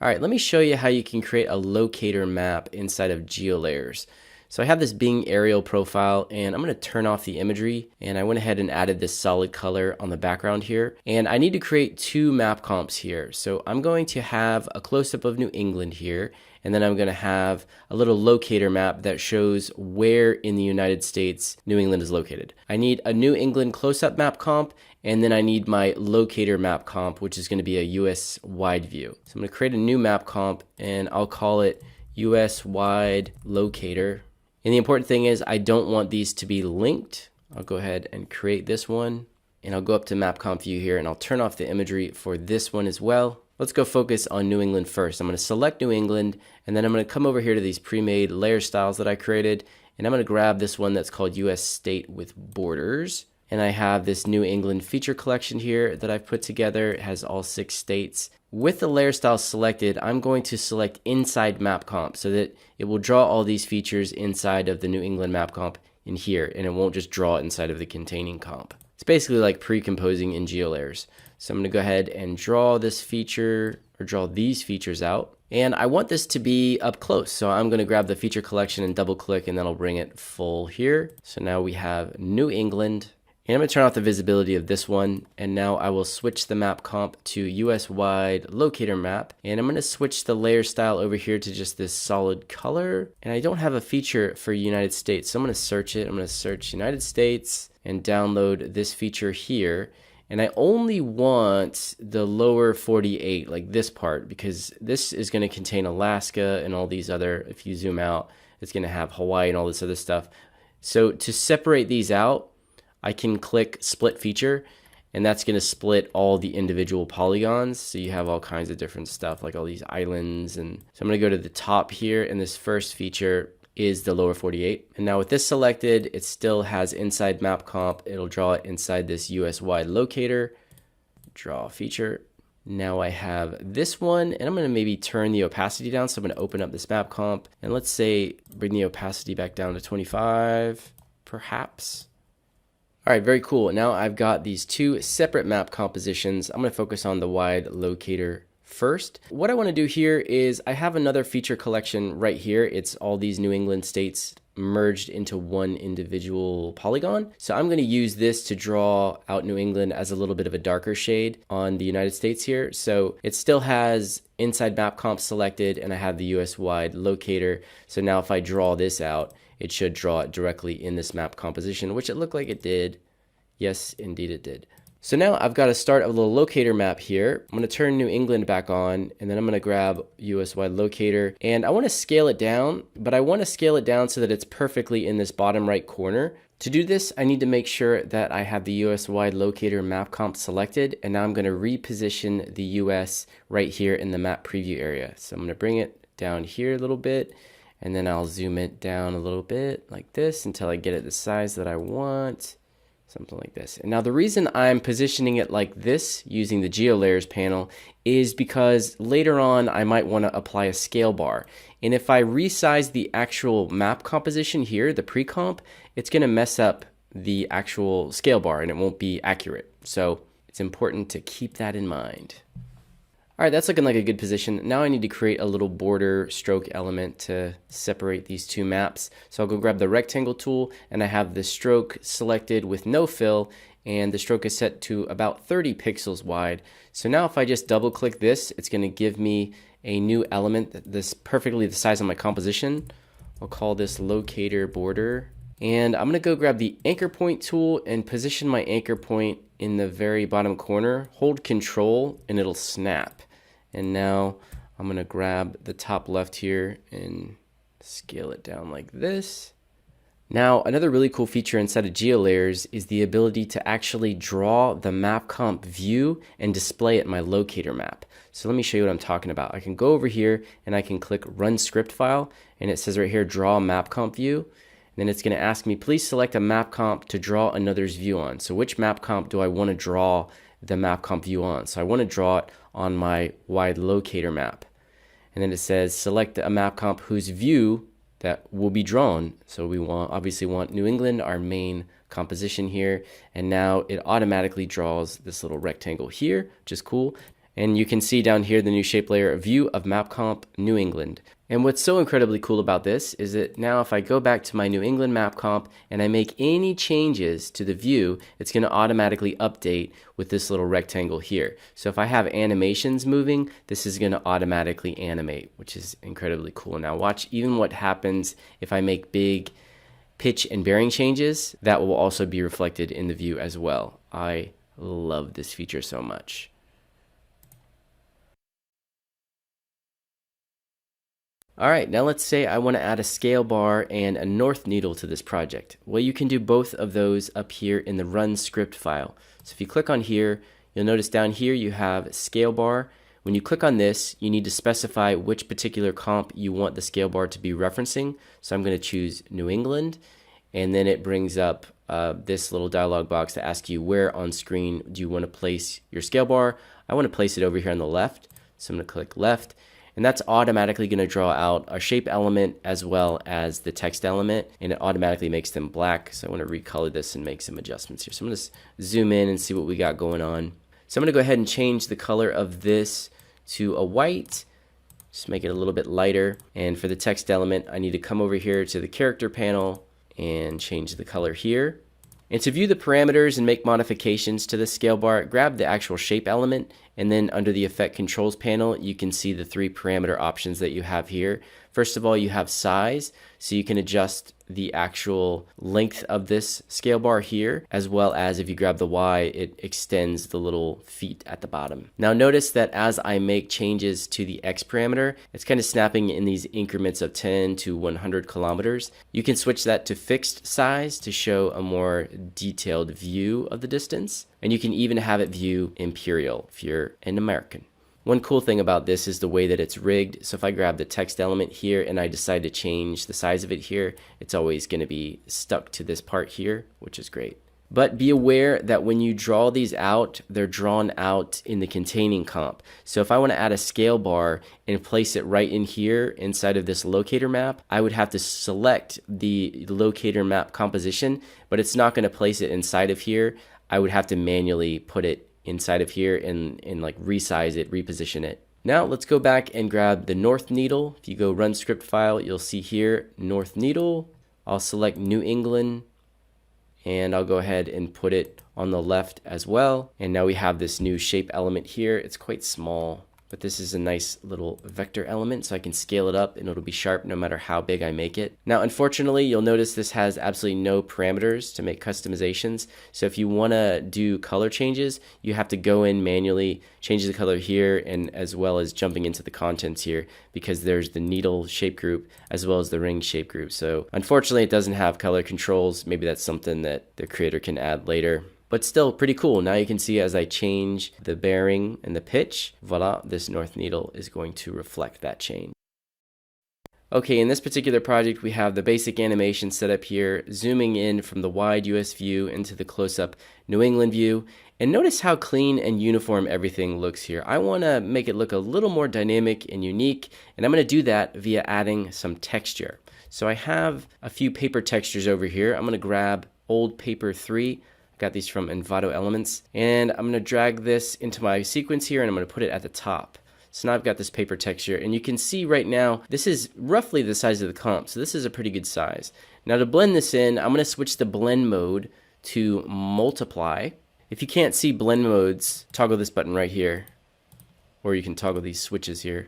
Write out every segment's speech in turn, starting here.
All right, let me show you how you can create a locator map inside of geolayers. So I have this Bing aerial profile and I'm going to turn off the imagery, and I went ahead and added this solid color on the background here. And I need to create two map comps here. So I'm going to have a close-up of New England here, and then I'm going to have a little locator map that shows where in the United States New England is located. I need a New England close-up map comp, and then I need my locator map comp, which is going to be a US wide view. So I'm going to create a new map comp and I'll call it US wide locator. And the important thing is I don't want these to be linked. I'll go ahead and create this one, and I'll go up to map comp view here and I'll turn off the imagery for this one as well. Let's go focus on New England first. I'm going to select New England, and then I'm going to come over here to these pre-made layer styles that I created, and I'm going to grab this one that's called US state with borders. And I have this New England feature collection here that I've put together. It has all 6 states. With the layer style selected, I'm going to select inside map comp so that it will draw all these features inside of the New England map comp in here, and it won't just draw it inside of the containing comp. It's basically like pre-composing in geolayers. So I'm going to go ahead and draw this feature, or draw these features out. And I want this to be up close, so I'm going to grab the feature collection and double click, and that'll bring it full here. So now we have New England. And I'm going to turn off the visibility of this one, and now I will switch the map comp to US wide locator map, and I'm going to switch the layer style over here to just this solid color. And I don't have a feature for United States, so I'm going to search it. I'm going to search United States and download this feature here. And I only want the lower 48, like this part, because this is going to contain Alaska and all these other, if you zoom out, it's going to have Hawaii and all this other stuff. So to separate these out, I can click split feature, and that's going to split all the individual polygons. So you have all kinds of different stuff, like all these islands. And so I'm going to go to the top here, and this first feature is the lower 48. And now with this selected, it still has inside map comp. It'll draw it inside this US wide locator, draw feature. Now I have this one, and I'm going to maybe turn the opacity down. So I'm going to open up this map comp, and let's say bring the opacity back down to 25, perhaps. All right, very cool. Now I've got these two separate map compositions. I'm going to focus on the wide locator first. What I want to do here is I have another feature collection right here. It's all these New England states merged into one individual polygon. So I'm going to use this to draw out New England as a little bit of a darker shade on the United States here. So it still has inside map comp selected, and I have the US wide locator. So now if I draw this out, it should draw it directly in this map composition, which it looked like it did. Yes, indeed it did. So now I've got to start a little locator map here. I'm going to turn New England back on, and then I'm going to grab US wide locator, and I want to scale it down, but I want to scale it down so that it's perfectly in this bottom right corner. To do this, I need to make sure that I have the US wide locator map comp selected, and now I'm going to reposition the US right here in the map preview area. So I'm going to bring it down here a little bit, and then I'll zoom it down a little bit like this until I get it the size that I want, something like this. And now the reason I'm positioning it like this using the geolayers panel is because later on I might want to apply a scale bar. And if I resize the actual map composition here, the pre-comp, it's going to mess up the actual scale bar and it won't be accurate. So it's important to keep that in mind. All right, that's looking like a good position. Now I need to create a little border stroke element to separate these two maps. So I'll go grab the rectangle tool, and I have the stroke selected with no fill, and the stroke is set to about 30 pixels wide. So now if I just double click this, it's going to give me a new element that's perfectly the size of my composition. I'll call this locator border. And I'm going to go grab the anchor point tool and position my anchor point in the very bottom corner. Hold control and it'll snap. And now I'm going to grab the top left here and scale it down like this. Now, another really cool feature inside of geolayers is the ability to actually draw the map comp view and display it in my locator map. So let me show you what I'm talking about. I can go over here and I can click run script file, and it says right here draw map comp view. And then it's going to ask me, please select a map comp to draw another's view on. So which map comp do I want to draw the map comp view on? So I want to draw it on my wide locator map. And then it says select a map comp whose view that will be drawn. So we obviously want New England, our main composition here. And now it automatically draws this little rectangle here, which is cool. And you can see down here the new shape layer, view of map comp New England. And what's so incredibly cool about this is that now if I go back to my New England map comp and I make any changes to the view, it's going to automatically update with this little rectangle here. So if I have animations moving, this is going to automatically animate, which is incredibly cool. Now watch even what happens if I make big pitch and bearing changes. That will also be reflected in the view as well. I love this feature so much. All right, now let's say I want to add a scale bar and a north needle to this project. Well, you can do both of those up here in the run script file. So if you click on here, you'll notice down here you have scale bar. When you click on this, you need to specify which particular comp you want the scale bar to be referencing. So I'm going to choose New England, and then it brings up this little dialog box to ask you where on screen do you want to place your scale bar. I want to place it over here on the left, so I'm going to click left. And that's automatically going to draw out our shape element as well as the text element, and it automatically makes them black. So I want to recolor this and make some adjustments here. So I'm going to zoom in and see what we got going on. So I'm going to go ahead and change the color of this to a white, just make it a little bit lighter. And for the text element, I need to come over here to the character panel and change the color here. And to view the parameters and make modifications to the scale bar, grab the actual shape element, and then under the effect controls panel, you can see the 3 parameter options that you have here. First of all, you have size, so you can adjust the actual length of this scale bar here, as well as if you grab the Y, it extends the little feet at the bottom. Now notice that as I make changes to the X parameter, it's kind of snapping in these increments of 10 to 100 kilometers. You can switch that to fixed size to show a more detailed view of the distance, and you can even have it view imperial if you're an American. One cool thing about this is the way that it's rigged. So if I grab the text element here and I decide to change the size of it here, it's always going to be stuck to this part here, which is great. But be aware that when you draw these out, they're drawn out in the containing comp. So if I want to add a scale bar and place it right in here inside of this locator map, I would have to select the locator map composition, but it's not going to place it inside of here. I would have to manually put it inside of here and like resize it, reposition it. Now let's go back and grab the north needle. If you go run script file, you'll see here north needle. I'll select New England and I'll go ahead and put it on the left as well. And now we have this new shape element here. It's quite small, but this is a nice little vector element, so I can scale it up and it'll be sharp no matter how big I make it. Now, unfortunately, you'll notice this has absolutely no parameters to make customizations. So if you want to do color changes, you have to go in manually, change the color here, and as well as jumping into the contents here, because there's the needle shape group as well as the ring shape group. So unfortunately, it doesn't have color controls. Maybe that's something that the creator can add later. But still pretty cool. Now you can see as I change the bearing and the pitch, voila, this north needle is going to reflect that change. Okay, in this particular project, we have the basic animation set up here, zooming in from the wide US view into the close-up New England view. And notice how clean and uniform everything looks here. I want to make it look a little more dynamic and unique, and I'm going to do that via adding some texture. So I have a few paper textures over here. I'm going to grab old paper 3. Got these from Envato Elements, and I'm going to drag this into my sequence here and I'm going to put it at the top. So now I've got this paper texture, and you can see right now this is roughly the size of the comp, so this is a pretty good size. Now to blend this in, I'm going to switch the blend mode to multiply. If you can't see blend modes, toggle this button right here, or you can toggle these switches here.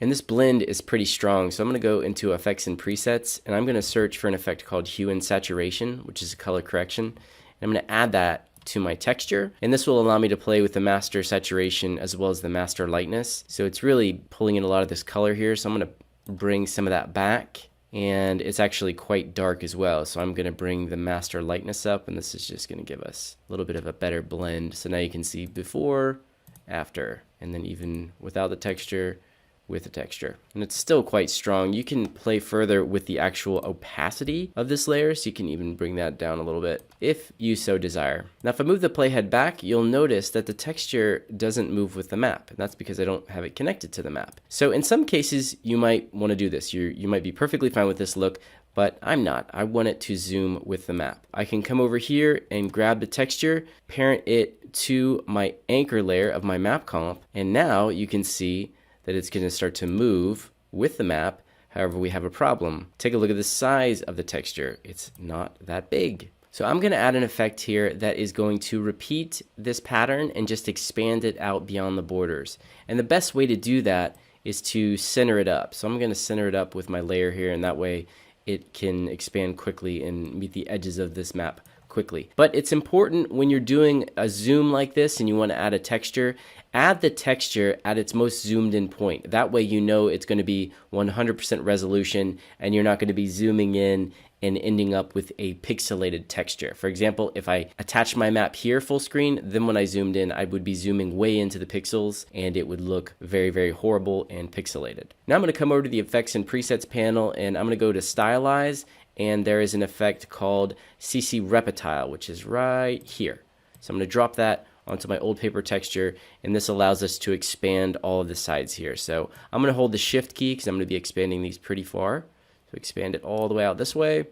And this blend is pretty strong, so I'm going to go into effects and presets, and I'm going to search for an effect called hue and saturation, which is a color correction. I'm going to add that to my texture, and this will allow me to play with the master saturation as well as the master lightness. So it's really pulling in a lot of this color here, so I'm going to bring some of that back, and it's actually quite dark as well, so I'm going to bring the master lightness up, and this is just going to give us a little bit of a better blend. So now you can see before, after, and then even without the texture, with the texture, and it's still quite strong. You can play further with the actual opacity of this layer, so you can even bring that down a little bit if you so desire. Now if I move the playhead back, you'll notice that the texture doesn't move with the map, and that's because I don't have it connected to the map. So in some cases you might want to do this. You might be perfectly fine with this look, but I'm not. I want it to zoom with the map. I can come over here and grab the texture, parent it to my anchor layer of my map comp, and now you can see that it's going to start to move with the map. However, we have a problem. Take a look at the size of the texture. It's not that big. So I'm going to add an effect here that is going to repeat this pattern and just expand it out beyond the borders. And the best way to do that is to center it up. So I'm going to center it up with my layer here, and that way it can expand quickly and meet the edges of this map quickly. But it's important when you're doing a zoom like this and you want to add a texture, add the texture at its most zoomed in point. That way you know it's going to be 100% resolution and you're not going to be zooming in and ending up with a pixelated texture. For example, if I attach my map here full screen, then when I zoomed in, I would be zooming way into the pixels and it would look very, very horrible and pixelated. Now I'm going to come over to the Effects and Presets panel, and I'm going to go to Stylize, and there is an effect called CC Reptile, which is right here. So I'm going to drop that onto my old paper texture, and this allows us to expand all of the sides here. So I'm going to hold the Shift key because I'm going to be expanding these pretty far. So expand it all the way out this way,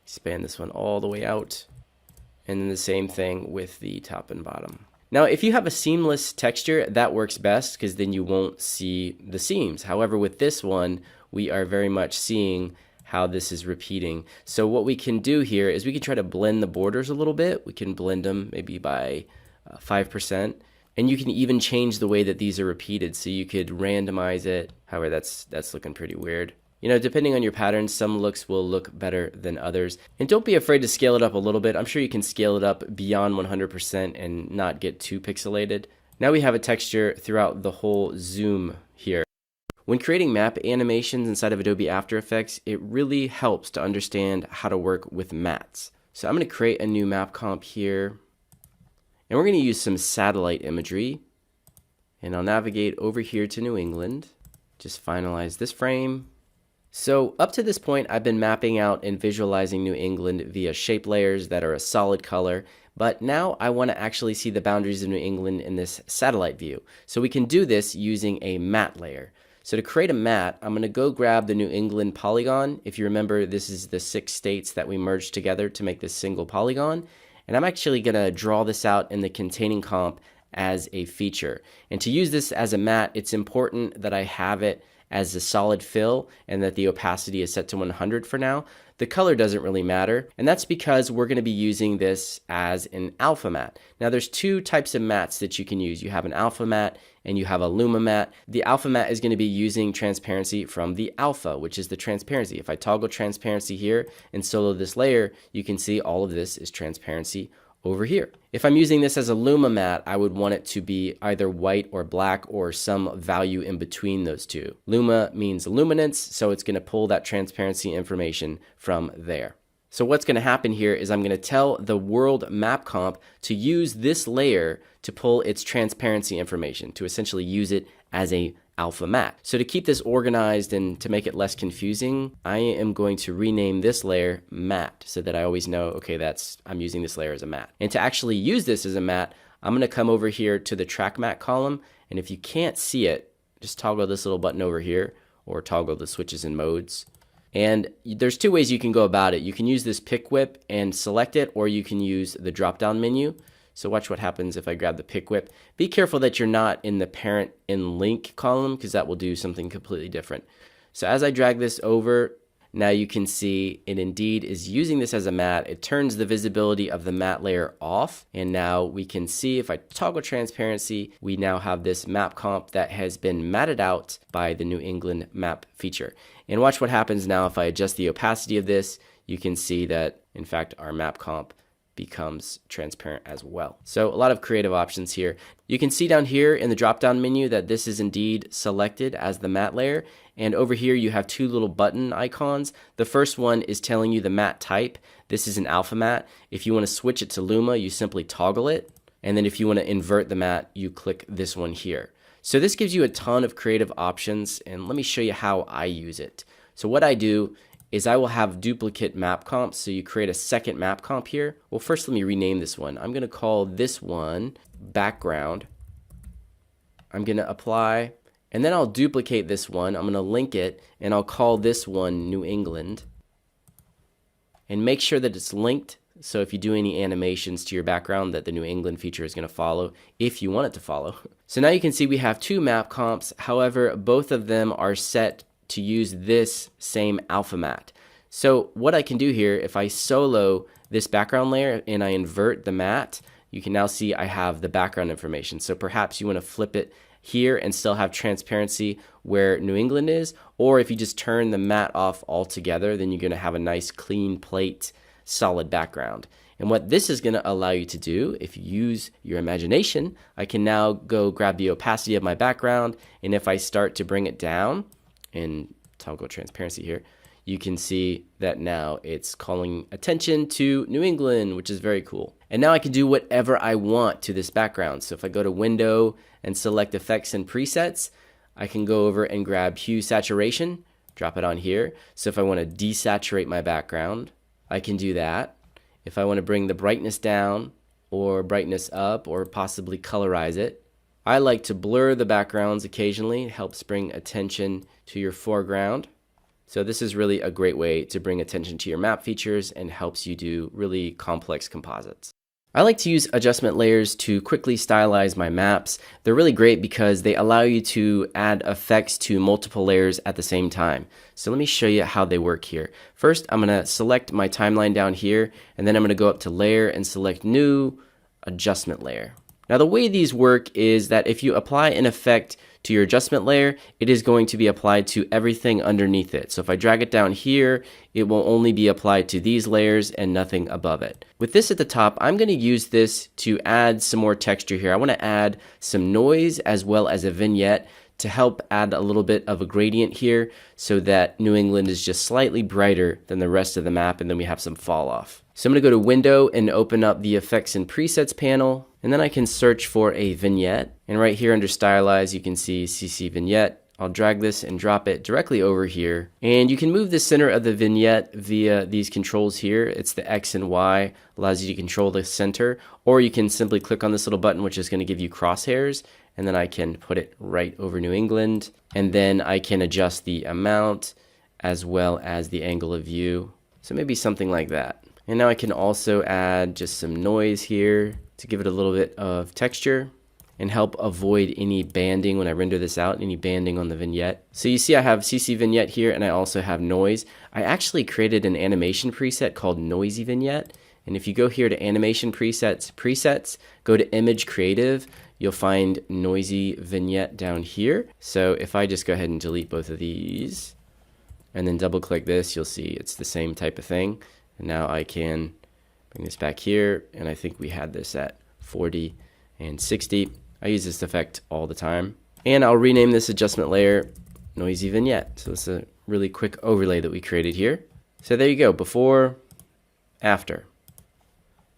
expand this one all the way out, and then the same thing with the top and bottom. Now, if you have a seamless texture, that works best because then you won't see the seams. However, with this one, we are very much seeing how this is repeating. So what we can do here is we can try to blend the borders a little bit. We can blend them maybe by 5%. And you can even change the way that these are repeated. So you could randomize it. However, that's looking pretty weird. You know, depending on your patterns, some looks will look better than others. And don't be afraid to scale it up a little bit. I'm sure you can scale it up beyond 100% and not get too pixelated. Now we have a texture throughout the whole zoom here. When creating map animations inside of Adobe After Effects, it really helps to understand how to work with mats. So I'm going to create a new map comp here, and we're going to use some satellite imagery, and I'll navigate over here to New England, just finalize this frame. So up to this point, I've been mapping out and visualizing New England via shape layers that are a solid color, but now I want to actually see the boundaries of New England in this satellite view. So we can do this using a matte layer. So to create a matte, I'm going to go grab the New England polygon. If you remember, this is the 6 states that we merged together to make this single polygon. And I'm actually going to draw this out in the containing comp as a feature. And to use this as a matte, it's important that I have it as a solid fill and that the opacity is set to 100 for now. The color doesn't really matter, and that's because we're going to be using this as an alpha matte. Now there's 2 types of mattes that you can use. You have an alpha matte and you have a luma matte. The alpha matte is going to be using transparency from the alpha, which is the transparency. If I toggle transparency here and solo this layer, you can see all of this is transparency over here. If I'm using this as a luma matte, I would want it to be either white or black or some value in between those two. Luma means luminance, so it's going to pull that transparency information from there. So what's going to happen here is I'm going to tell the world map comp to use this layer to pull its transparency information, to essentially use it as a alpha matte. So to keep this organized and to make it less confusing, I am going to rename this layer matte so that I always know, okay, I'm using this layer as a matte. And to actually use this as a matte, I'm going to come over here to the track matte column, and if you can't see it, just toggle this little button over here or toggle the switches and modes. And there's 2 ways you can go about it. You can use this pick whip and select it, or you can use the drop down menu. So watch what happens if I grab the pick whip. Be careful that you're not in the parent and link column because that will do something completely different. So as I drag this over, now you can see it indeed is using this as a matte. It turns the visibility of the matte layer off. And now we can see if I toggle transparency, we now have this map comp that has been matted out by the New England map feature. And watch what happens now if I adjust the opacity of this. You can see that, in fact, our map comp becomes transparent as well. So a lot of creative options here. You can see down here in the drop down menu that this is indeed selected as the matte layer, and over here you have 2 little button icons. The first one is telling you the matte type. This is an alpha matte. If you want to switch it to luma, you simply toggle it, and then if you want to invert the matte, you click this one here. So this gives you a ton of creative options, and let me show you how I use it. So what I do is I will have duplicate map comps. So you create a second map comp here. Well, first let me rename this one. I'm going to call this one background. I'm going to apply, and then I'll duplicate this one. I'm going to link it, and I'll call this one New England. And make sure that it's linked So if you do any animations to your background, that the New England feature is going to follow if you want it to follow. So now you can see we have two map comps. However, both of them are set to use this same alpha matte. So what I can do here, if I solo this background layer and I invert the matte, you can now see I have the background information. So perhaps you want to flip it here and still have transparency where New England is, or if you just turn the matte off altogether, then you're going to have a nice clean plate solid background. And what this is going to allow you to do, if you use your imagination, I can now go grab the opacity of my background, and if I start to bring it down and toggle transparency here, you can see that now it's calling attention to New England, which is very cool. And now I can do whatever I want to this background. So if I go to Window and select Effects and Presets, I can go over and grab Hue Saturation, drop it on here. So if I want to desaturate my background, I can do that. If I want to bring the brightness down or brightness up or possibly colorize it, I like to blur the backgrounds occasionally. It helps bring attention to your foreground. So this is really a great way to bring attention to your map features and helps you do really complex composites. I like to use adjustment layers to quickly stylize my maps. They're really great because they allow you to add effects to multiple layers at the same time. So let me show you how they work here. First, I'm going to select my timeline down here, and then I'm going to go up to Layer and select New Adjustment Layer. Now the way these work is that if you apply an effect to your adjustment layer, it is going to be applied to everything underneath it. So if I drag it down here, it will only be applied to these layers and nothing above it. With this at the top, I'm going to use this to add some more texture here. I want to add some noise as well as a vignette to help add a little bit of a gradient here so that New England is just slightly brighter than the rest of the map, and then we have some fall off. So I'm going to go to Window and open up the Effects and Presets panel, and then I can search for a vignette. And right here under Stylize, you can see CC Vignette. I'll drag this and drop it directly over here. And you can move the center of the vignette via these controls here. It's the X and Y, allows you to control the center, or you can simply click on this little button, which is going to give you crosshairs, and then I can put it right over New England. And then I can adjust the amount as well as the angle of view. So maybe something like that. And now I can also add just some noise here to give it a little bit of texture and help avoid any banding when I render this out, any banding on the vignette. So you see I have CC Vignette here, and I also have noise. I actually created an animation preset called Noisy Vignette. And if you go here to Animation Presets, go to Image Creative, you'll find Noisy Vignette down here. So if I just go ahead and delete both of these and then double click this, you'll see it's the same type of thing. And now I can bring this back here, and I think we had this at 40 and 60. I use this effect all the time. And I'll rename this adjustment layer Noisy Vignette. So it's a really quick overlay that we created here. So there you go, before, after.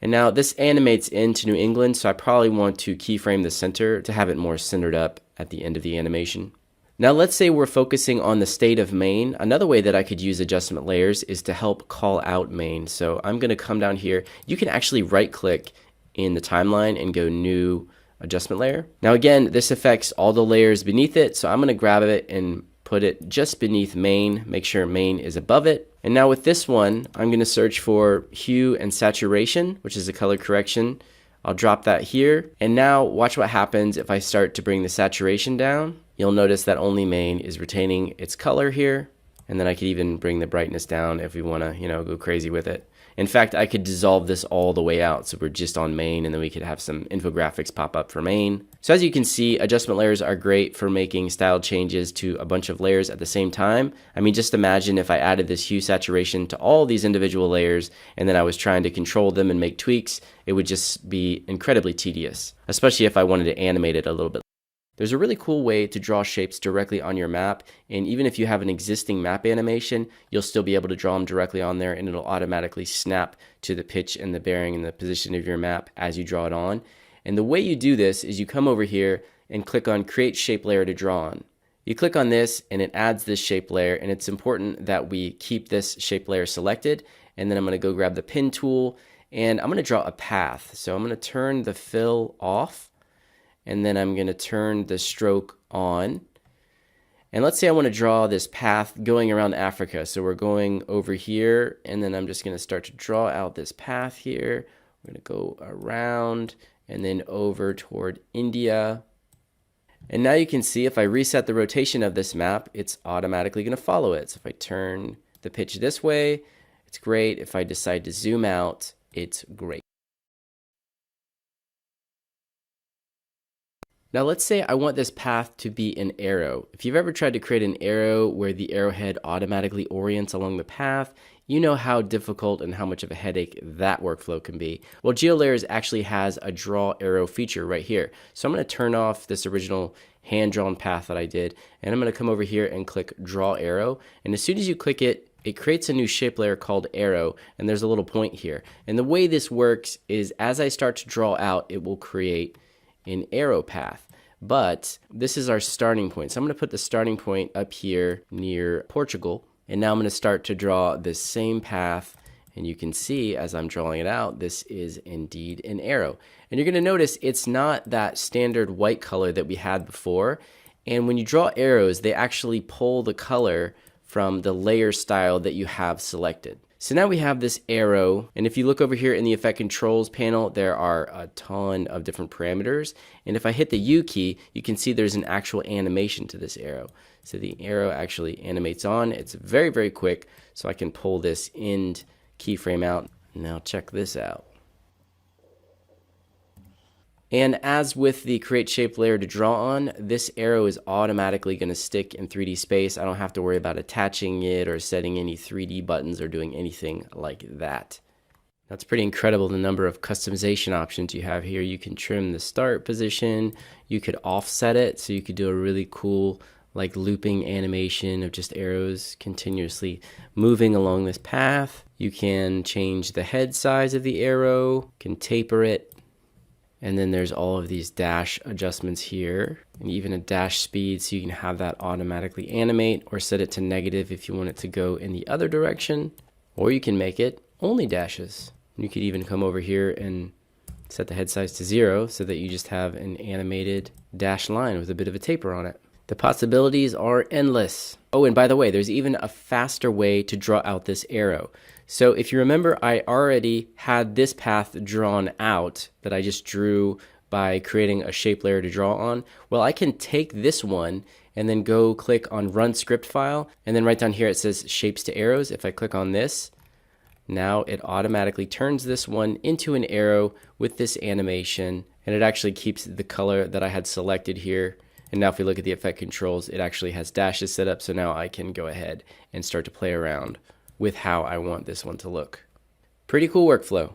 And now this animates into New England, so I probably want to keyframe the center to have it more centered up at the end of the animation. Now let's say we're focusing on the state of Maine. Another way that I could use adjustment layers is to help call out Maine. So I'm going to come down here. You can actually right click in the timeline and go New Adjustment Layer. Now again, this affects all the layers beneath it, so I'm going to grab it and put it just beneath Maine, make sure Maine is above it. And now with this one, I'm going to search for Hue and Saturation, which is a color correction. I'll drop that here. And now watch what happens if I start to bring the saturation down. You'll notice that only Maine is retaining its color here. And then I could even bring the brightness down if we want to, go crazy with it. In fact, I could dissolve this all the way out, so we're just on Maine, and then we could have some infographics pop up for Maine. So as you can see, adjustment layers are great for making style changes to a bunch of layers at the same time. I mean, just imagine if I added this hue saturation to all these individual layers, and then I was trying to control them and make tweaks. It would just be incredibly tedious, especially if I wanted to animate it a little bit. There's a really cool way to draw shapes directly on your map, and even if you have an existing map animation, you'll still be able to draw them directly on there, and it'll automatically snap to the pitch and the bearing and the position of your map as you draw it on. And the way you do this is you come over here and click on Create Shape Layer to draw on. You click on this and it adds this shape layer, and it's important that we keep this shape layer selected. And then I'm going to go grab the Pen tool, and I'm going to draw a path. So I'm going to turn the fill off, and then I'm going to turn the stroke on. And let's say I want to draw this path going around Africa. So we're going over here, and then I'm just going to start to draw out this path here. We're going to go around and then over toward India. And now you can see if I reset the rotation of this map, it's automatically going to follow it. So if I turn the pitch this way, it's great. If I decide to zoom out, it's great. Now let's say I want this path to be an arrow. If you've ever tried to create an arrow where the arrowhead automatically orients along the path, you know how difficult and how much of a headache that workflow can be. Well, geolayers actually has a draw arrow feature right here. So I'm going to turn off this original hand-drawn path that I did, and I'm going to come over here and click draw arrow. And as soon as you click it, it creates a new shape layer called arrow, and there's a little point here. And the way this works is as I start to draw out, it will create an arrow path. But this is our starting point. So I'm going to put the starting point up here near Portugal. And now I'm going to start to draw this same path. And you can see as I'm drawing it out, this is indeed an arrow. And you're going to notice it's not that standard white color that we had before. And when you draw arrows, they actually pull the color from the layer style that you have selected. So now we have this arrow, and if you look over here in the effect controls panel, there are a ton of different parameters. And if I hit the U key, you can see there's an actual animation to this arrow. So the arrow actually animates on. It's very, very quick. So I can pull this end keyframe out. Now check this out. And as with the create shape layer to draw on, this arrow is automatically going to stick in 3D space. I don't have to worry about attaching it or setting any 3D buttons or doing anything like that. That's pretty incredible, the number of customization options you have here. You can trim the start position, you could offset it, so you could do a really cool like looping animation of just arrows continuously moving along this path. You can change the head size of the arrow, can taper it. And then there's all of these dash adjustments here, and even a dash speed, so you can have that automatically animate or set it to negative if you want it to go in the other direction, or you can make it only dashes. You could even come over here and set the head size to 0 so that you just have an animated dash line with a bit of a taper on it. The possibilities are endless. Oh, and by the way, there's even a faster way to draw out this arrow. So if you remember, I already had this path drawn out that I just drew by creating a shape layer to draw on. Well, I can take this one and then go click on run script file, and then right down here it says shapes to arrows. If I click on this, now it automatically turns this one into an arrow with this animation, and it actually keeps the color that I had selected here. And now if we look at the effect controls, it actually has dashes set up, so now I can go ahead and start to play around with how I want this one to look. Pretty cool workflow.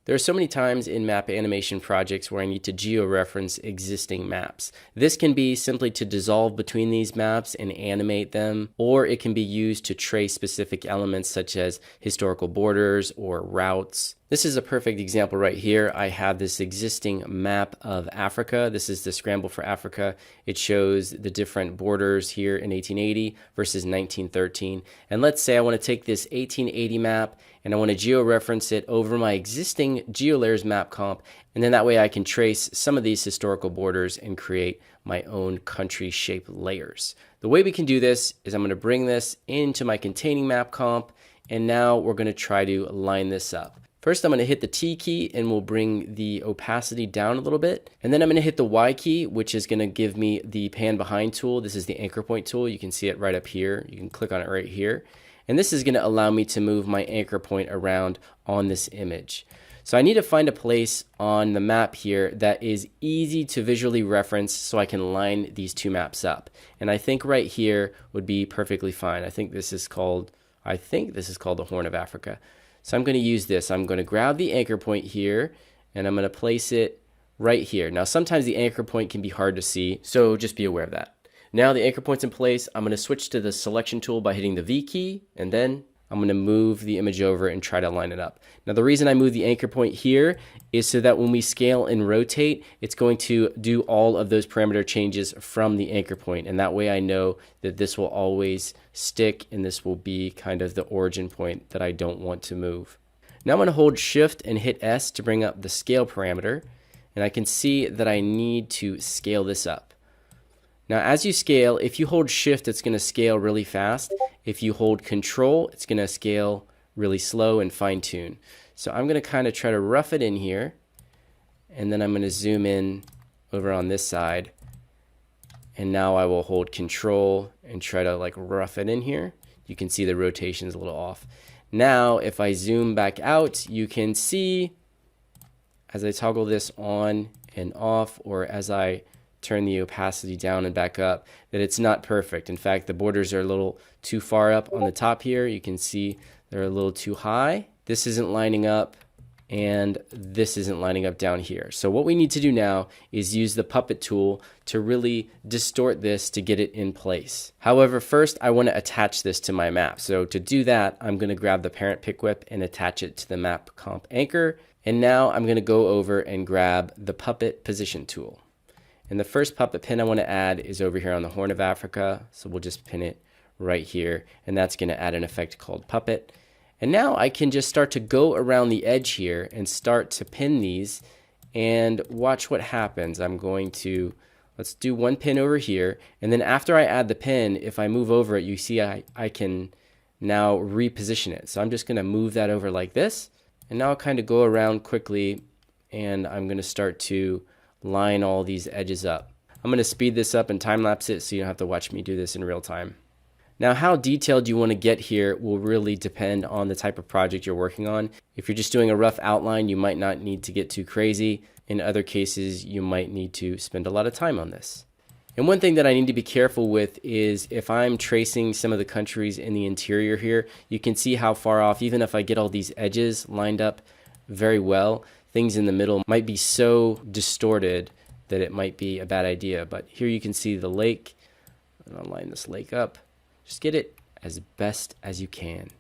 There are so many times in map animation projects where I need to georeference existing maps. This can be simply to dissolve between these maps and animate them, or it can be used to trace specific elements such as historical borders or routes. This is a perfect example right here. I have this existing map of Africa. This is the Scramble for Africa. It shows the different borders here in 1880 versus 1913. And let's say I want to take this 1880 map and I want to georeference it over my existing geolayers map comp. And then that way I can trace some of these historical borders and create my own country shape layers. The way we can do this is I'm going to bring this into my containing map comp, and now we're going to try to line this up. First, I'm going to hit the T key and we'll bring the opacity down a little bit. And then I'm going to hit the Y key, which is going to give me the pan behind tool. This is the anchor point tool. You can see it right up here. You can click on it right here. And this is going to allow me to move my anchor point around on this image. So I need to find a place on the map here that is easy to visually reference so I can line these two maps up. And I think right here would be perfectly fine. I think this is called the Horn of Africa. So I'm going to use this. I'm going to grab the anchor point here and I'm going to place it right here. Now sometimes the anchor point can be hard to see, so just be aware of that. Now the anchor point's in place. I'm going to switch to the selection tool by hitting the V key, and then I'm going to move the image over and try to line it up. Now the reason I move the anchor point here is so that when we scale and rotate, it's going to do all of those parameter changes from the anchor point, and that way I know that this will always stick and this will be kind of the origin point that I don't want to move. Now I'm going to hold Shift and hit S to bring up the scale parameter, and I can see that I need to scale this up. Now as you scale, if you hold shift, it's going to scale really fast. If you hold control, it's going to scale really slow and fine tune. So I'm going to kind of try to rough it in here, and then I'm going to zoom in over on this side, and now I will hold control and try to like rough it in here. You can see the rotation is a little off. Now if I zoom back out, you can see as I toggle this on and off, or as I turn the opacity down and back up, that it's not perfect. In fact, the borders are a little too far up on the top here. You can see they're a little too high. This isn't lining up, and this isn't lining up down here. So what we need to do now is use the puppet tool to really distort this to get it in place. However, first I want to attach this to my map. So to do that, I'm going to grab the parent pick whip and attach it to the map comp anchor. And now I'm going to go over and grab the puppet position tool. And the first puppet pin I want to add is over here on the Horn of Africa. So we'll just pin it right here, and that's going to add an effect called puppet. And now I can just start to go around the edge here and start to pin these and watch what happens. I'm going to, let's do one pin over here, and then after I add the pin, if I move over it, you see I can now reposition it. So I'm just going to move that over like this, and now I'll kind of go around quickly, and I'm going to start to line all these edges up. I'm going to speed this up and time lapse it so you don't have to watch me do this in real time. Now how detailed you want to get here will really depend on the type of project you're working on. If you're just doing a rough outline, you might not need to get too crazy. In other cases, you might need to spend a lot of time on this. And one thing that I need to be careful with is if I'm tracing some of the countries in the interior here, you can see how far off, even if I get all these edges lined up very well, things in the middle might be so distorted that it might be a bad idea. But here you can see the lake, and I'll line this lake up. Just get it as best as you can.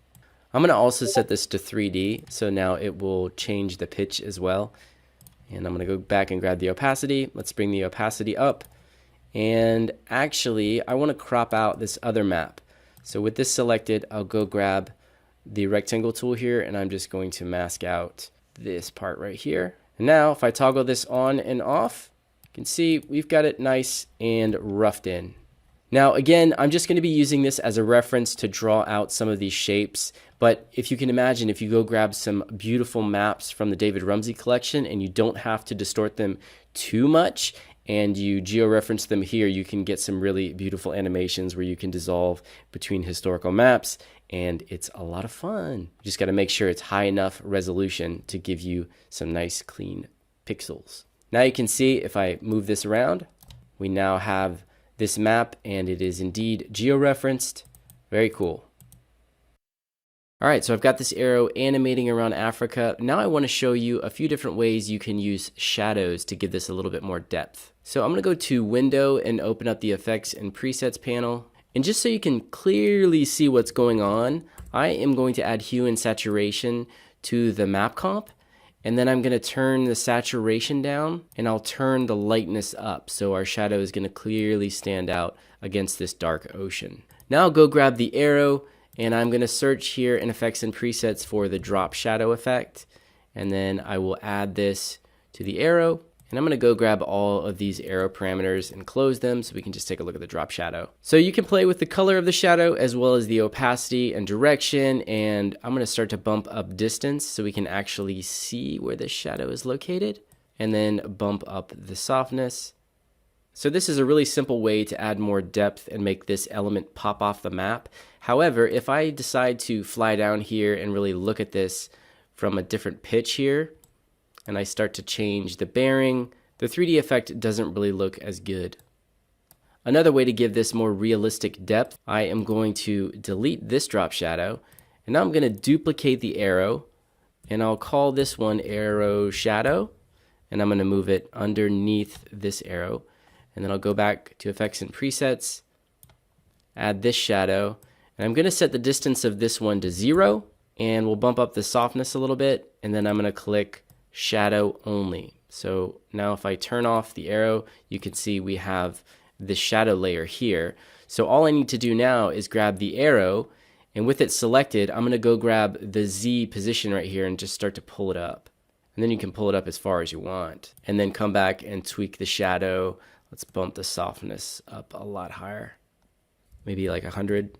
I'm going to also set this to 3D, so now it will change the pitch as well. And I'm going to go back and grab the opacity. Let's bring the opacity up. And actually, I want to crop out this other map. So with this selected, I'll go grab the rectangle tool here, and I'm just going to mask out this part right here. And now if I toggle this on and off, you can see we've got it nice and roughed in. Now again, I'm just going to be using this as a reference to draw out some of these shapes, but if you can imagine, if you go grab some beautiful maps from the David Rumsey collection and you don't have to distort them too much and you georeference them here, you can get some really beautiful animations where you can dissolve between historical maps, and it's a lot of fun. You just got to make sure it's high enough resolution to give you some nice clean pixels. Now you can see if I move this around, we now have this map, and it is indeed georeferenced. Very cool. Alright, so I've got this arrow animating around Africa. Now I want to show you a few different ways you can use shadows to give this a little bit more depth. So I'm going to go to Window and open up the Effects and Presets panel. And just so you can clearly see what's going on, I am going to add hue and saturation to the map comp. And then I'm going to turn the saturation down, and I'll turn the lightness up, so our shadow is going to clearly stand out against this dark ocean. Now I'll go grab the arrow, and I'm going to search here in Effects and Presets for the drop shadow effect, and then I will add this to the arrow. And I'm going to go grab all of these arrow parameters and close them so we can just take a look at the drop shadow. So you can play with the color of the shadow as well as the opacity and direction, and I'm going to start to bump up distance so we can actually see where this shadow is located, and then bump up the softness. So this is a really simple way to add more depth and make this element pop off the map. However, if I decide to fly down here and really look at this from a different pitch here, and I start to change the bearing, the 3D effect doesn't really look as good. Another way to give this more realistic depth, I am going to delete this drop shadow, and now I'm going to duplicate the arrow, and I'll call this one arrow shadow, and I'm going to move it underneath this arrow, and then I'll go back to Effects and Presets, add this shadow, and I'm going to set the distance of this one to 0, and we'll bump up the softness a little bit, and then I'm going to click shadow only. So now if I turn off the arrow, you can see we have this shadow layer here. So all I need to do now is grab the arrow, and with it selected, I'm going to go grab the Z position right here and just start to pull it up. And then you can pull it up as far as you want. And then come back and tweak the shadow. Let's bump the softness up a lot higher. Maybe like 100.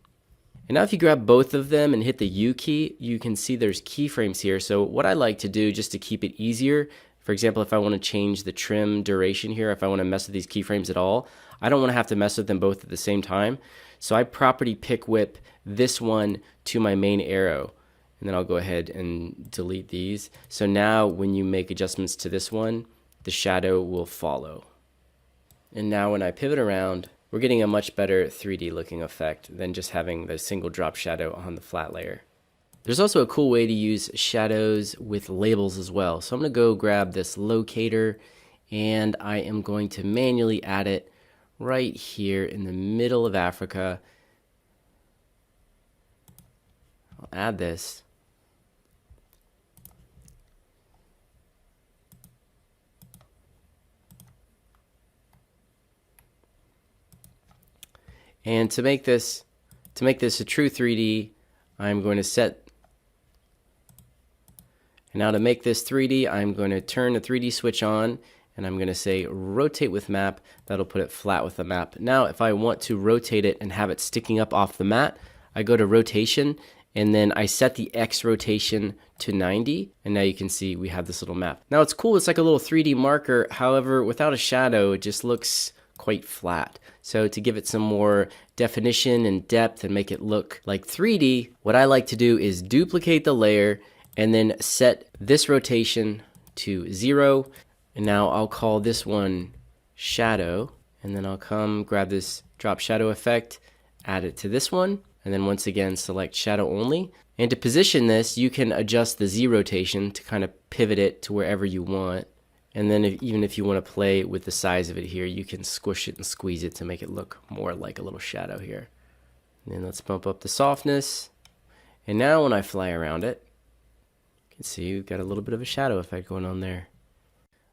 And now if you grab both of them and hit the U key, you can see there's keyframes here. So what I like to do just to keep it easier, for example, if I want to change the trim duration here, if I want to mess with these keyframes at all, I don't want to have to mess with them both at the same time. So I property pick whip this one to my main arrow. And then I'll go ahead and delete these. So now when you make adjustments to this one, the shadow will follow. And now when I pivot around, we're getting a much better 3D looking effect than just having the single drop shadow on the flat layer. There's also a cool way to use shadows with labels as well. So I'm going to go grab this locator and I am going to manually add it right here in the middle of Africa. I'll add this. And to make this a true 3D, I'm going to set, and now to make this 3D, I'm going to turn the 3D switch on, and I'm going to say rotate with map. That'll put it flat with the map. Now, if I want to rotate it and have it sticking up off the mat, I go to rotation, and then I set the X rotation to 90, and now you can see we have this little map. Now it's cool, it's like a little 3D marker. However, without a shadow, it just looks quite flat. So to give it some more definition and depth and make it look like 3D, what I like to do is duplicate the layer and then set this rotation to 0. And now I'll call this one shadow, and then I'll come grab this drop shadow effect, add it to this one, and then once again select shadow only. And to position this, you can adjust the Z rotation to kind of pivot it to wherever you want. And then even if you want to play with the size of it here, you can squish it and squeeze it to make it look more like a little shadow here. And then let's bump up the softness. And now when I fly around it, you can see we've got a little bit of a shadow effect going on there.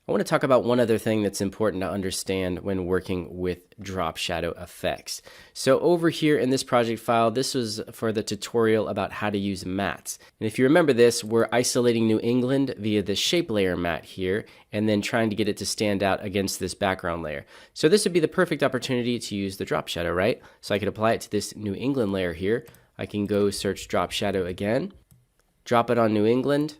I want to talk about one other thing that's important to understand when working with drop shadow effects. So over here in this project file, this was for the tutorial about how to use mats. And if you remember this, we're isolating New England via the shape layer mat here, and then trying to get it to stand out against this background layer. So this would be the perfect opportunity to use the drop shadow, right? So I could apply it to this New England layer here. I can go search drop shadow again, drop it on New England,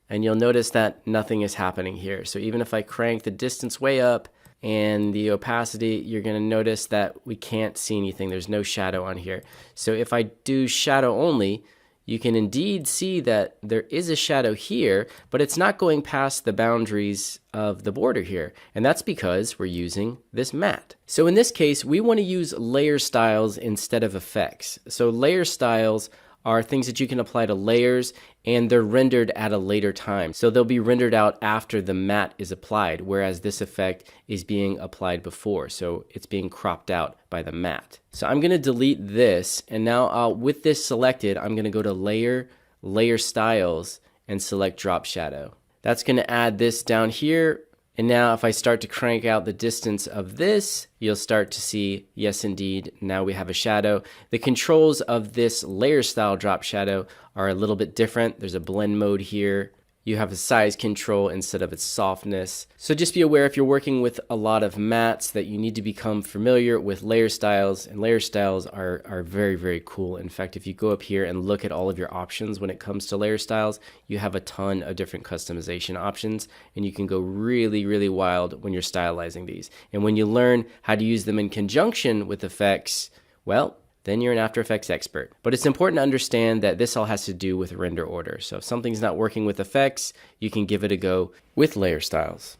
and you'll notice that nothing is happening here. So even if I crank the distance way up and the opacity, you're going to notice that we can't see anything. There's no shadow on here. So if I do shadow only, you can indeed see that there is a shadow here, but it's not going past the boundaries of the border here. And that's because we're using this mat. So in this case, we want to use layer styles instead of effects. So layer styles are things that you can apply to layers, and they're rendered at a later time. So they'll be rendered out after the mat is applied, whereas this effect is being applied before. So it's being cropped out by the mat. So I'm going to delete this, and now with this selected, I'm going to go to Layer, Layer Styles, and select Drop Shadow. That's going to add this down here. And now if I start to crank out the distance of this, you'll start to see, yes indeed, now we have a shadow. The controls of this layer style drop shadow are a little bit different. There's a blend mode here. You have a size control instead of its softness. So just be aware if you're working with a lot of mats that you need to become familiar with layer styles, and layer styles are very, very cool. In fact, if you go up here and look at all of your options when it comes to layer styles, you have a ton of different customization options, and you can go really, really wild when you're stylizing these. And when you learn how to use them in conjunction with effects, well, then you're an After Effects expert. But it's important to understand that this all has to do with render order. So if something's not working with effects, you can give it a go with layer styles.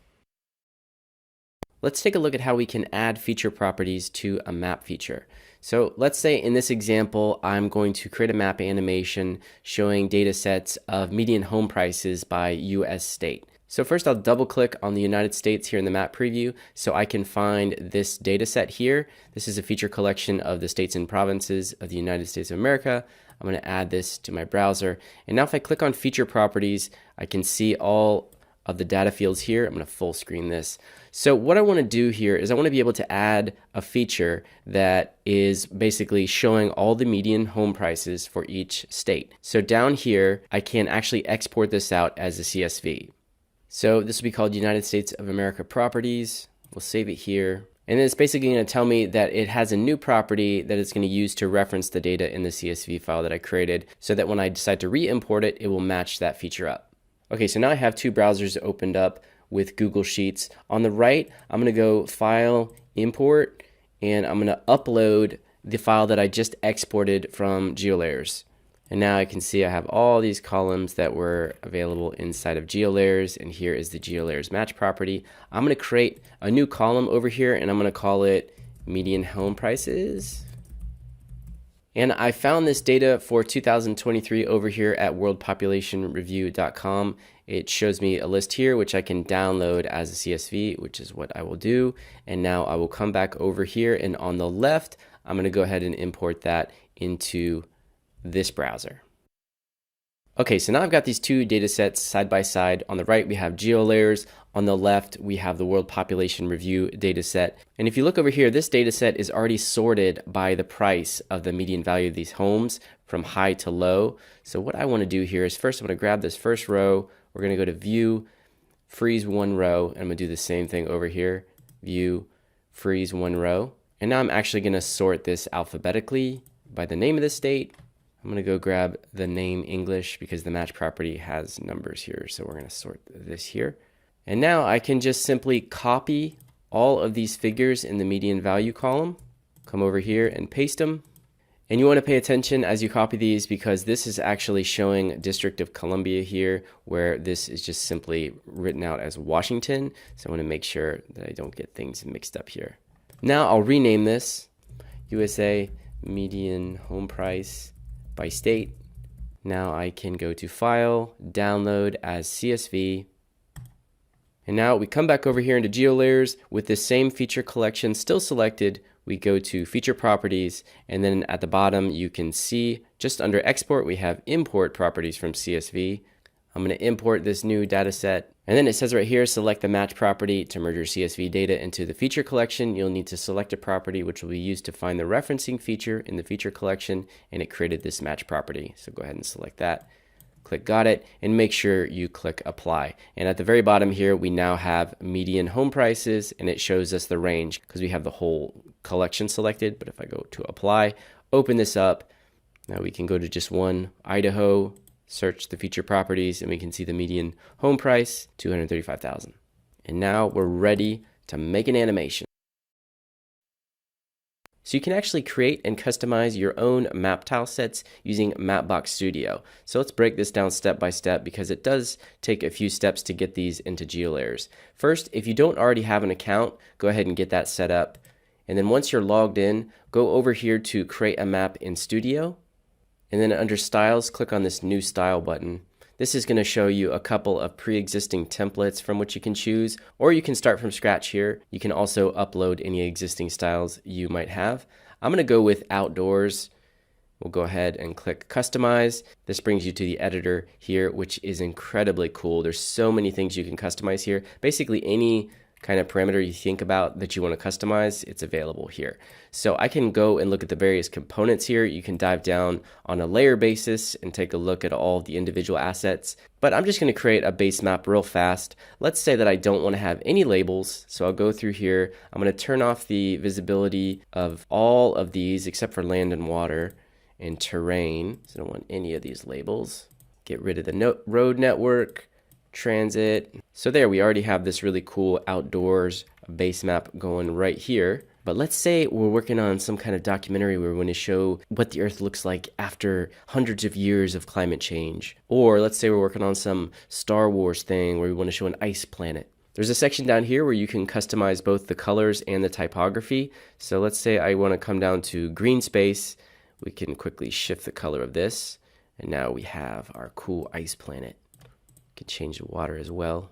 Let's take a look at how we can add feature properties to a map feature. So let's say in this example, I'm going to create a map animation showing data sets of median home prices by US state. So first I'll double click on the United States here in the map preview so I can find this data set here. This is a feature collection of the states and provinces of the United States of America. I'm going to add this to my browser. And now if I click on feature properties, I can see all of the data fields here. I'm going to full screen this. So what I want to do here is I want to be able to add a feature that is basically showing all the median home prices for each state. So down here, I can actually export this out as a CSV. So this will be called United States of America Properties. We'll save it here. And then it's basically going to tell me that it has a new property that it's going to use to reference the data in the CSV file that I created, so that when I decide to re-import it, it will match that feature up. Okay, so now I have two browsers opened up with Google Sheets. On the right, I'm going to go File, Import, and I'm going to upload the file that I just exported from geolayers. And now I can see I have all these columns that were available inside of geolayers, and here is the geolayers match property. I'm going to create a new column over here, and I'm going to call it median home prices. And I found this data for 2023 over here at worldpopulationreview.com. It shows me a list here, which I can download as a CSV, which is what I will do. And now I will come back over here, and on the left, I'm going to go ahead and import that into this browser. Okay, so now I've got these two data sets side by side. On the right, we have geolayers. On the left, we have the World Population Review data set. And if you look over here, this data set is already sorted by the price of the median value of these homes from high to low. So what I want to do here is first I'm going to grab this first row. We're going to go to View, Freeze One Row, and I'm going to do the same thing over here. View, Freeze One Row. And now I'm actually going to sort this alphabetically by the name of the state. I'm going to go grab the name English because the match property has numbers here. So we're going to sort this here. And now I can just simply copy all of these figures in the median value column, come over here and paste them. And you want to pay attention as you copy these because this is actually showing District of Columbia here, where this is just simply written out as Washington. So I want to make sure that I don't get things mixed up here. Now I'll rename this USA median home price by state. Now I can go to File, Download as CSV. And now we come back over here into geolayers with this same feature collection still selected. We go to Feature Properties, and then at the bottom you can see just under Export we have Import Properties from CSV. I'm going to import this new data set. And then it says right here, select the match property to merge your CSV data into the feature collection. You'll need to select a property which will be used to find the referencing feature in the feature collection, and it created this match property. So go ahead and select that. Click Got It, and make sure you click Apply. And at the very bottom here, we now have median home prices, and it shows us the range because we have the whole collection selected. But if I go to Apply, open this up, now we can go to just one, Idaho, search the feature properties, and we can see the median home price, $235,000. And now we're ready to make an animation. So you can actually create and customize your own map tile sets using Mapbox Studio. So let's break this down step by step because it does take a few steps to get these into geolayers. First, if you don't already have an account, go ahead and get that set up. And then once you're logged in, go over here to create a map in Studio. And then under Styles, click on this New Style button. This is going to show you a couple of pre-existing templates from which you can choose, or you can start from scratch here. You can also upload any existing styles you might have. I'm going to go with Outdoors. We'll go ahead and click Customize. This brings you to the editor here, which is incredibly cool. There's so many things you can customize here. Basically any kind of parameter you think about that you want to customize, it's available here. So I can go and look at the various components here. You can dive down on a layer basis and take a look at all the individual assets. But I'm just going to create a base map real fast. Let's say that I don't want to have any labels. So I'll go through here. I'm going to turn off the visibility of all of these except for land and water and terrain. So I don't want any of these labels. Get rid of the road network, transit. So there we already have this really cool outdoors base map going right here. But let's say we're working on some kind of documentary where we want to show what the Earth looks like after hundreds of years of climate change. Or let's say we're working on some Star Wars thing where we want to show an ice planet. There's a section down here where you can customize both the colors and the typography. So let's say I want to come down to green space. We can quickly shift the color of this. And now we have our cool ice planet. You can change the water as well.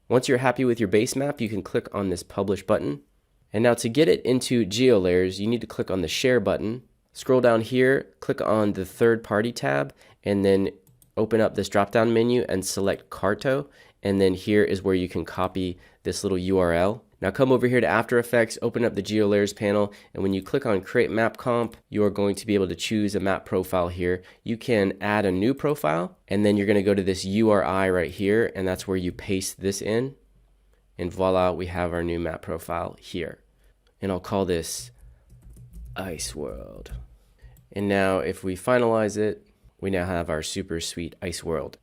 Once you're happy with your base map, you can click on this Publish button. And now to get it into geolayers, you need to click on the Share button. Scroll down here, click on the Third Party tab, and then open up this drop-down menu and select Carto. And then here is where you can copy this little URL. Now come over here to After Effects, open up the geolayers panel, and when you click on create map comp, you are going to be able to choose a map profile here. You can add a new profile, and then you're going to go to this URI right here, and that's where you paste this in. And voila, we have our new map profile here. And I'll call this Ice World. And now if we finalize it, we now have our super sweet Ice World.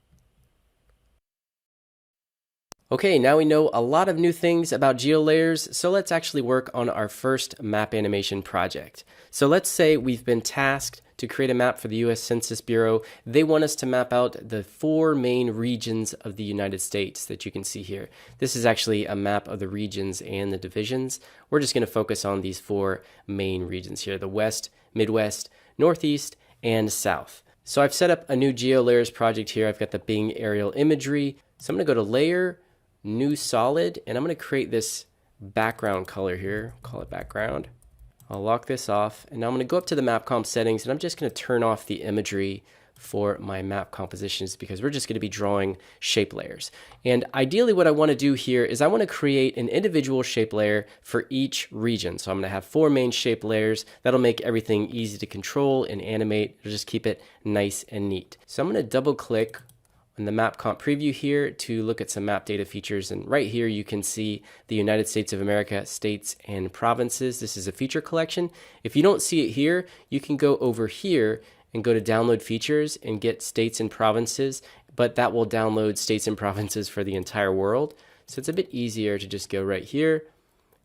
Okay, now we know a lot of new things about geolayers, so let's actually work on our first map animation project. So let's say we've been tasked to create a map for the US Census Bureau. They want us to map out the 4 main regions of the United States that you can see here. This is actually a map of the regions and the divisions. We're just going to focus on these 4 main regions here: the West, Midwest, Northeast, and South. So I've set up a new geolayers project here. I've got the Bing aerial imagery. So I'm going to go to Layer, New Solid, and I'm going to create this background color here. Call it background. I'll lock this off, and now I'm going to go up to the map comp settings, and I'm just going to turn off the imagery for my map compositions because we're just going to be drawing shape layers. And ideally what I want to do here is I want to create an individual shape layer for each region. So I'm going to have 4 main shape layers. That'll make everything easy to control and animate. It'll just keep it nice and neat. So I'm going to double click in the map comp preview here to look at some map data features, and right here you can see the United States of America, states and provinces. This is a feature collection. If you don't see it here, you can go over here and go to download features and get states and provinces, but that will download states and provinces for the entire world. So it's a bit easier to just go right here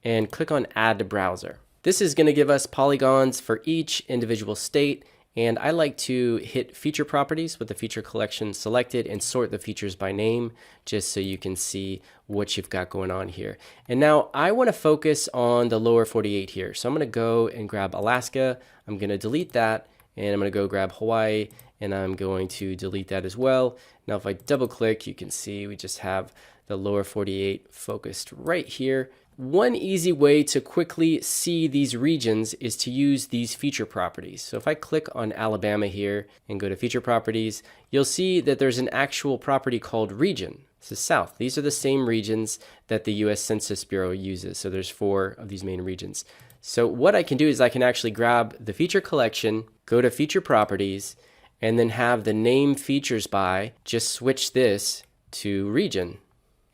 and click on add to browser. This is going to give us polygons for each individual state. And I like to hit feature properties with the feature collection selected and sort the features by name just so you can see what you've got going on here. And now I want to focus on the lower 48 here. So I'm going to go and grab Alaska. I'm going to delete that, and I'm going to go grab Hawaii, and I'm going to delete that as well. Now if I double click, you can see we just have the lower 48 focused right here. One easy way to quickly see these regions is to use these feature properties. So if I click on Alabama here and go to feature properties, you'll see that there's an actual property called region. This is South. These are the same regions that the US Census Bureau uses. So there's 4 of these main regions. So what I can do is I can actually grab the feature collection, go to feature properties, and then have the name features by, just switch this to region.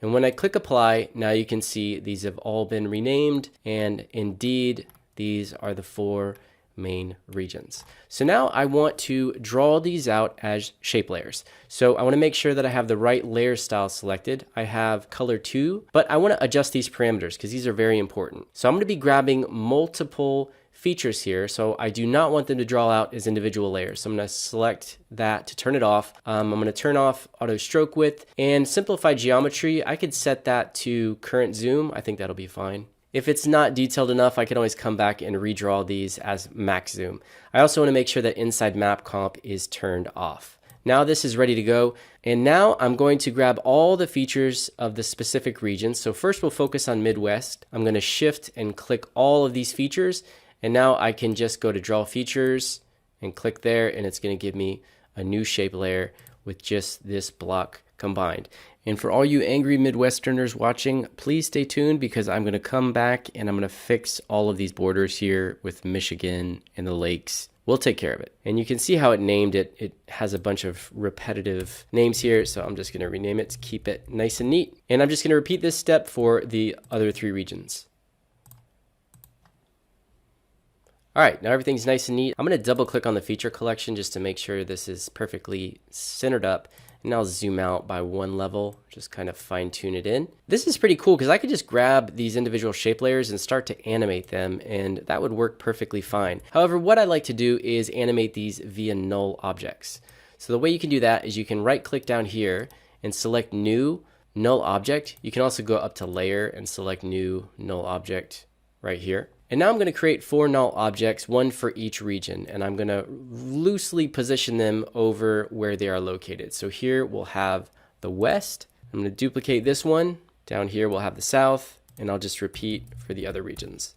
And when I click apply, now you can see these have all been renamed, and indeed these are the 4 main regions. So now I want to draw these out as shape layers. So I want to make sure that I have the right layer style selected. I have color 2, but I want to adjust these parameters because these are very important. So I'm going to be grabbing multiple features here, so I do not want them to draw out as individual layers. So I'm going to select that to turn it off. I'm going to turn off auto stroke width and simplify geometry. I could set that to current zoom. I think that'll be fine. If it's not detailed enough, I can always come back and redraw these as max zoom. I also want to make sure that inside map comp is turned off. Now this is ready to go, and now I'm going to grab all the features of the specific region. So first we'll focus on Midwest. I'm going to shift and click all of these features. And now I can just go to draw features and click there, and it's going to give me a new shape layer with just this block combined. And for all you angry Midwesterners watching, please stay tuned because I'm going to come back and I'm going to fix all of these borders here with Michigan and the lakes. We'll take care of it. And you can see how it named it. It has a bunch of repetitive names here, so I'm just going to rename it to keep it nice and neat. And I'm just going to repeat this step for the other 3 regions. All right, now everything's nice and neat. I'm going to double click on the feature collection just to make sure this is perfectly centered up. And I'll zoom out by 1 level, just kind of fine tune it in. This is pretty cool because I could just grab these individual shape layers and start to animate them, and that would work perfectly fine. However, what I like to do is animate these via null objects. So the way you can do that is you can right click down here and select new null object. You can also go up to layer and select new null object right here. And now I'm going to create 4 null objects, 1 for each region, and I'm going to loosely position them over where they are located. So here we'll have the West. I'm going to duplicate this one. Down here we'll have the South, and I'll just repeat for the other regions.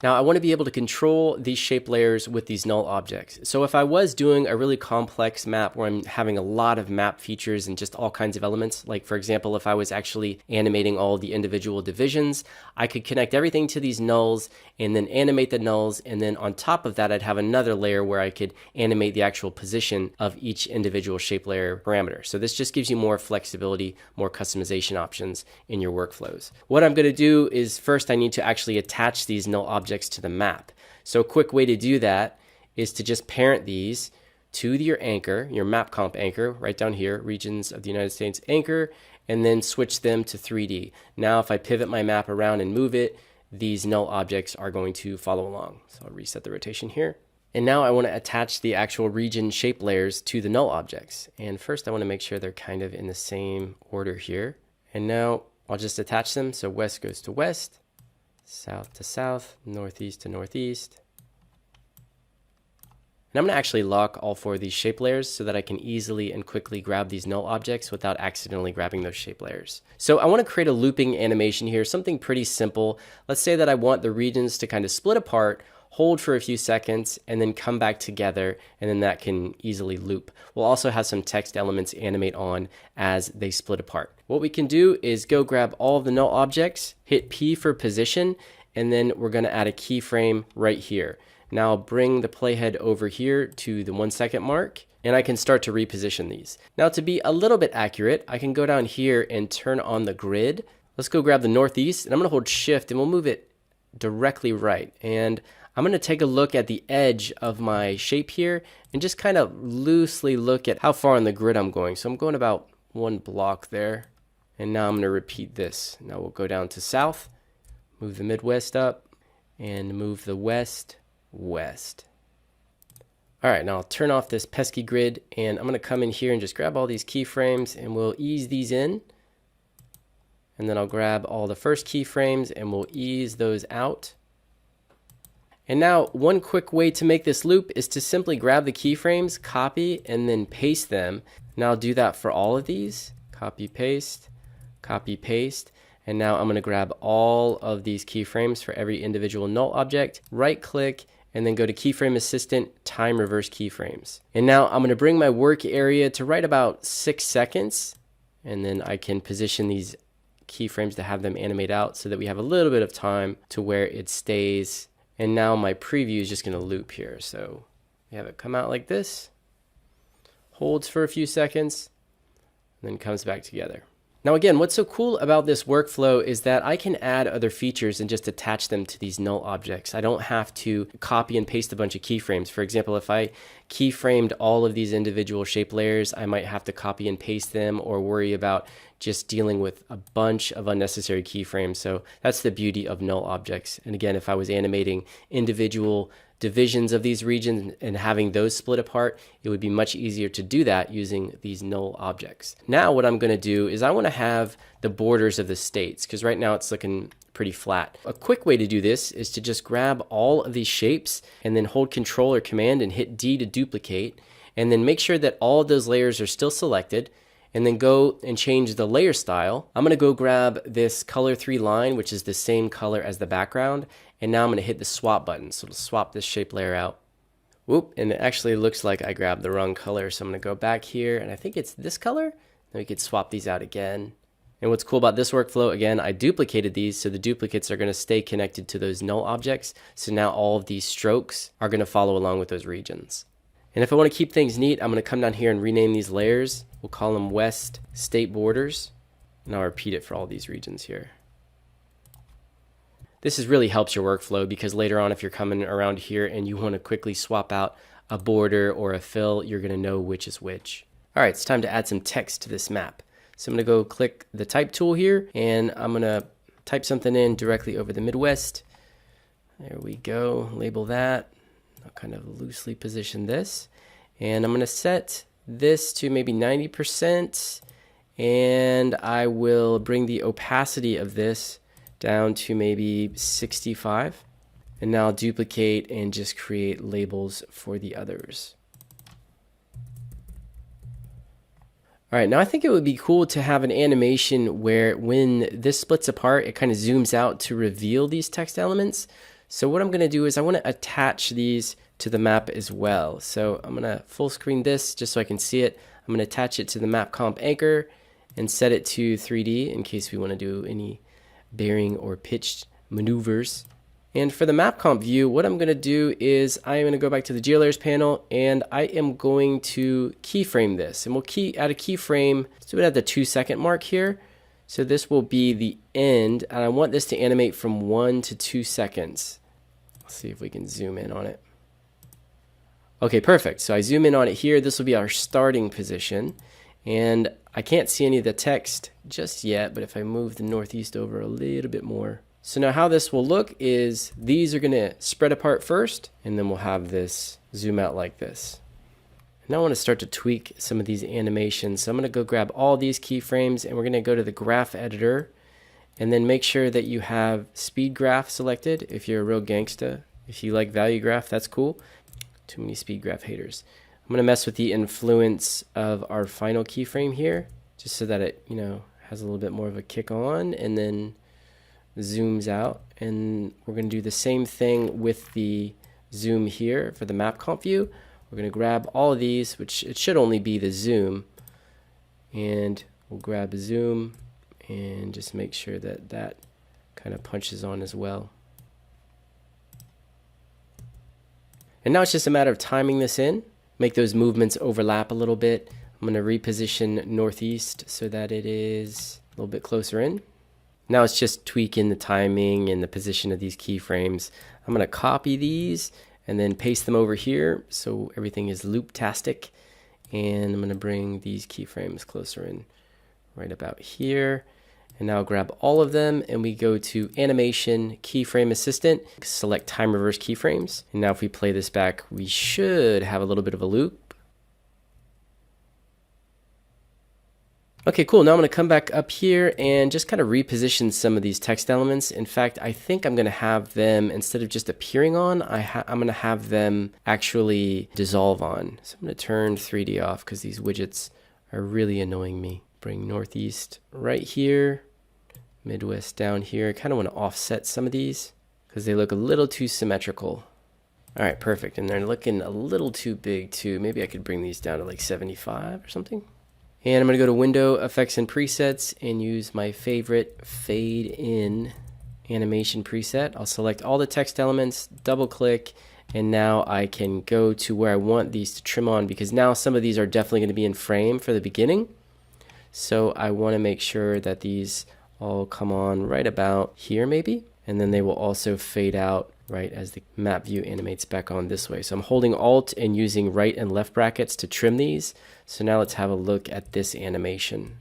Now I want to be able to control these shape layers with these null objects. So if I was doing a really complex map where I'm having a lot of map features and just all kinds of elements, like for example, if I was actually animating all the individual divisions, I could connect everything to these nulls and then animate the nulls. And then on top of that, I'd have another layer where I could animate the actual position of each individual shape layer parameter. So this just gives you more flexibility, more customization options in your workflows. What I'm going to do is first I need to actually attach these null objects to the map. So a quick way to do that is to just parent these to your anchor, your map comp anchor, right down here, regions of the United States anchor, and then switch them to 3D. Now if I pivot my map around and move it, these null objects are going to follow along. So I'll reset the rotation here. And now I want to attach the actual region shape layers to the null objects. And first I want to make sure they're kind of in the same order here. And now I'll just attach them. So west goes to west, south to south, northeast to northeast. And I'm going to actually lock all four of these shape layers so that I can easily and quickly grab these null objects without accidentally grabbing those shape layers. So I want to create a looping animation here, something pretty simple. Let's say that I want the regions to kind of split apart, hold for a few seconds, and then come back together, and then that can easily loop. We'll also have some text elements animate on as they split apart. What we can do is go grab all of the null objects, hit P for position, and then we're going to add a keyframe right here. Now I'll bring the playhead over here to the 1 second mark, and I can start to reposition these. Now to be a little bit accurate, I can go down here and turn on the grid. Let's go grab the northeast, and I'm going to hold shift and we'll move it directly right. And I'm going to take a look at the edge of my shape here and just kind of loosely look at how far on the grid I'm going. So I'm going about 1 block there. And now I'm going to repeat this. Now we'll go down to south, move the Midwest up, and move the west, west. All right, now I'll turn off this pesky grid, and I'm going to come in here and just grab all these keyframes, and we'll ease these in. And then I'll grab all the first keyframes, and we'll ease those out. And now one quick way to make this loop is to simply grab the keyframes, copy, and then paste them. Now I'll do that for all of these. Copy, paste, copy, paste. And now I'm going to grab all of these keyframes for every individual null object, right click, and then go to Keyframe Assistant, Time Reverse Keyframes. And now I'm going to bring my work area to right about 6 seconds, and then I can position these keyframes to have them animate out so that we have a little bit of time to where it stays. And now my preview is just going to loop here. So we have it come out like this, holds for a few seconds, and then comes back together. Now again, what's so cool about this workflow is that I can add other features and just attach them to these null objects. I don't have to copy and paste a bunch of keyframes. For example, if I keyframed all of these individual shape layers, I might have to copy and paste them or worry about just dealing with a bunch of unnecessary keyframes. So that's the beauty of null objects. And again, if I was animating individual divisions of these regions and having those split apart, it would be much easier to do that using these null objects. Now what I'm going to do is I want to have the borders of the states, because right now it's looking pretty flat. A quick way to do this is to just grab all of these shapes and then hold Control or Command and hit D to duplicate, and then make sure that all of those layers are still selected, and then go and change the layer style. I'm going to go grab this color 3 line, which is the same color as the background, and now I'm going to hit the swap button. So it'll swap this shape layer out. Whoop, and it actually looks like I grabbed the wrong color. So I'm going to go back here, and I think it's this color. Then we could swap these out again. And what's cool about this workflow, again, I duplicated these, so the duplicates are going to stay connected to those null objects. So now all of these strokes are going to follow along with those regions. And if I want to keep things neat, I'm going to come down here and rename these layers. We'll call them West State Borders. And I'll repeat it for all these regions here. This really helps your workflow, because later on if you're coming around here and you want to quickly swap out a border or a fill, you're going to know which is which. All right, it's time to add some text to this map. So I'm going to go click the type tool here, and I'm going to type something in directly over the Midwest. There we go, label that. I'll kind of loosely position this, and I'm going to set this to maybe 90%, and I will bring the opacity of this down to maybe 65. And now I'll duplicate and just create labels for the others. All right, now I think it would be cool to have an animation where when this splits apart, it kind of zooms out to reveal these text elements. So what I'm going to do is I want to attach these to the map as well. So I'm going to full screen this just so I can see it. I'm going to attach it to the map comp anchor and set it to 3D in case we want to do any bearing or pitched maneuvers. And for the map comp view, what I'm going to do is I am going to go back to the geolayers panel and I am going to keyframe this. And we'll add a keyframe, let's do it at the 2-second mark here. So this will be the end, and I want this to animate from 1 to 2 seconds. Let's see if we can zoom in on it. Okay, perfect. So I zoom in on it here. This will be our starting position. And I can't see any of the text just yet, but if I move the northeast over a little bit more. So now how this will look is these are going to spread apart first, and then we'll have this zoom out like this. Now I want to start to tweak some of these animations. So I'm going to go grab all these keyframes and we're going to go to the graph editor and then make sure that you have speed graph selected if you're a real gangsta. If you like value graph, that's cool. Too many speed graph haters. I'm going to mess with the influence of our final keyframe here just so that it, has a little bit more of a kick on and then zooms out. And we're going to do the same thing with the zoom here for the map comp view. We're going to grab all of these, which it should only be the zoom, and we'll grab a zoom and just make sure that that kind of punches on as well. And now it's just a matter of timing this in, make those movements overlap a little bit. I'm going to reposition northeast so that it is a little bit closer in. Now it's just tweaking the timing and the position of these keyframes. I'm going to copy these and then paste them over here so everything is loop-tastic. And I'm going to bring these keyframes closer in right about here. And now grab all of them and we go to Animation, Keyframe Assistant, select Time Reverse Keyframes. And now if we play this back, we should have a little bit of a loop. Okay, cool. Now I'm going to come back up here and just kind of reposition some of these text elements. In fact, I think I'm going to have them, instead of just appearing on, I'm going to have them actually dissolve on. So I'm going to turn 3D off because these widgets are really annoying me. Bring northeast right here, midwest down here. I kind of want to offset some of these because they look a little too symmetrical. All right, perfect. And they're looking a little too big too. Maybe I could bring these down to like 75 or something. And I'm going to go to Window, Effects and Presets and use my favorite Fade In animation preset. I'll select all the text elements, double click, and now I can go to where I want these to trim on because now some of these are definitely going to be in frame for the beginning. So I want to make sure that these all come on right about here maybe, and then they will also fade out right as the map view animates back on this way. So I'm holding Alt and using right and left brackets to trim these. So now let's have a look at this animation.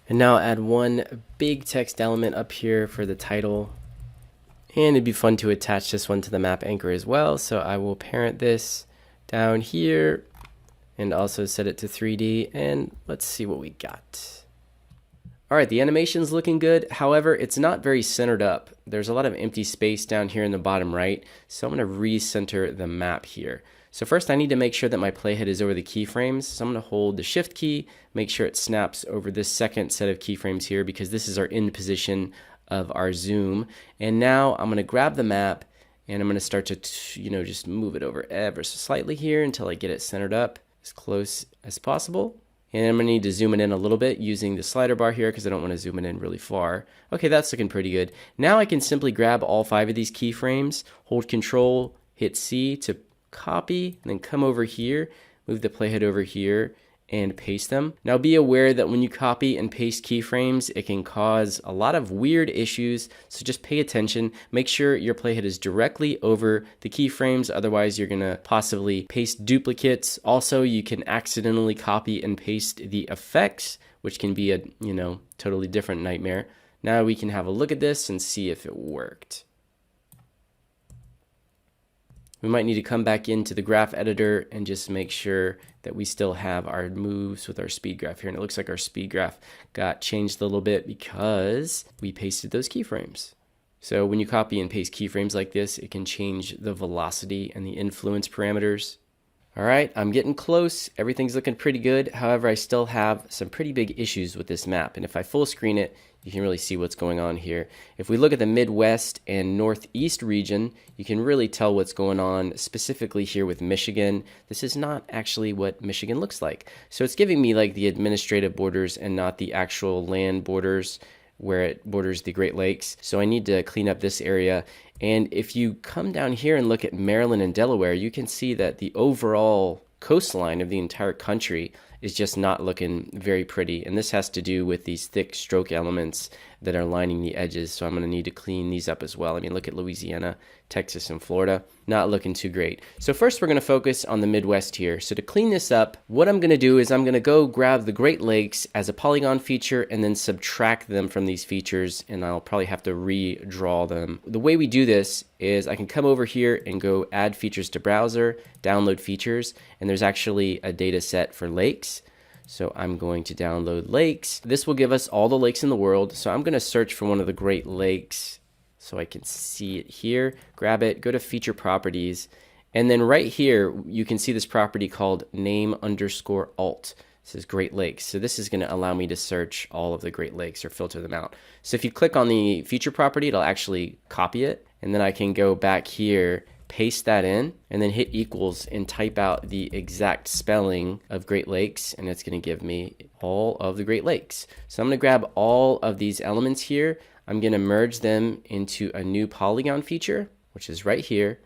And now I'll add one big text element up here for the title. And it'd be fun to attach this one to the map anchor as well. So I will parent this down here and also set it to 3D, and let's see what we got. All right, the animation's looking good. However, it's not very centered up. There's a lot of empty space down here in the bottom right, so I'm going to recenter the map here. So first I need to make sure that my playhead is over the keyframes. So I'm going to hold the shift key, make sure it snaps over this second set of keyframes here because this is our end position of our zoom. And now I'm going to grab the map and I'm going to start to just move it over ever so slightly here until I get it centered up as close as possible. And I'm going to need to zoom it in a little bit using the slider bar here because I don't want to zoom it in really far. Okay, that's looking pretty good. Now I can simply grab all 5 of these keyframes, hold Control, hit C to copy, and then come over here, move the playhead over here, and paste them. Now be aware that when you copy and paste keyframes, it can cause a lot of weird issues, so just pay attention. Make sure your playhead is directly over the keyframes, otherwise you're gonna possibly paste duplicates. Also, you can accidentally copy and paste the effects, which can be a totally different nightmare. Now we can have a look at this and see if it worked. We might need to come back into the graph editor and just make sure that we still have our moves with our speed graph here. And it looks like our speed graph got changed a little bit because we pasted those keyframes. So when you copy and paste keyframes like this, it can change the velocity and the influence parameters. All right, I'm getting close. Everything's looking pretty good. However, I still have some pretty big issues with this map. And if I full screen it, you can really see what's going on here. If we look at the Midwest and Northeast region, you can really tell what's going on specifically here with Michigan. This is not actually what Michigan looks like. So it's giving me like the administrative borders and not the actual land borders where it borders the Great Lakes. So I need to clean up this area. And if you come down here and look at Maryland and Delaware, you can see that the overall coastline of the entire country is just not looking very pretty. And this has to do with these thick stroke elements that are lining the edges. So I'm going to need to clean these up as well. I mean, look at Louisiana, Texas, and Florida. Not looking too great. So first we're going to focus on the Midwest here. So to clean this up, what I'm going to do is I'm going to go grab the Great Lakes as a polygon feature and then subtract them from these features, and I'll probably have to redraw them. The way we do this is I can come over here and go add features to browser, download features, and there's actually a data set for lakes. So I'm going to download lakes. This will give us all the lakes in the world. So I'm going to search for one of the Great Lakes so I can see it here. Grab it, go to feature properties, and then right here you can see this property called name_alt. This is Great Lakes. So this is going to allow me to search all of the Great Lakes or filter them out. So if you click on the feature property, it'll actually copy it, and then I can go back here, paste that in, and then hit equals and type out the exact spelling of Great Lakes, and it's going to give me all of the Great Lakes. So I'm going to grab all of these elements here. I'm going to merge them into a new polygon feature, which is right here.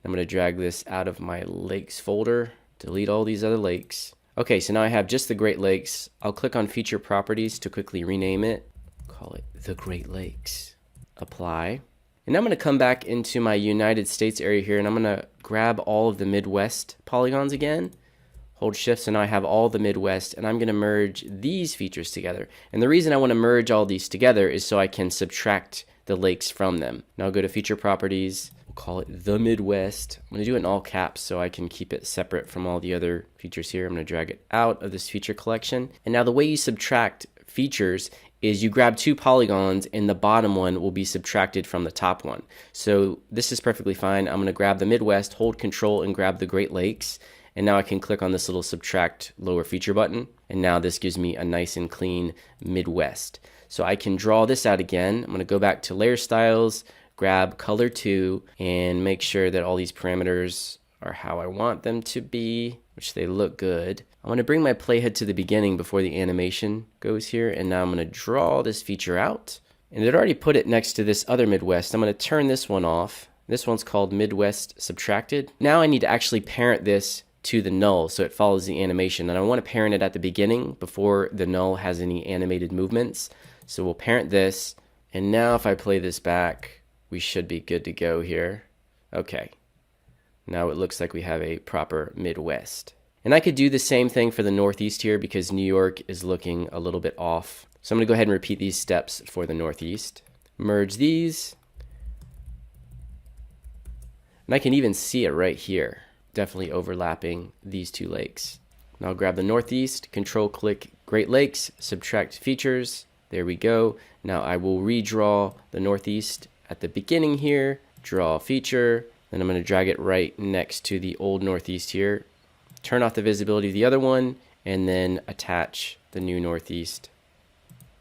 I'm going to drag this out of my lakes folder, delete all these other lakes. Okay, so now I have just the Great Lakes. I'll click on feature properties to quickly rename it. Call it the Great Lakes. Apply. And I'm going to come back into my United States area here, and I'm going to grab all of the Midwest polygons again. Hold shift, so now I have all the Midwest, and I'm going to merge these features together. And the reason I want to merge all these together is so I can subtract the lakes from them. Now I'll go to feature properties. We'll call it the Midwest. I'm going to do it in all caps so I can keep it separate from all the other features here. I'm going to drag it out of this feature collection. And now the way you subtract features is you grab two polygons and the bottom one will be subtracted from the top one. So this is perfectly fine. I'm going to grab the Midwest, hold control and grab the Great Lakes. And now I can click on this little subtract lower feature button. And now this gives me a nice and clean Midwest. So I can draw this out again. I'm going to go back to layer styles, grab color 2, and make sure that all these parameters are how I want them to be, which they look good. I want to bring my playhead to the beginning before the animation goes here, and now I'm going to draw this feature out. And it already put it next to this other Midwest. I'm going to turn this one off. This one's called Midwest Subtracted. Now I need to actually parent this to the null so it follows the animation, and I want to parent it at the beginning before the null has any animated movements. So we'll parent this, and now if I play this back, we should be good to go here. Okay. Now it looks like we have a proper Midwest. And I could do the same thing for the Northeast here because New York is looking a little bit off. So I'm going to go ahead and repeat these steps for the Northeast. Merge these. And I can even see it right here. Definitely overlapping these two lakes. Now I'll grab the Northeast, control click Great Lakes, subtract features. There we go. Now I will redraw the Northeast at the beginning here, draw feature. Then I'm going to drag it right next to the old Northeast here. Turn off the visibility of the other one, and then attach the new Northeast.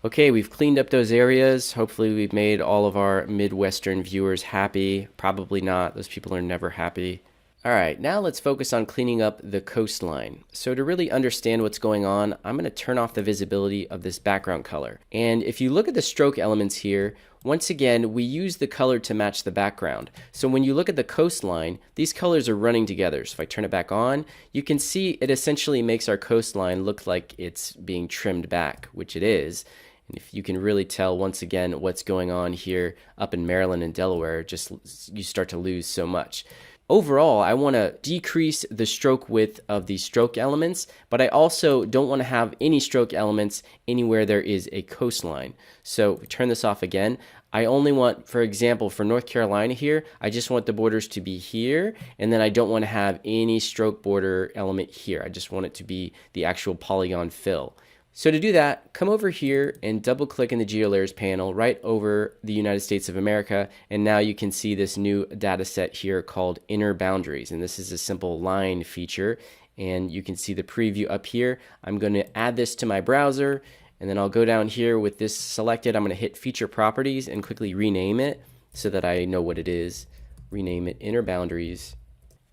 Okay, we've cleaned up those areas. Hopefully we've made all of our Midwestern viewers happy. Probably not. Those people are never happy. All right, now let's focus on cleaning up the coastline. So to really understand what's going on, I'm going to turn off the visibility of this background color. And if you look at the stroke elements here, once again, we use the color to match the background. So when you look at the coastline, these colors are running together. So if I turn it back on, you can see it essentially makes our coastline look like it's being trimmed back, which it is. And if you can really tell once again what's going on here up in Maryland and Delaware, just you start to lose so much. Overall, I want to decrease the stroke width of these stroke elements, but I also don't want to have any stroke elements anywhere there is a coastline. So turn this off again. I only want, for example, for North Carolina here, I just want the borders to be here, and then I don't want to have any stroke border element here. I just want it to be the actual polygon fill. So to do that, come over here and double click in the geolayers panel right over the United States of America. And now you can see this new data set here called inner boundaries. And this is a simple line feature. And you can see the preview up here. I'm going to add this to my browser. And then I'll go down here with this selected. I'm going to hit feature properties and quickly rename it so that I know what it is. Rename it inner boundaries.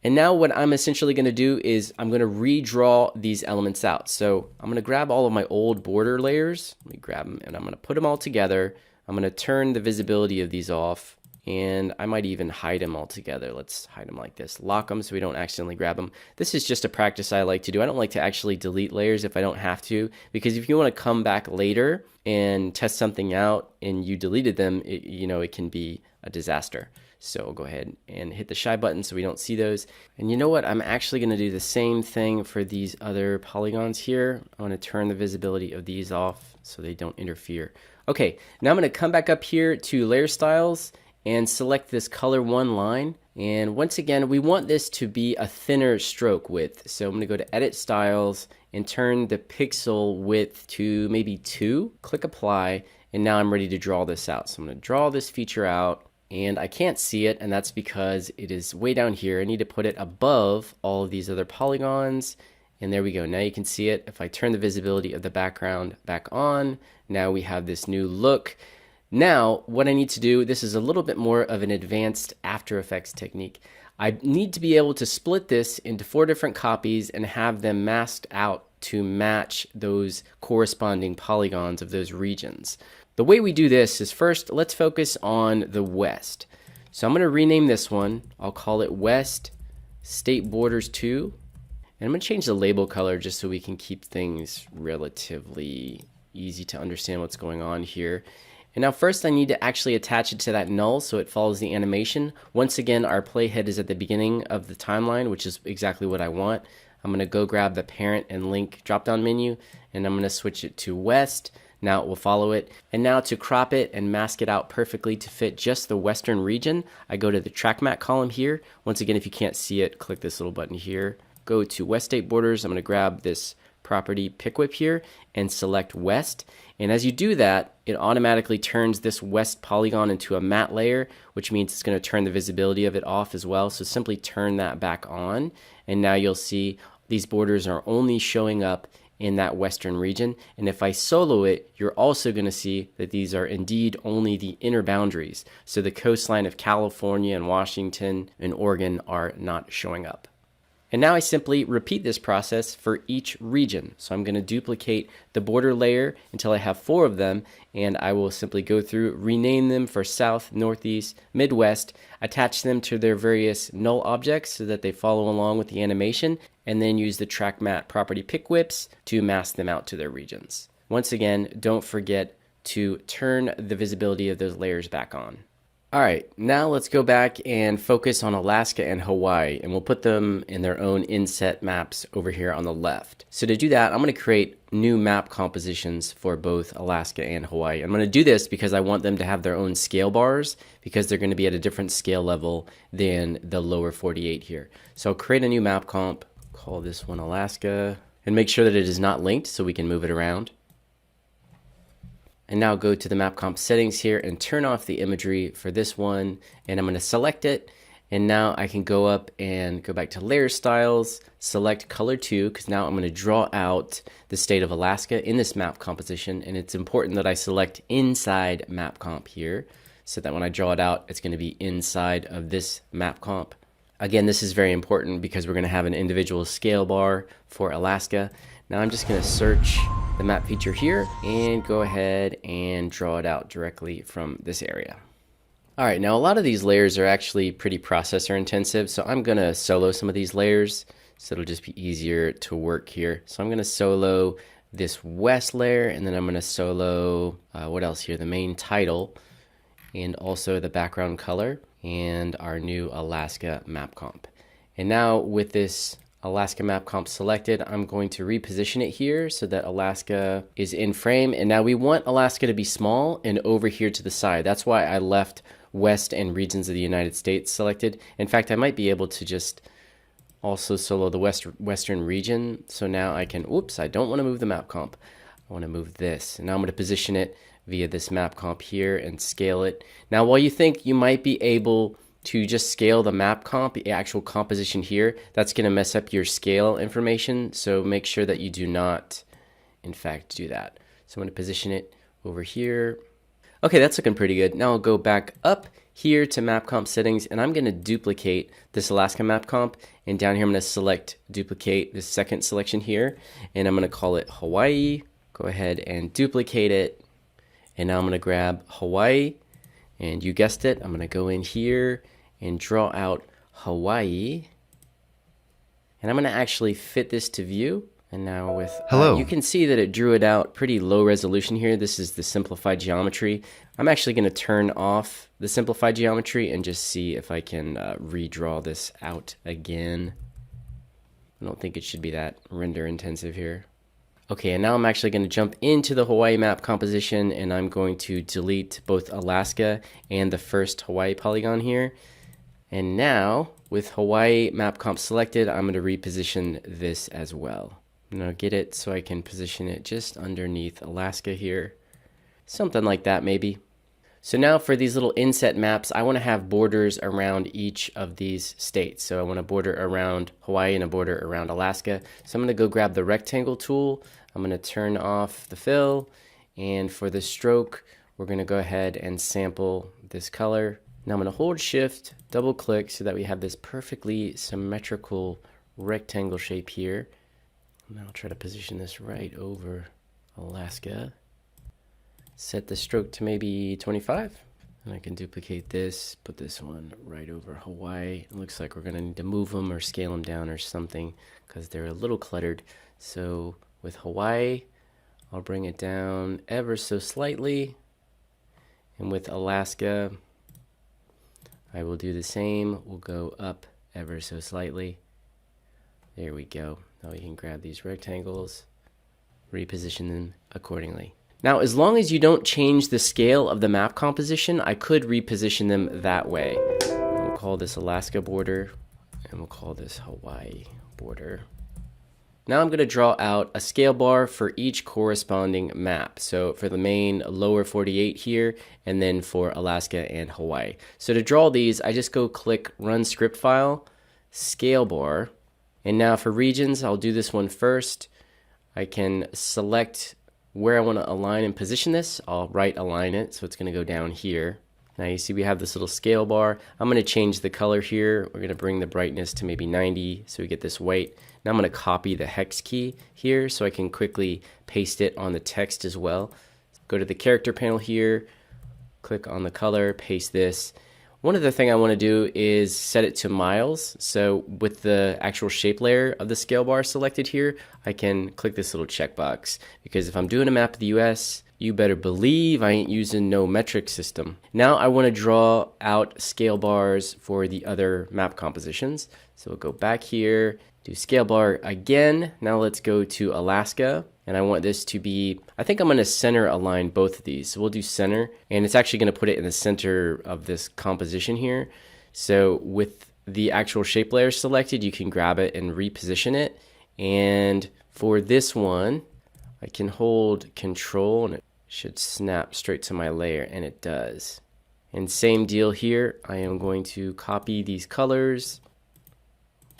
And now what I'm essentially going to do is I'm going to redraw these elements out. So I'm going to grab all of my old border layers. Let me grab them and I'm going to put them all together. I'm going to turn the visibility of these off and I might even hide them all together. Let's hide them like this. Lock them so we don't accidentally grab them. This is just a practice I like to do. I don't like to actually delete layers if I don't have to, because if you want to come back later and test something out and you deleted them, it can be a disaster. So we'll go ahead and hit the shy button so we don't see those. And you know what? I'm actually going to do the same thing for these other polygons here. I'm going to turn the visibility of these off so they don't interfere. Okay, now I'm going to come back up here to layer styles and select this color 1 line. And once again, we want this to be a thinner stroke width. So I'm going to go to edit styles and turn the pixel width to maybe 2. Click apply. And now I'm ready to draw this out. So I'm going to draw this feature out. And I can't see it, and that's because it is way down here. I need to put it above all of these other polygons. And there we go. Now you can see it. If I turn the visibility of the background back on, now we have this new look. Now, what I need to do, this is a little bit more of an advanced After Effects technique. I need to be able to split this into 4 different copies and have them masked out to match those corresponding polygons of those regions. The way we do this is first, let's focus on the West. So I'm going to rename this one. I'll call it West State Borders 2. And I'm going to change the label color just so we can keep things relatively easy to understand what's going on here. And now first I need to actually attach it to that null so it follows the animation. Once again, our playhead is at the beginning of the timeline, which is exactly what I want. I'm going to go grab the parent and link drop-down menu, and I'm going to switch it to West. Now it will follow it. And now to crop it and mask it out perfectly to fit just the Western region, I go to the track matte column here. Once again, if you can't see it, click this little button here. Go to West State Borders. I'm going to grab this property pick whip here and select West. And as you do that, it automatically turns this West polygon into a matte layer, which means it's going to turn the visibility of it off as well. So simply turn that back on. And now you'll see these borders are only showing up in that Western region. And if I solo it, you're also going to see that these are indeed only the inner boundaries. So the coastline of California and Washington and Oregon are not showing up. And now I simply repeat this process for each region. So I'm going to duplicate the border layer until I have 4 of them, and I will simply go through, rename them for South, Northeast, Midwest, attach them to their various null objects so that they follow along with the animation, and then use the track matte property pick whips to mask them out to their regions. Once again, don't forget to turn the visibility of those layers back on. All right, now let's go back and focus on Alaska and Hawaii, and we'll put them in their own inset maps over here on the left. So to do that, I'm going to create new map compositions for both Alaska and Hawaii. I'm going to do this because I want them to have their own scale bars, because they're going to be at a different scale level than the lower 48 here. So I'll create a new map comp, call this one Alaska, and make sure that it is not linked so we can move it around. And now go to the map comp settings here and turn off the imagery for this one. And I'm going to select it. And now I can go up and go back to layer styles, select color 2, because now I'm going to draw out the state of Alaska in this map composition. And it's important that I select inside map comp here, so that when I draw it out, it's going to be inside of this map comp. Again, this is very important because we're going to have an individual scale bar for Alaska. Now I'm just going to search the map feature here and go ahead and draw it out directly from this area. All right, now a lot of these layers are actually pretty processor intensive, so I'm going to solo some of these layers so it'll just be easier to work here. So I'm going to solo this West layer, and then I'm going to solo, what else here? The main title, and also the background color, and our new Alaska map comp. And now with this Alaska map comp selected, I'm going to reposition it here so that Alaska is in frame. And now we want Alaska to be small and over here to the side. That's why I left West and regions of the United States selected. In fact, I might be able to just also solo the Western region. So now I can, oops, I don't want to move the map comp. I want to move this. And now I'm going to position it via this map comp here and scale it. Now, while you think you might be able to just scale the map comp, the actual composition here, that's going to mess up your scale information. So make sure that you do not, in fact, do that. So I'm going to position it over here. Okay, that's looking pretty good. Now I'll go back up here to map comp settings, and I'm going to duplicate this Alaska map comp, and down here I'm going to select duplicate this second selection here, and I'm going to call it Hawaii. Go ahead and duplicate it, and now I'm going to grab Hawaii, and you guessed it, I'm going to go in here and draw out Hawaii, and I'm going to actually fit this to view. And now with, you can see that it drew it out pretty low resolution here. This is the simplified geometry. I'm actually going to turn off the simplified geometry and just see if I can redraw this out again. I don't think it should be that render intensive here. Okay, and now I'm actually going to jump into the Hawaii map composition, and I'm going to delete both Alaska and the first Hawaii polygon here. And now with Hawaii map comp selected, I'm going to reposition this as well. Now get it so I can position it just underneath Alaska here. Something like that maybe. So now for these little inset maps, I want to have borders around each of these states. So I want a border around Hawaii and a border around Alaska. So I'm going to go grab the rectangle tool. I'm going to turn off the fill. And for the stroke, we're going to go ahead and sample this color. Now I'm going to hold shift, double click so that we have this perfectly symmetrical rectangle shape here. Now I'll try to position this right over Alaska. Set the stroke to maybe 25. And I can duplicate this, put this one right over Hawaii. It looks like we're going to need to move them or scale them down or something because they're a little cluttered. So with Hawaii, I'll bring it down ever so slightly. And with Alaska, I will do the same. We'll go up ever so slightly. There we go. Now we can grab these rectangles, reposition them accordingly. Now, as long as you don't change the scale of the map composition, I could reposition them that way. We'll call this Alaska border, and we'll call this Hawaii border. Now I'm going to draw out a scale bar for each corresponding map. So for the main lower 48 here, and then for Alaska and Hawaii. So to draw these, I just go click Run Script File, Scale Bar. And now for regions, I'll do this one first. I can select where I want to align and position this. I'll right align it, so it's going to go down here. Now you see we have this little scale bar. I'm going to change the color here. We're going to bring the brightness to maybe 90 so we get this white. Now I'm going to copy the hex key here so I can quickly paste it on the text as well. Go to the character panel here, click on the color, paste this. One other thing I want to do is set it to miles. So with the actual shape layer of the scale bar selected here, I can click this little checkbox, because if I'm doing a map of the US, you better believe I ain't using no metric system. Now I want to draw out scale bars for the other map compositions. So we'll go back here, do scale bar again. Now let's go to Alaska. And I want this to be, I think I'm going to center align both of these. So we'll do center, and it's actually going to put it in the center of this composition here. So with the actual shape layer selected, you can grab it and reposition it. And for this one, I can hold Control and it should snap straight to my layer, and it does. And same deal here. I am going to copy these colors,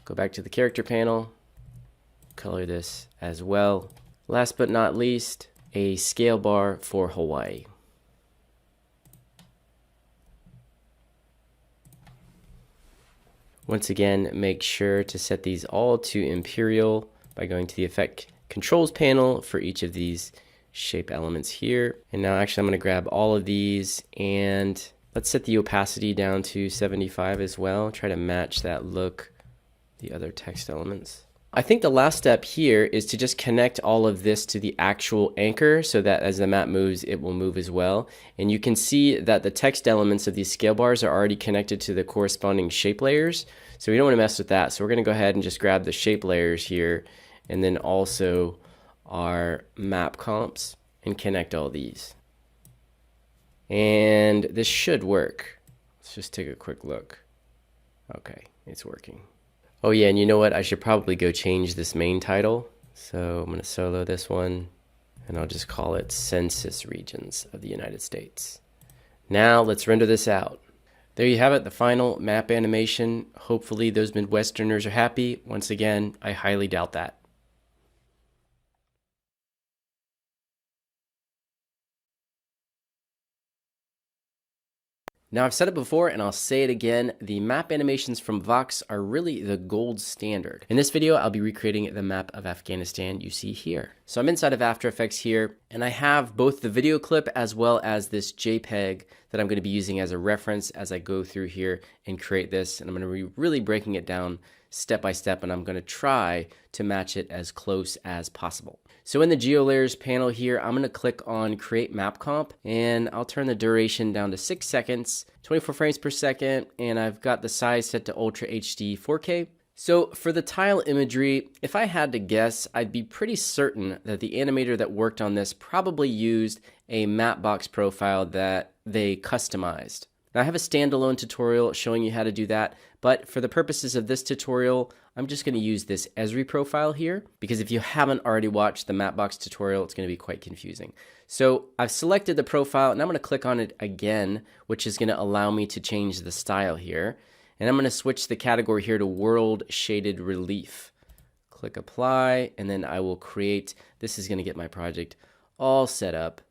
go back to the character panel, color this as well. Last but not least, a scale bar for Hawaii. Once again, make sure to set these all to Imperial by going to the Effect Controls panel for each of these shape elements here. And now actually I'm going to grab all of these and let's set the opacity down to 75 as well. Try to match that look, the other text elements. I think the last step here is to just connect all of this to the actual anchor so that as the map moves, it will move as well. And you can see that the text elements of these scale bars are already connected to the corresponding shape layers. So we don't want to mess with that. So we're going to go ahead and just grab the shape layers here and then also our map comps and connect all these. And this should work. Let's just take a quick look. Okay, it's working. Oh yeah, and you know what? I should probably go change this main title. So I'm going to solo this one And I'll just call it census regions of the United States. Now let's render this out. There you have it, the final map animation. Hopefully those Midwesterners are happy. Once again, I highly doubt that. Now I've said it before and I'll say it again, the map animations from Vox are really the gold standard. In this video, I'll be recreating the map of Afghanistan you see here. So I'm inside of After Effects here, and I have both the video clip as well as this JPEG that I'm going to be using as a reference as I go through here and create this. And I'm going to be really breaking it down step by step, and I'm going to try to match it as close as possible. So in the geolayers panel here, I'm going to click on create map comp, and I'll turn the duration down to 6 seconds, 24 frames per second, and I've got the size set to Ultra HD 4K. So for the tile imagery, if I had to guess, I'd be pretty certain that the animator that worked on this probably used a Mapbox profile that they customized. Now I have a standalone tutorial showing you how to do that, but for the purposes of this tutorial, I'm just going to use this Esri profile here, because if you haven't already watched the Mapbox tutorial, it's going to be quite confusing. So I've selected the profile, and I'm going to click on it again, which is going to allow me to change the style here. And I'm going to switch the category here to World Shaded Relief. Click Apply, and then I will create, this is going to get my project all set up.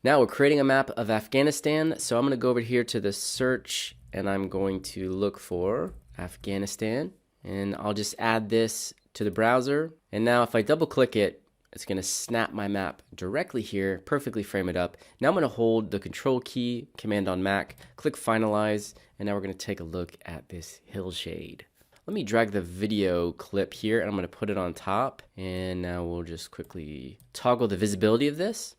Now we're creating a map of Afghanistan, so I'm going to go over here to the search, and I'm going to look for Afghanistan, and I'll just add this to the browser. And now if I double click it, it's going to snap my map directly here, perfectly frame it up. Now I'm going to hold the Control key, Command on Mac, click Finalize, and now we're going to take a look at this hill shade. Let me drag the video clip here, and I'm going to put it on top, and now we'll just quickly toggle the visibility of this.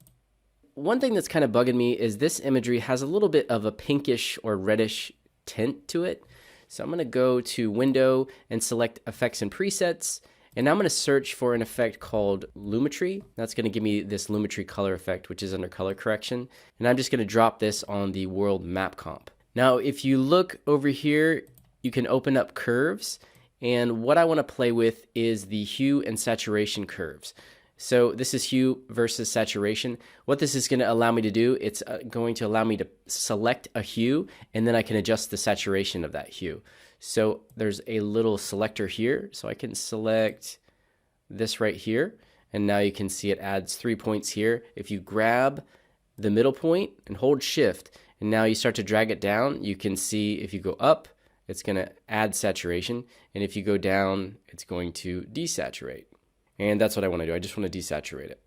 One thing that's kind of bugging me is this imagery has a little bit of a pinkish or reddish tint to it. So I'm going to go to Window and select Effects and Presets. And now I'm going to search for an effect called Lumetri. That's going to give me this Lumetri color effect, which is under color correction. And I'm just going to drop this on the world map comp. Now, if you look over here, you can open up curves. And what I want to play with is the hue and saturation curves. So this is hue versus saturation. What this is going to allow me to do, it's going to allow me to select a hue, and then I can adjust the saturation of that hue. So there's a little selector here. So I can select this right here, and now you can see it adds 3 points here. If you grab the middle point and hold shift, and now you start to drag it down, you can see if you go up, it's going to add saturation, and if you go down, it's going to desaturate. And that's what I want to do. I just want to desaturate it.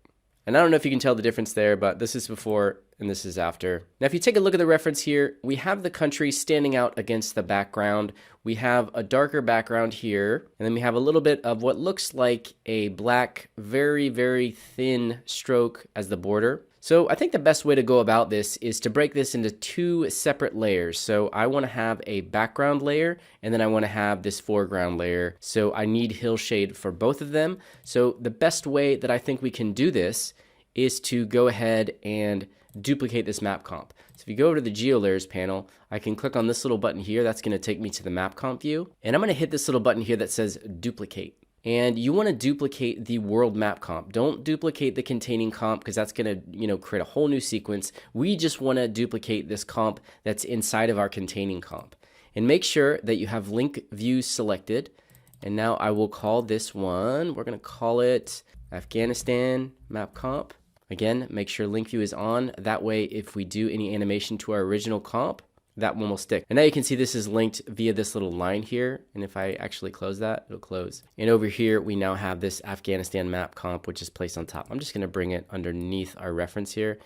And I don't know if you can tell the difference there, but this is before and this is after. Now, if you take a look at the reference here, we have the country standing out against the background. We have a darker background here, and then we have a little bit of what looks like a black, very, very thin stroke as the border. So I think the best way to go about this is to break this into 2 separate layers. So I want to have a background layer, and then I want to have this foreground layer. So I need hill shade for both of them. So the best way that I think we can do this is to go ahead and duplicate this map comp. So if you go over to the geolayers panel, I can click on this little button here. That's going to take me to the map comp view. And I'm going to hit this little button here that says duplicate. And you want to duplicate the world map comp. Don't duplicate the containing comp, because that's going to, create a whole new sequence. We just want to duplicate this comp that's inside of our containing comp. And make sure that you have link views selected. And now I will call this one, we're going to call it Afghanistan map comp. Again, make sure link view is on. That way, if we do any animation to our original comp, that one will stick. And now you can see this is linked via this little line here. And if I actually close that, it'll close. And over here, we now have this Afghanistan map comp, which is placed on top. I'm just going to bring it underneath our reference here.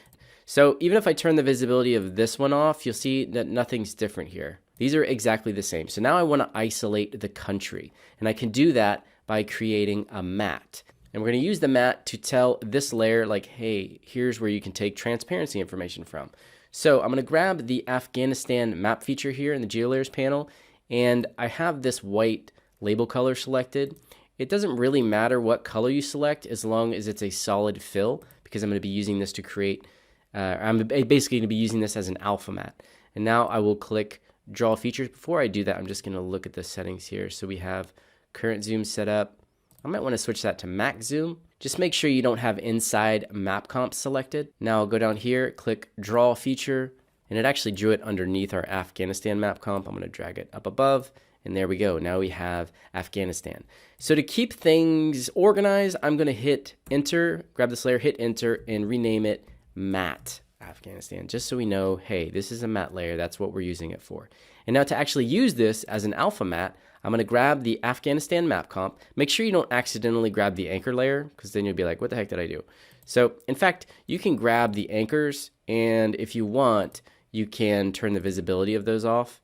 So even if I turn the visibility of this one off, you'll see that nothing's different here. These are exactly the same. So now I want to isolate the country. And I can do that by creating a mat. And we're going to use the mat to tell this layer, like, hey, here's where you can take transparency information from. So I'm going to grab the Afghanistan map feature here in the geolayers panel, and I have this white label color selected. It doesn't really matter what color you select as long as it's a solid fill, because I'm going to be using this to create, I'm basically going to be using this as an alpha mat. And now I will click draw features. Before I do that, I'm just going to look at the settings here. So we have current zoom set up. I might want to switch that to max zoom. Just make sure you don't have inside map comp selected. Now I'll go down here, click draw feature, and it actually drew it underneath our Afghanistan map comp. I'm going to drag it up above, and there we go. Now we have Afghanistan. So to keep things organized, I'm going to hit enter, grab this layer, hit enter, and rename it matte Afghanistan, just so we know, hey, this is a matte layer. That's what we're using it for. And now to actually use this as an alpha matte, I'm going to grab the Afghanistan map comp. Make sure you don't accidentally grab the anchor layer, because then you'll be like, what the heck did I do? So in fact, you can grab the anchors, and if you want, you can turn the visibility of those off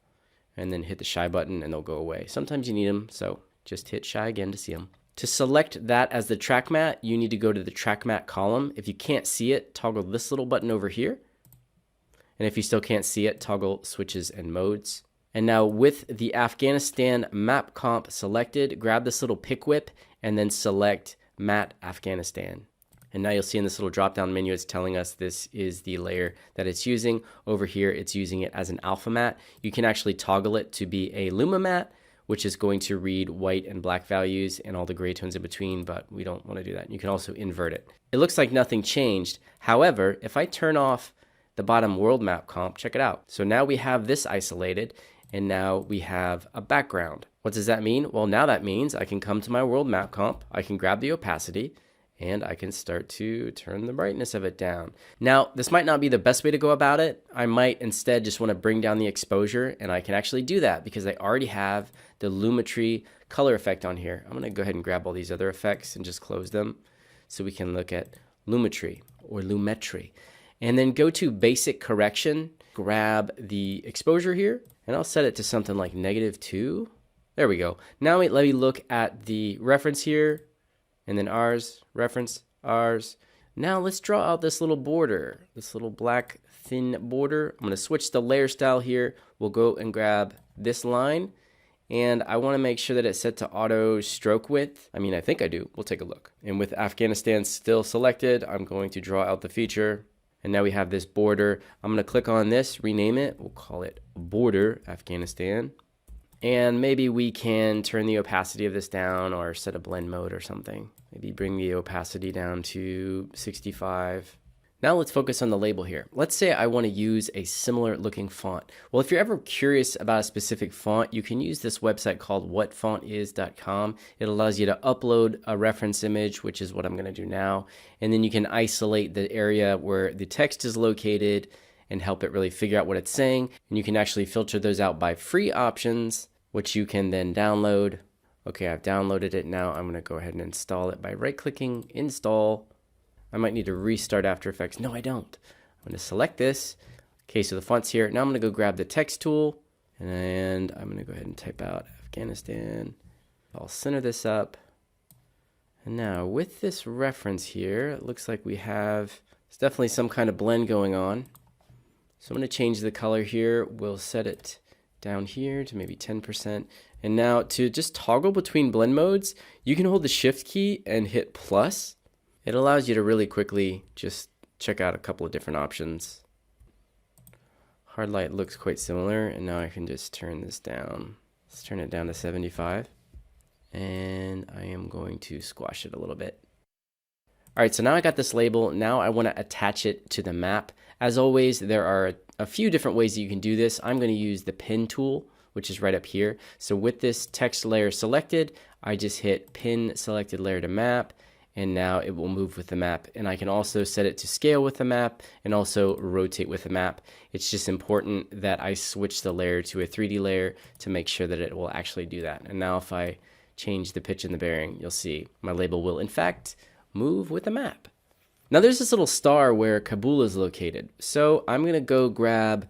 and then hit the shy button and they'll go away. Sometimes you need them, so just hit shy again to see them. To select that as the track matte, you need to go to the track matte column. If you can't see it, toggle this little button over here. And if you still can't see it, toggle switches and modes. And now with the Afghanistan map comp selected, grab this little pick whip and then select matte Afghanistan. And now you'll see in this little drop-down menu, it's telling us this is the layer that it's using. Over here, it's using it as an alpha matte. You can actually toggle it to be a luma matte, which is going to read white and black values and all the gray tones in between, but we don't want to do that. You can also invert it. It looks like nothing changed. However, if I turn off the bottom world map comp, check it out. So now we have this isolated, and now we have a background. What does that mean? Well, now that means I can come to my world map comp, I can grab the opacity, and I can start to turn the brightness of it down. Now, this might not be the best way to go about it. I might instead just want to bring down the exposure, and I can actually do that because I already have the Lumetri color effect on here. I'm going to go ahead and grab all these other effects and just close them so we can look at Lumetri or Lumetri. And then go to basic correction, grab the exposure here, and I'll set it to something like -2. There we go. Now let me look at the reference here, and then ours, reference, ours. Now let's draw out this little border, this little black thin border. I'm going to switch the layer style here. We'll go and grab this line, and I want to make sure that it's set to auto stroke width. I think I do. We'll take a look. And with Afghanistan still selected, I'm going to draw out the feature. And now we have this border. I'm going to click on this, rename it. We'll call it border Afghanistan. And maybe we can turn the opacity of this down or set a blend mode or something. Maybe bring the opacity down to 65. Now let's focus on the label here. Let's say I want to use a similar looking font. Well, if you're ever curious about a specific font, you can use this website called whatfontis.com. It allows you to upload a reference image, which is what I'm going to do now. And then you can isolate the area where the text is located and help it really figure out what it's saying. And you can actually filter those out by free options, which you can then download. Okay, I've downloaded it. Now I'm going to go ahead and install it by right-clicking, install. I might need to restart After Effects. No, I don't. I'm going to select this. Okay, so the font's here. Now I'm going to go grab the text tool, and I'm going to go ahead and type out Afghanistan. I'll center this up. And now with this reference here, it looks like we have, it's definitely some kind of blend going on. So I'm going to change the color here. We'll set it down here to maybe 10%. And now to just toggle between blend modes, you can hold the shift key and hit plus. It allows you to really quickly just check out a couple of different options. Hard light looks quite similar, and now I can just turn this down. Let's turn it down to 75. And I am going to squash it a little bit. All right, so now I got this label. Now I want to attach it to the map. As always, there are a few different ways that you can do this. I'm going to use the pin tool, which is right up here. So with this text layer selected, I just hit pin selected layer to map, and now it will move with the map. And I can also set it to scale with the map and also rotate with the map. It's just important that I switch the layer to a 3D layer to make sure that it will actually do that. And now if I change the pitch and the bearing, you'll see my label will in fact move with the map. Now there's this little star where Kabul is located. So I'm going to go grab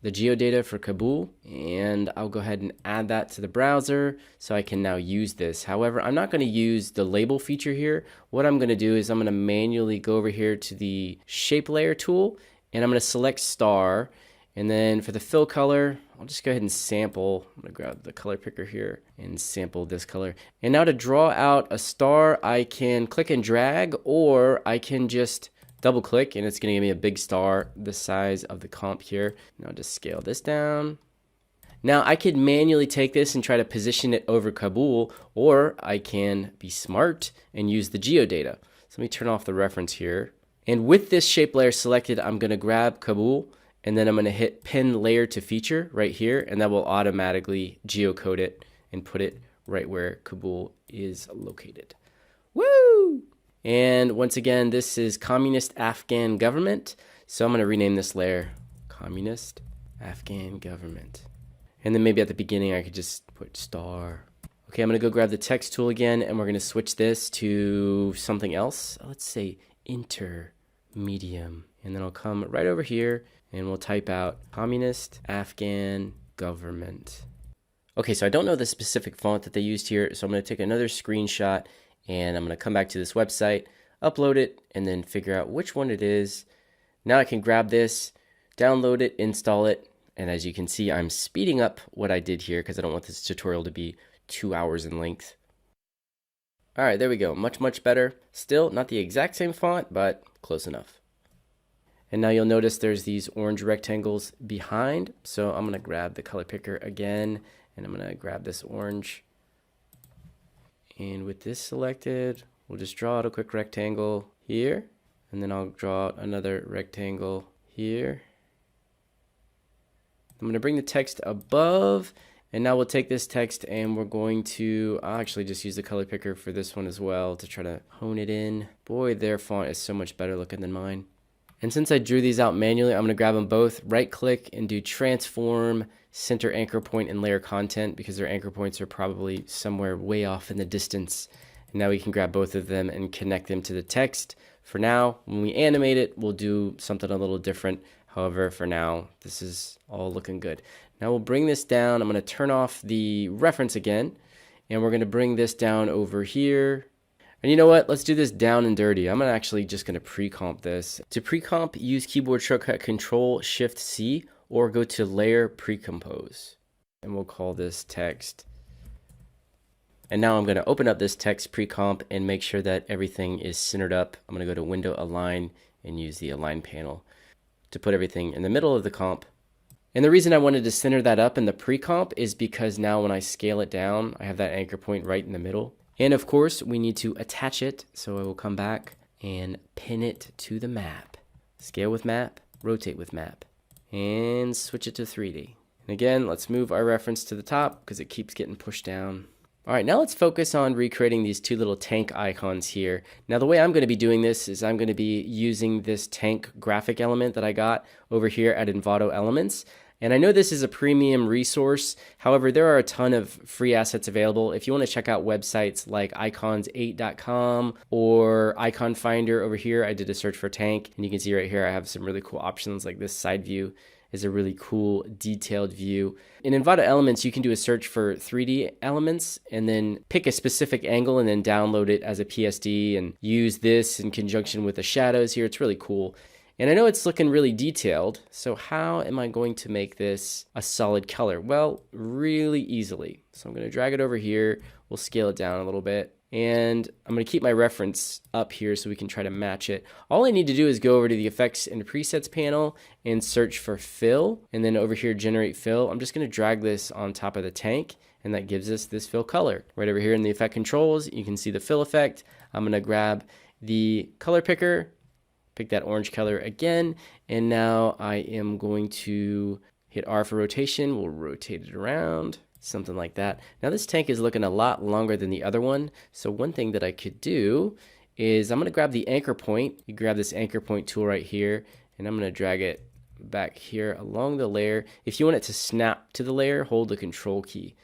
the geodata for Kabul, and I'll go ahead and add that to the browser so I can now use this. However, I'm not going to use the label feature here. What I'm going to do is I'm going to manually go over here to the shape layer tool, and I'm going to select star, and then for the fill color, I'll just go ahead and sample. I'm going to grab the color picker here and sample this color. And now to draw out a star, I can click and drag, or I can just double click and it's going to give me a big star the size of the comp here. Now just scale this down. Now I could manually take this and try to position it over Kabul, or I can be smart and use the geodata. So let me turn off the reference here. And with this shape layer selected, I'm going to grab Kabul, and then I'm going to hit pin layer to feature right here, and that will automatically geocode it and put it right where Kabul is located. Woo! And once again, this is Communist Afghan Government. So I'm going to rename this layer Communist Afghan Government. And then maybe at the beginning I could just put star. Okay, I'm going to go grab the text tool again, and we're going to switch this to something else. Let's say intermedium. And then I'll come right over here and we'll type out Communist Afghan Government. Okay, so I don't know the specific font that they used here, so I'm going to take another screenshot and I'm going to come back to this website, upload it, and then figure out which one it is. Now I can grab this, download it, install it, and as you can see, I'm speeding up what I did here because I don't want this tutorial to be 2 hours in length. All right, there we go. Much better. Still not the exact same font, but close enough. And now you'll notice there's these orange rectangles behind. So I'm going to grab the color picker again, and I'm going to grab this orange. And with this selected, we'll just draw out a quick rectangle here. And then I'll draw out another rectangle here. I'm going to bring the text above. And now we'll take this text and we're going to, I'll actually just use the color picker for this one as well to try to hone it in. Boy, their font is so much better looking than mine. And since I drew these out manually, I'm going to grab them both, right click and do transform, center anchor point, and layer content because their anchor points are probably somewhere way off in the distance. And now we can grab both of them and connect them to the text. For now, when we animate it, we'll do something a little different. However, for now, this is all looking good. Now we'll bring this down. I'm going to turn off the reference again, and we're going to bring this down over here. And you know what? Let's do this down and dirty. I'm actually just going to pre-comp this. To pre-comp, use keyboard shortcut Control-Shift-C or go to Layer Pre-Compose. And we'll call this text. And now I'm going to open up this text pre-comp and make sure that everything is centered up. I'm going to go to Window Align and use the Align panel to put everything in the middle of the comp. And the reason I wanted to center that up in the pre-comp is because now when I scale it down, I have that anchor point right in the middle. And of course, we need to attach it. So I will come back and pin it to the map. Scale with map, rotate with map, and switch it to 3D. And again, let's move our reference to the top because it keeps getting pushed down. All right, now let's focus on recreating these two little tank icons here. Now the way I'm going to be doing this is I'm going to be using this tank graphic element that I got over here at Envato Elements. And I know this is a premium resource. However, there are a ton of free assets available. If you want to check out websites like icons8.com or Icon Finder over here, I did a search for tank. And you can see right here, I have some really cool options like this side view is a really cool detailed view. In Envato Elements, you can do a search for 3D elements and then pick a specific angle and then download it as a PSD and use this in conjunction with the shadows here. It's really cool. And I know it's looking really detailed, so how am I going to make this a solid color? Well, really easily. So I'm going to drag it over here. We'll scale it down a little bit. And I'm going to keep my reference up here so we can try to match it. All I need to do is go over to the Effects and Presets panel and search for Fill. And then over here, Generate Fill. I'm just going to drag this on top of the tank, and that gives us this fill color. Right over here in the Effect Controls, you can see the fill effect. I'm going to grab the color picker, pick that orange color again, and now I am going to hit R for rotation. We'll rotate it around, something like that. Now this tank is looking a lot longer than the other one, so one thing that I could do is I'm going to grab the anchor point. You grab this anchor point tool right here, and I'm going to drag it back here along the layer. If you want it to snap to the layer, hold the Control key.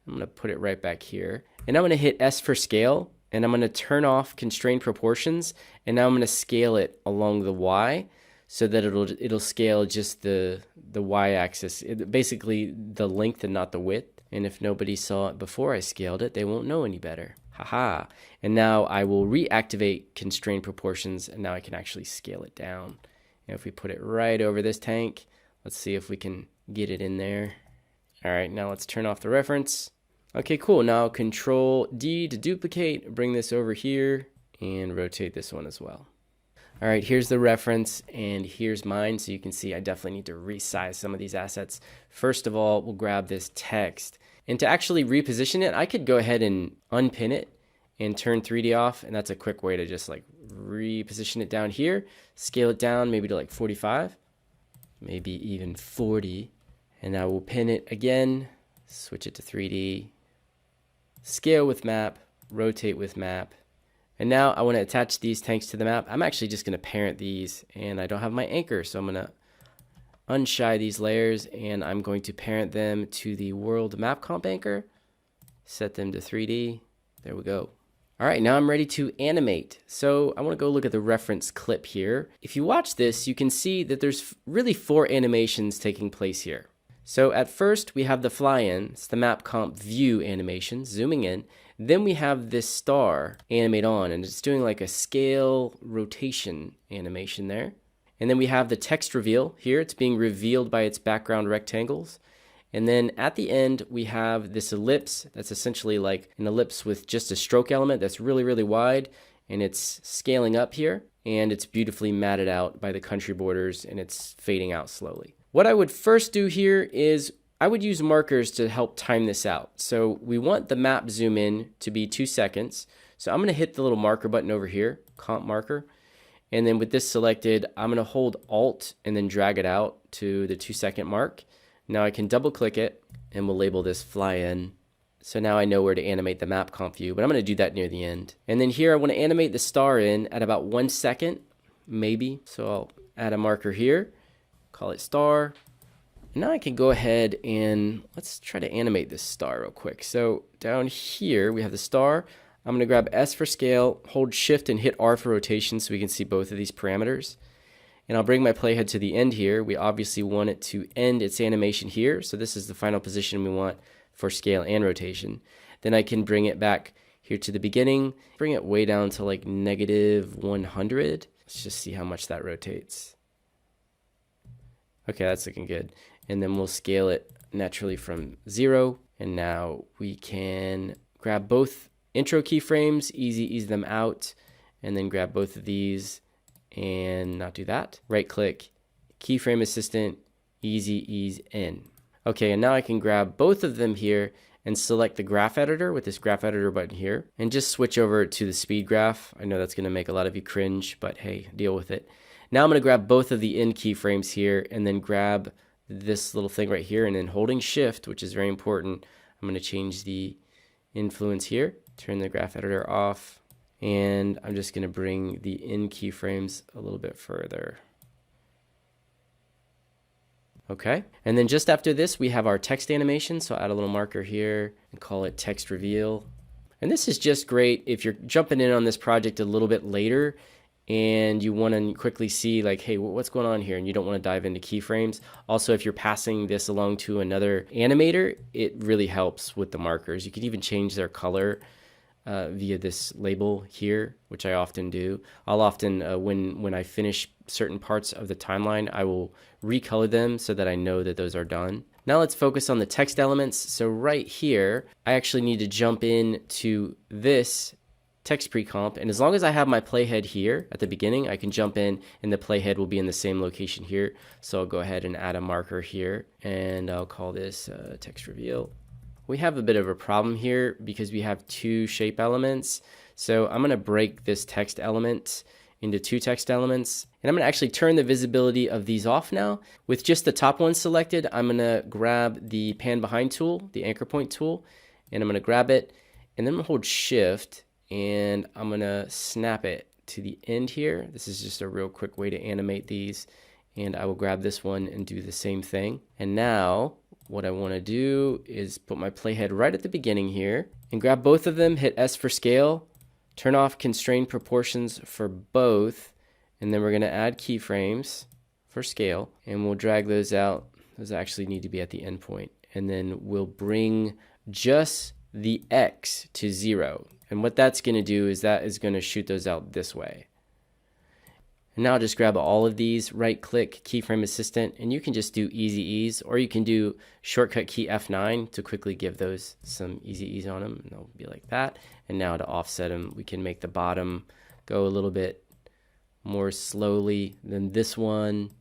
I'm going to put it right back here, and I'm going to hit S for scale. And I'm going to turn off constrained proportions, and now I'm going to scale it along the Y so that it'll scale just the Y-axis, basically the length and not the width. And if nobody saw it before I scaled it, they won't know any better. Haha. And now I will reactivate constrained proportions, and now I can actually scale it down. And if we put it right over this tank, let's see if we can get it in there. All right, now let's turn off the reference. Okay, cool. Now Control D to duplicate, bring this over here and rotate this one as well. All right, here's the reference and here's mine. So you can see I definitely need to resize some of these assets. First of all, we'll grab this text. And to actually reposition it, I could go ahead and unpin it and turn 3D off. And that's a quick way to just like reposition it down here, scale it down maybe to like 45, maybe even 40. And now we'll pin it again, switch it to 3D, scale with map, rotate with map. And now I want to attach these tanks to the map. I'm actually just going to parent these, and I don't have my anchor, so I'm going to unshy these layers, and I'm going to parent them to the world map comp anchor, set them to 3D. There we go. All right, now I'm ready to animate. So I want to go look at the reference clip here. If you watch this, you can see that there's really 4 animations taking place here. So at first we have the fly-in, it's the map comp view animation, zooming in. Then we have this star animate on, and it's doing like a scale rotation animation there. And then we have the text reveal here. It's being revealed by its background rectangles. And then at the end, we have this ellipse that's essentially like an ellipse with just a stroke element that's really, really wide. And it's scaling up here, and it's beautifully matted out by the country borders, and it's fading out slowly. What I would first do here is I would use markers to help time this out. So we want the map zoom in to be 2 seconds. So I'm going to hit the little marker button over here, comp marker. And then with this selected, I'm going to hold Alt and then drag it out to the 2-second mark. Now I can double click it and we'll label this fly in. So now I know where to animate the map comp view, but I'm going to do that near the end. And then here I want to animate the star in at about 1 second, maybe. So I'll add a marker here, call it star. Now I can go ahead and let's try to animate this star real quick. So down here we have the star. I'm going to grab S for scale, hold shift and hit R for rotation so we can see both of these parameters. And I'll bring my playhead to the end here. We obviously want it to end its animation here. So this is the final position we want for scale and rotation. Then I can bring it back here to the beginning, bring it way down to like -100. Let's just see how much that rotates. Okay, that's looking good. And then we'll scale it naturally from 0. And now we can grab both intro keyframes, ease them out, and then grab both of these and not do that. Right click, keyframe assistant, ease in. Okay, and now I can grab both of them here and select the graph editor with this graph editor button here and just switch over to the speed graph. I know that's going to make a lot of you cringe, but hey, deal with it. Now I'm going to grab both of the end keyframes here and then grab this little thing right here, and then holding shift, which is very important, I'm going to change the influence here, turn the graph editor off, and I'm just going to bring the end keyframes a little bit further. Okay, and then just after this we have our text animation, so I'll add a little marker here and call it text reveal. And this is just great if you're jumping in on this project a little bit later and you want to quickly see like, hey, what's going on here, and you don't want to dive into keyframes. Also, if you're passing this along to another animator, it really helps with the markers. You can even change their color via this label here, which I often do. I'll often, when I finish certain parts of the timeline, I will recolor them so that I know that those are done. Now let's focus on the text elements. So right here, I actually need to jump in to this text pre-comp, and as long as I have my playhead here at the beginning, I can jump in and the playhead will be in the same location here. So I'll go ahead and add a marker here, and I'll call this text reveal. We have a bit of a problem here because we have 2 shape elements. So I'm going to break this text element into 2 text elements, and I'm going to actually turn the visibility of these off now. With just the top one selected, I'm going to grab the pan behind tool, the anchor point tool, and I'm going to grab it, and then I'm going to hold shift, and I'm going to snap it to the end here. This is just a real quick way to animate these, and I will grab this one and do the same thing. And now what I want to do is put my playhead right at the beginning here and grab both of them, hit S for scale, turn off constrained proportions for both, and then we're going to add keyframes for scale, and we'll drag those out. Those actually need to be at the end point, and then we'll bring just the X to 0. And what that's going to do is that is going to shoot those out this way. And now just grab all of these, right click, keyframe assistant, and you can just do easy ease, or you can do shortcut key F9 to quickly give those some easy ease on them, and they'll be like that. And now to offset them, we can make the bottom go a little bit more slowly than this one.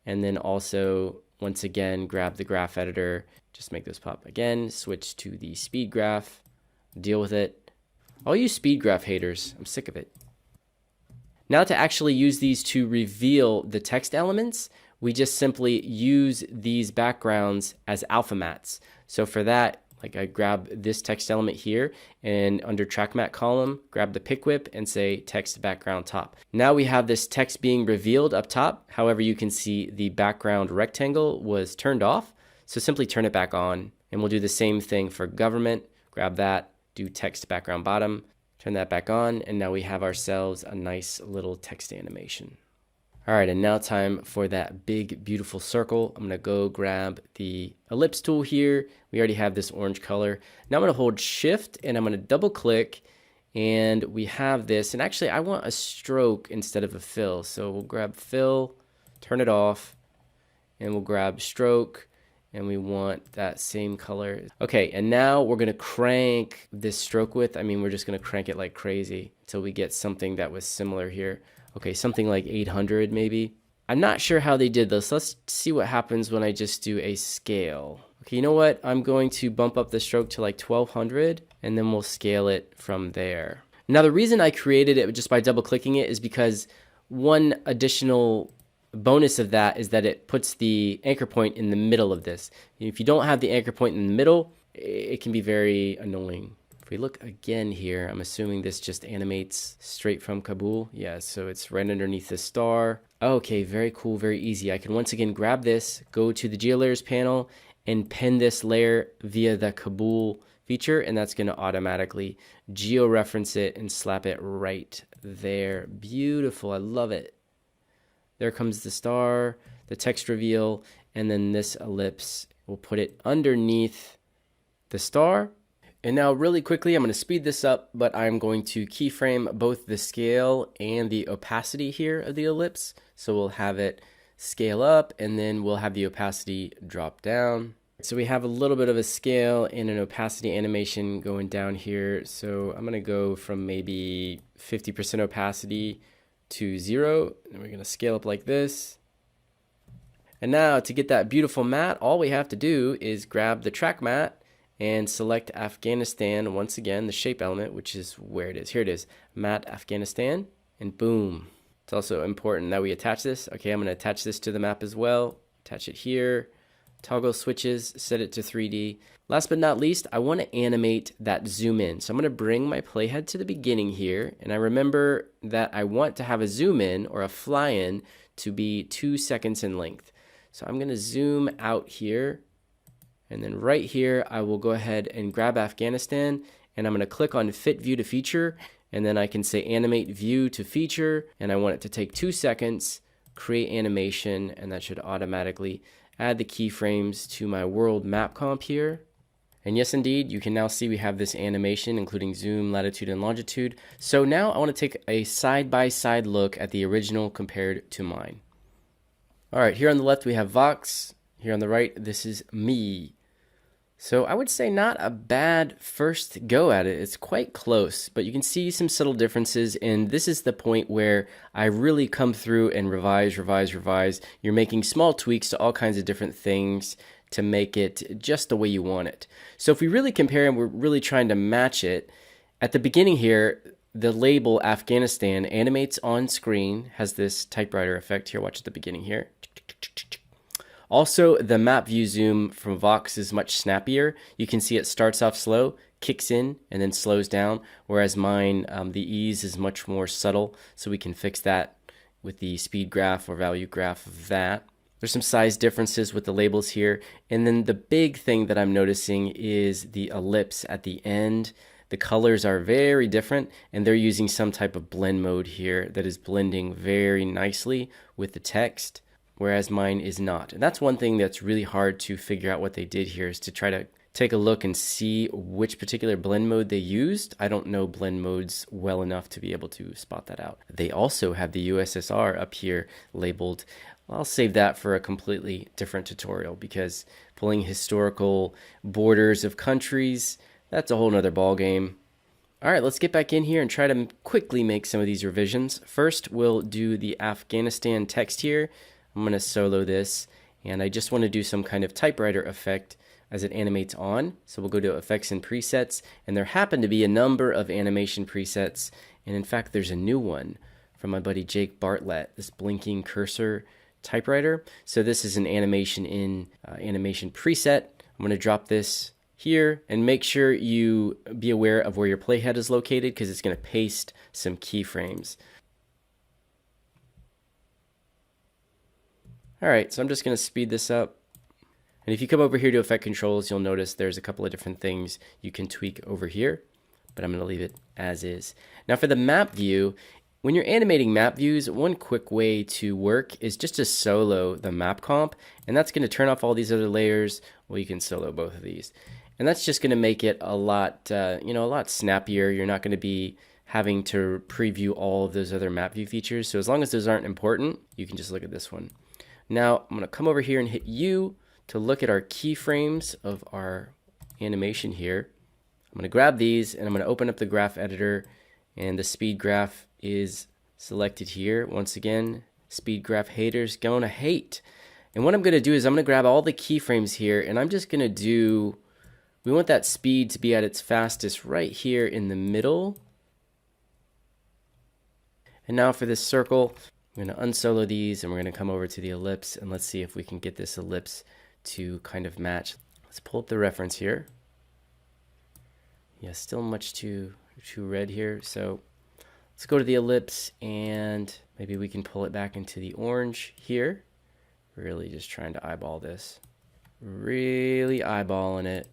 And then also, once again, grab the graph editor, just make this pop again, switch to the speed graph, deal with it. All you speed graph haters, I'm sick of it. Now to actually use these to reveal the text elements, we just simply use these backgrounds as alpha mats. So for that, like I grab this text element here and under track matte column, grab the pick whip and say text background top. Now we have this text being revealed up top. However, you can see the background rectangle was turned off. So simply turn it back on, and we'll do the same thing for government. Grab that, do text background bottom, turn that back on, and now we have ourselves a nice little text animation. All right, and now time for that big, beautiful circle. I'm gonna go grab the ellipse tool here. We already have this orange color. Now I'm gonna hold shift and I'm gonna double click, and we have this. And actually I want a stroke instead of a fill. So we'll grab fill, turn it off, and we'll grab stroke, and we want that same color. Okay, and now we're gonna crank this stroke width. I mean, we're just gonna crank it like crazy until we get something that was similar here. Okay, something like 800 maybe. I'm not sure how they did this. Let's see what happens when I just do a scale. Okay, you know what? I'm going to bump up the stroke to like 1200, and then we'll scale it from there. Now the reason I created it just by double clicking it is because one additional bonus of that is that it puts the anchor point in the middle of this. If you don't have the anchor point in the middle, it can be very annoying. If we look again here, I'm assuming this just animates straight from Kabul. Yeah, so it's right underneath the star. Okay, very cool, very easy. I can once again grab this, go to the geolayers panel, and pen this layer via the Kabul feature, and that's going to automatically georeference it and slap it right there. Beautiful, I love it. There comes the star, the text reveal, and then this ellipse. We'll put it underneath the star. And now really quickly, I'm going to speed this up, but I'm going to keyframe both the scale and the opacity here of the ellipse. So we'll have it scale up, and then we'll have the opacity drop down. So we have a little bit of a scale and an opacity animation going down here. So I'm going to go from maybe 50% opacity to 0, and we're going to scale up like this. And now to get that beautiful matte, all we have to do is grab the track matte and select Afghanistan once again, the shape element, which is where it is. Here it is, matte Afghanistan, and boom. It's also important that we attach this. Okay, I'm going to attach this to the map as well. Attach it here, toggle switches, set it to 3D. Last but not least, I want to animate that zoom in. So I'm going to bring my playhead to the beginning here, and I remember that I want to have a zoom in or a fly in to be 2 seconds in length. So I'm going to zoom out here. And then right here, I will go ahead and grab Afghanistan, and I'm going to click on Fit View to Feature, and then I can say Animate View to Feature, and I want it to take 2 seconds, create animation, and that should automatically add the keyframes to my world map comp here. And yes, indeed, you can now see we have this animation, including zoom, latitude, and longitude. So now I want to take a side-by-side look at the original compared to mine. All right, here on the left, we have Vox. Here on the right, this is me. So I would say not a bad first go at it. It's quite close, but you can see some subtle differences, and this is the point where I really come through and revise. You're making small tweaks to all kinds of different things to make it just the way you want it. So if we really compare and we're really trying to match it, at the beginning here, the label Afghanistan animates on screen, has this typewriter effect here. Watch at the beginning here. Also, the map view zoom from Vox is much snappier. You can see it starts off slow, kicks in, and then slows down, whereas mine, the ease is much more subtle, so we can fix that with the speed graph or value graph of that. There's some size differences with the labels here, and then the big thing that I'm noticing is the ellipse at the end. The colors are very different, and they're using some type of blend mode here that is blending very nicely with the text, whereas mine is not. And that's one thing that's really hard to figure out what they did here, is to try to take a look and see which particular blend mode they used. I don't know blend modes well enough to be able to spot that out. They also have the USSR up here labeled. I'll save that for a completely different tutorial, because pulling historical borders of countries, that's a whole nother ball game. All right, let's get back in here and try to quickly make some of these revisions. First, we'll do the Afghanistan text here. I'm going to solo this, and I just want to do some kind of typewriter effect as it animates on. So we'll go to Effects and Presets, and there happen to be a number of animation presets, and in fact, there's a new one from my buddy Jake Bartlett, this blinking cursor typewriter. So this is an animation in animation preset. I'm going to drop this here and make sure you be aware of where your playhead is located because it's going to paste some keyframes. Alright, so I'm just going to speed this up. And if you come over here to Effect Controls, you'll notice there's a couple of different things you can tweak over here, but I'm going to leave it as is. Now for the map view, when you're animating map views, one quick way to work is just to solo the map comp, and that's going to turn off all these other layers. Well, you can solo both of these. And that's just going to make it a lot, a lot snappier. You're not going to be having to preview all of those other map view features. So as long as those aren't important, you can just look at this one. Now I'm going to come over here and hit U to look at our keyframes of our animation here. I'm going to grab these and I'm going to open up the graph editor, and the speed graph is selected here. Once again, speed graph haters gonna hate. And what I'm going to do is I'm going to grab all the keyframes here, and I'm just going to do, we want that speed to be at its fastest right here in the middle. And now for this circle, I'm going to unsolo these and we're going to come over to the ellipse, and let's see if we can get this ellipse to kind of match. Let's pull up the reference here. Yeah, still much too red here. So let's go to the ellipse and maybe we can pull it back into the orange here. Really just trying to eyeball this. Really eyeballing it.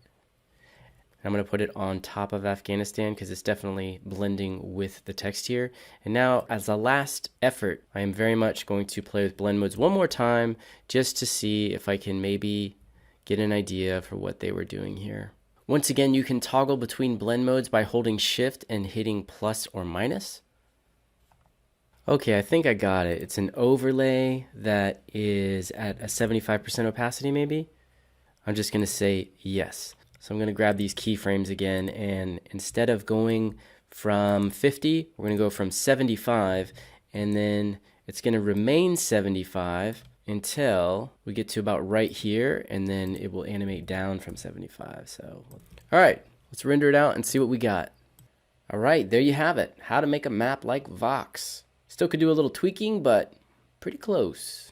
I'm going to put it on top of Afghanistan because it's definitely blending with the text here. And now, as a last effort, I am very much going to play with blend modes one more time just to see if I can maybe get an idea for what they were doing here. Once again, you can toggle between blend modes by holding Shift and hitting plus or minus. Okay, I think I got it. It's an overlay that is at a 75% opacity maybe. I'm just going to say yes. So I'm going to grab these keyframes again, and instead of going from 50, we're going to go from 75, and then it's going to remain 75 until we get to about right here, and then it will animate down from 75. So, all right, let's render it out and see what we got. All right, there you have it. How to make a map like Vox. Still could do a little tweaking, but pretty close.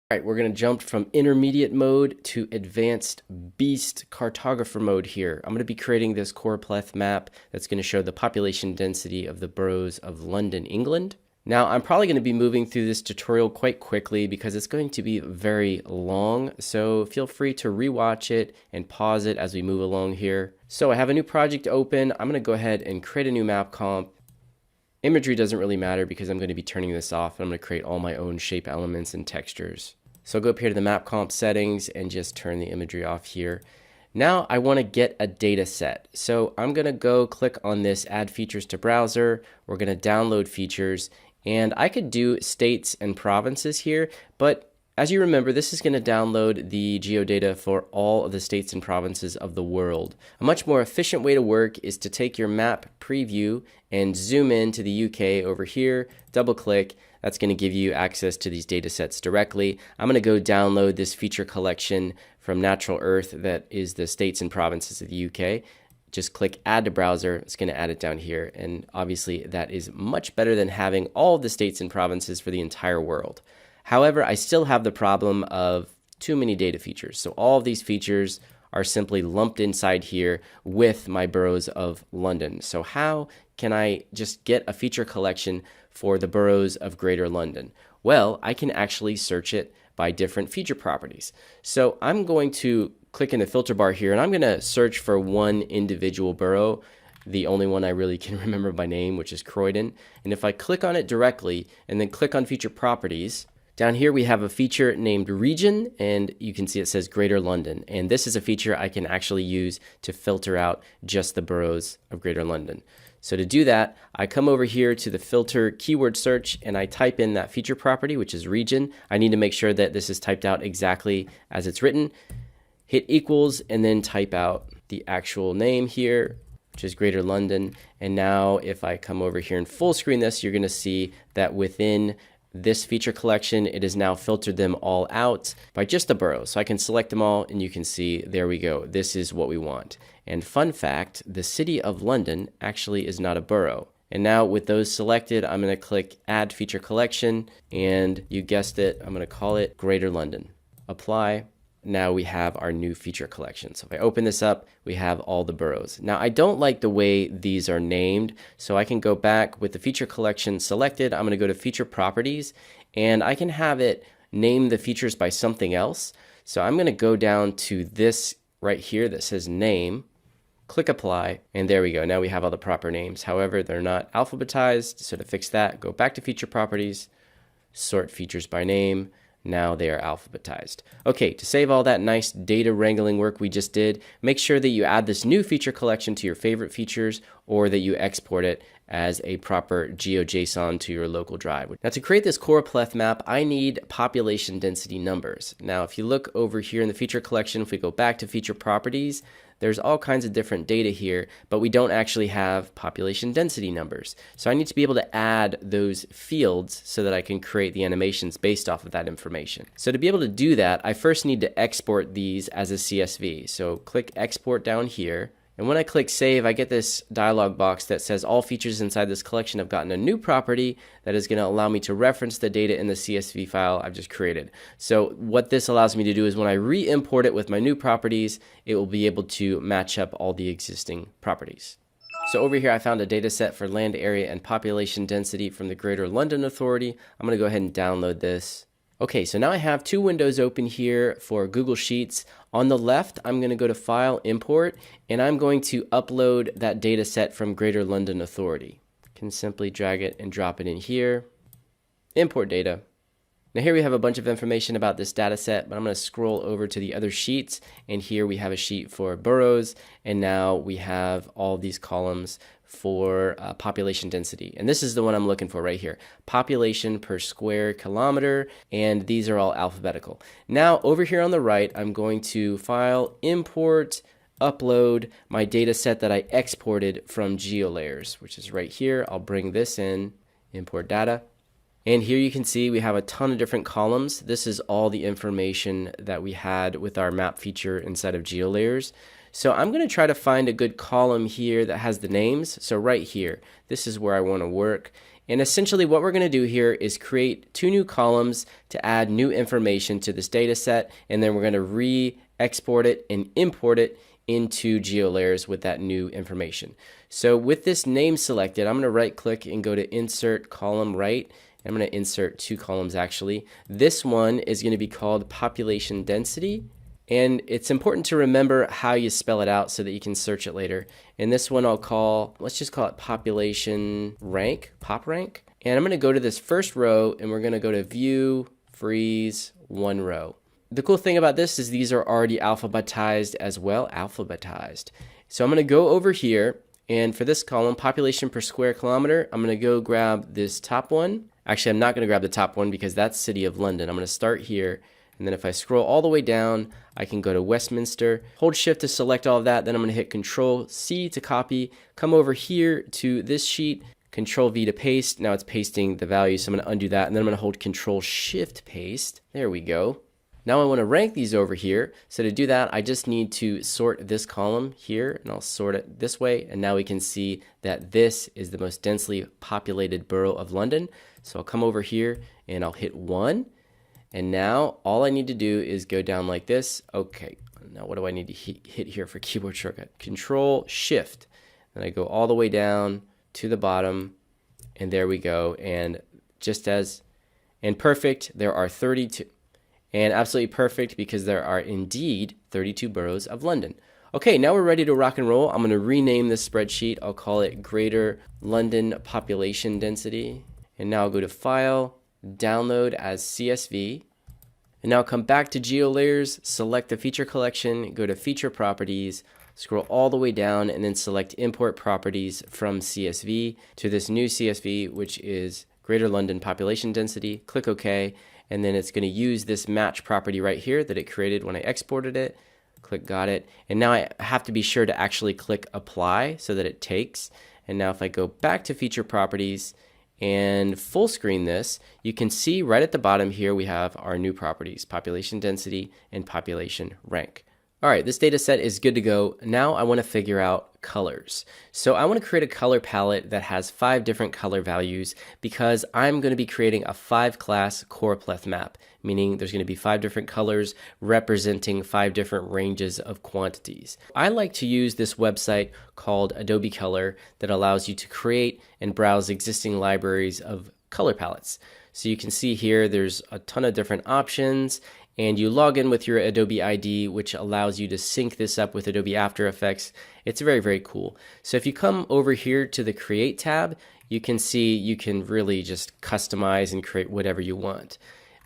All right, we're going to jump from intermediate mode to advanced beast cartographer mode here. I'm going to be creating this choropleth map that's going to show the population density of the boroughs of London, England. Now, I'm probably going to be moving through this tutorial quite quickly because it's going to be very long, so feel free to rewatch it and pause it as we move along here. So I have a new project open. I'm going to go ahead and create a new map comp. Imagery doesn't really matter because I'm going to be turning this off, and I'm going to create all my own shape elements and textures. So I'll go up here to the map comp settings and just turn the imagery off here. Now I want to get a data set. So I'm going to go click on this add features to browser. We're going to download features, and I could do states and provinces here, but as you remember, this is going to download the geodata for all of the states and provinces of the world. A much more efficient way to work is to take your map preview and zoom in to the UK over here, double click. That's going to give you access to these data sets directly. I'm going to go download this feature collection from Natural Earth that is the states and provinces of the UK. Just click add to browser. It's going to add it down here. And obviously that is much better than having all of the states and provinces for the entire world. However, I still have the problem of too many data features. So all of these features are simply lumped inside here with my boroughs of London. So how can I just get a feature collection for the boroughs of Greater London? Well, I can actually search it by different feature properties. So I'm going to click in the filter bar here, and I'm going to search for one individual borough, the only one I really can remember by name, which is Croydon. And if I click on it directly and then click on feature properties, down here we have a feature named region, and you can see it says Greater London. And this is a feature I can actually use to filter out just the boroughs of Greater London. So to do that, I come over here to the filter keyword search and I type in that feature property, which is region. I need to make sure that this is typed out exactly as it's written. hit equals, and then type out the actual name here, which is Greater London. And now if I come over here and full screen this, you're going to see that within this feature collection, it has now filtered them all out by just the boroughs. So I can select them all and you can see, there we go. This is what we want. And fun fact, the city of London actually is not a borough. And now with those selected, I'm going to click Add Feature Collection, and you guessed it, I'm going to call it Greater London. Apply. Now we have our new feature collection. So if I open this up, we have all the boroughs. Now I don't like the way these are named, so I can go back with the feature collection selected. I'm going to go to Feature Properties, and I can have it name the features by something else. So I'm going to go down to this right here that says Name. Click Apply, and there we go. Now we have all the proper names. However, they're not alphabetized, so to fix that, go back to Feature Properties, sort features by name. Now they are alphabetized. Okay, to save all that nice data wrangling work we just did, make sure that you add this new feature collection to your favorite features, or that you export it as a proper GeoJSON to your local drive. Now to create this choropleth map, I need population density numbers. Now if you look over here in the feature collection, if we go back to feature properties, there's all kinds of different data here, but we don't actually have population density numbers. So I need to be able to add those fields so that I can create the animations based off of that information. So to be able to do that, I first need to export these as a CSV. So click Export down here. And when I click Save, I get this dialog box that says all features inside this collection have gotten a new property that is going to allow me to reference the data in the CSV file I've just created. So what this allows me to do is when I re-import it with my new properties, it will be able to match up all the existing properties. So over here I found a data set for land area and population density from the Greater London Authority. I'm going to go ahead and download this. Okay, so now I have two windows open here for Google Sheets. On the left, I'm going to go to File, Import, and I'm going to upload that data set from Greater London Authority. Can simply drag it and drop it in here. Import data. Now here we have a bunch of information about this data set, but I'm going to scroll over to the other sheets, and here we have a sheet for boroughs, and now we have all these columns for population density. And this is the one I'm looking for right here. Population per square kilometer, and these are all alphabetical. Now over here on the right, I'm going to File, Import, upload my data set that I exported from geolayers, which is right here. I'll bring this in, import data. And here you can see we have a ton of different columns. This is all the information that we had with our map feature inside of geolayers. So I'm going to try to find a good column here that has the names. So right here, this is where I want to work. And essentially what we're going to do here is create two new columns to add new information to this data set. And then we're going to re-export it and import it into geolayers with that new information. So with this name selected, I'm going to right click and go to Insert Column Right. I'm going to insert two columns actually. This one is going to be called Population Density. And it's important to remember how you spell it out so that you can search it later. And this one I'll call, let's just call it Population Rank, Pop Rank. And I'm going to go to this first row and we're going to go to View, Freeze, One Row. The cool thing about this is these are already alphabetized as well, alphabetized. So I'm going to go over here, and for this column, population per square kilometer, I'm going to go grab this top one. Actually, I'm not going to grab the top one because that's City of London. I'm going to start here. And then if I scroll all the way down, I can go to Westminster, hold Shift to select all of that. Then I'm going to hit Control C to copy, come over here to this sheet, Control V to paste. Now it's pasting the value, so I'm going to undo that. And then I'm going to hold Control Shift Paste. There we go. Now I want to rank these over here. So to do that, I just need to sort this column here, and I'll sort it this way. And now we can see that this is the most densely populated borough of London. So I'll come over here and I'll hit 1. And now all I need to do is go down like this. Okay, now what do I need to hit here for keyboard shortcut? Control Shift. Then I go all the way down to the bottom, and there we go. And just as, and perfect, there are 32. And absolutely perfect because there are indeed 32 boroughs of London. Okay, now we're ready to rock and roll. I'm going to rename this spreadsheet. I'll call it Greater London Population Density. And now I'll go to File, Download as CSV. And now come back to GeoLayers, select the feature collection, go to Feature Properties, scroll all the way down, and then select Import Properties from CSV to this new CSV, which is Greater London Population Density. Click OK, and then it's going to use this match property right here that it created when I exported it. Click got it. And now I have to be sure to actually click apply so that it takes. And now if I go back to feature properties and full screen this, you can see right at the bottom here we have our new properties, population density and population rank. All right, this data set is good to go. Now I want to figure out colors. So I want to create a color palette that has 5 different color values because I'm going to be creating a 5-class choropleth map, meaning there's going to be 5 different colors representing 5 different ranges of quantities. I like to use this website called Adobe Color that allows you to create and browse existing libraries of color palettes. So you can see here there's a ton of different options, and you log in with your Adobe ID, which allows you to sync this up with Adobe After Effects. It's very, very cool. So if you come over here to the Create tab, you can see you can really just customize and create whatever you want.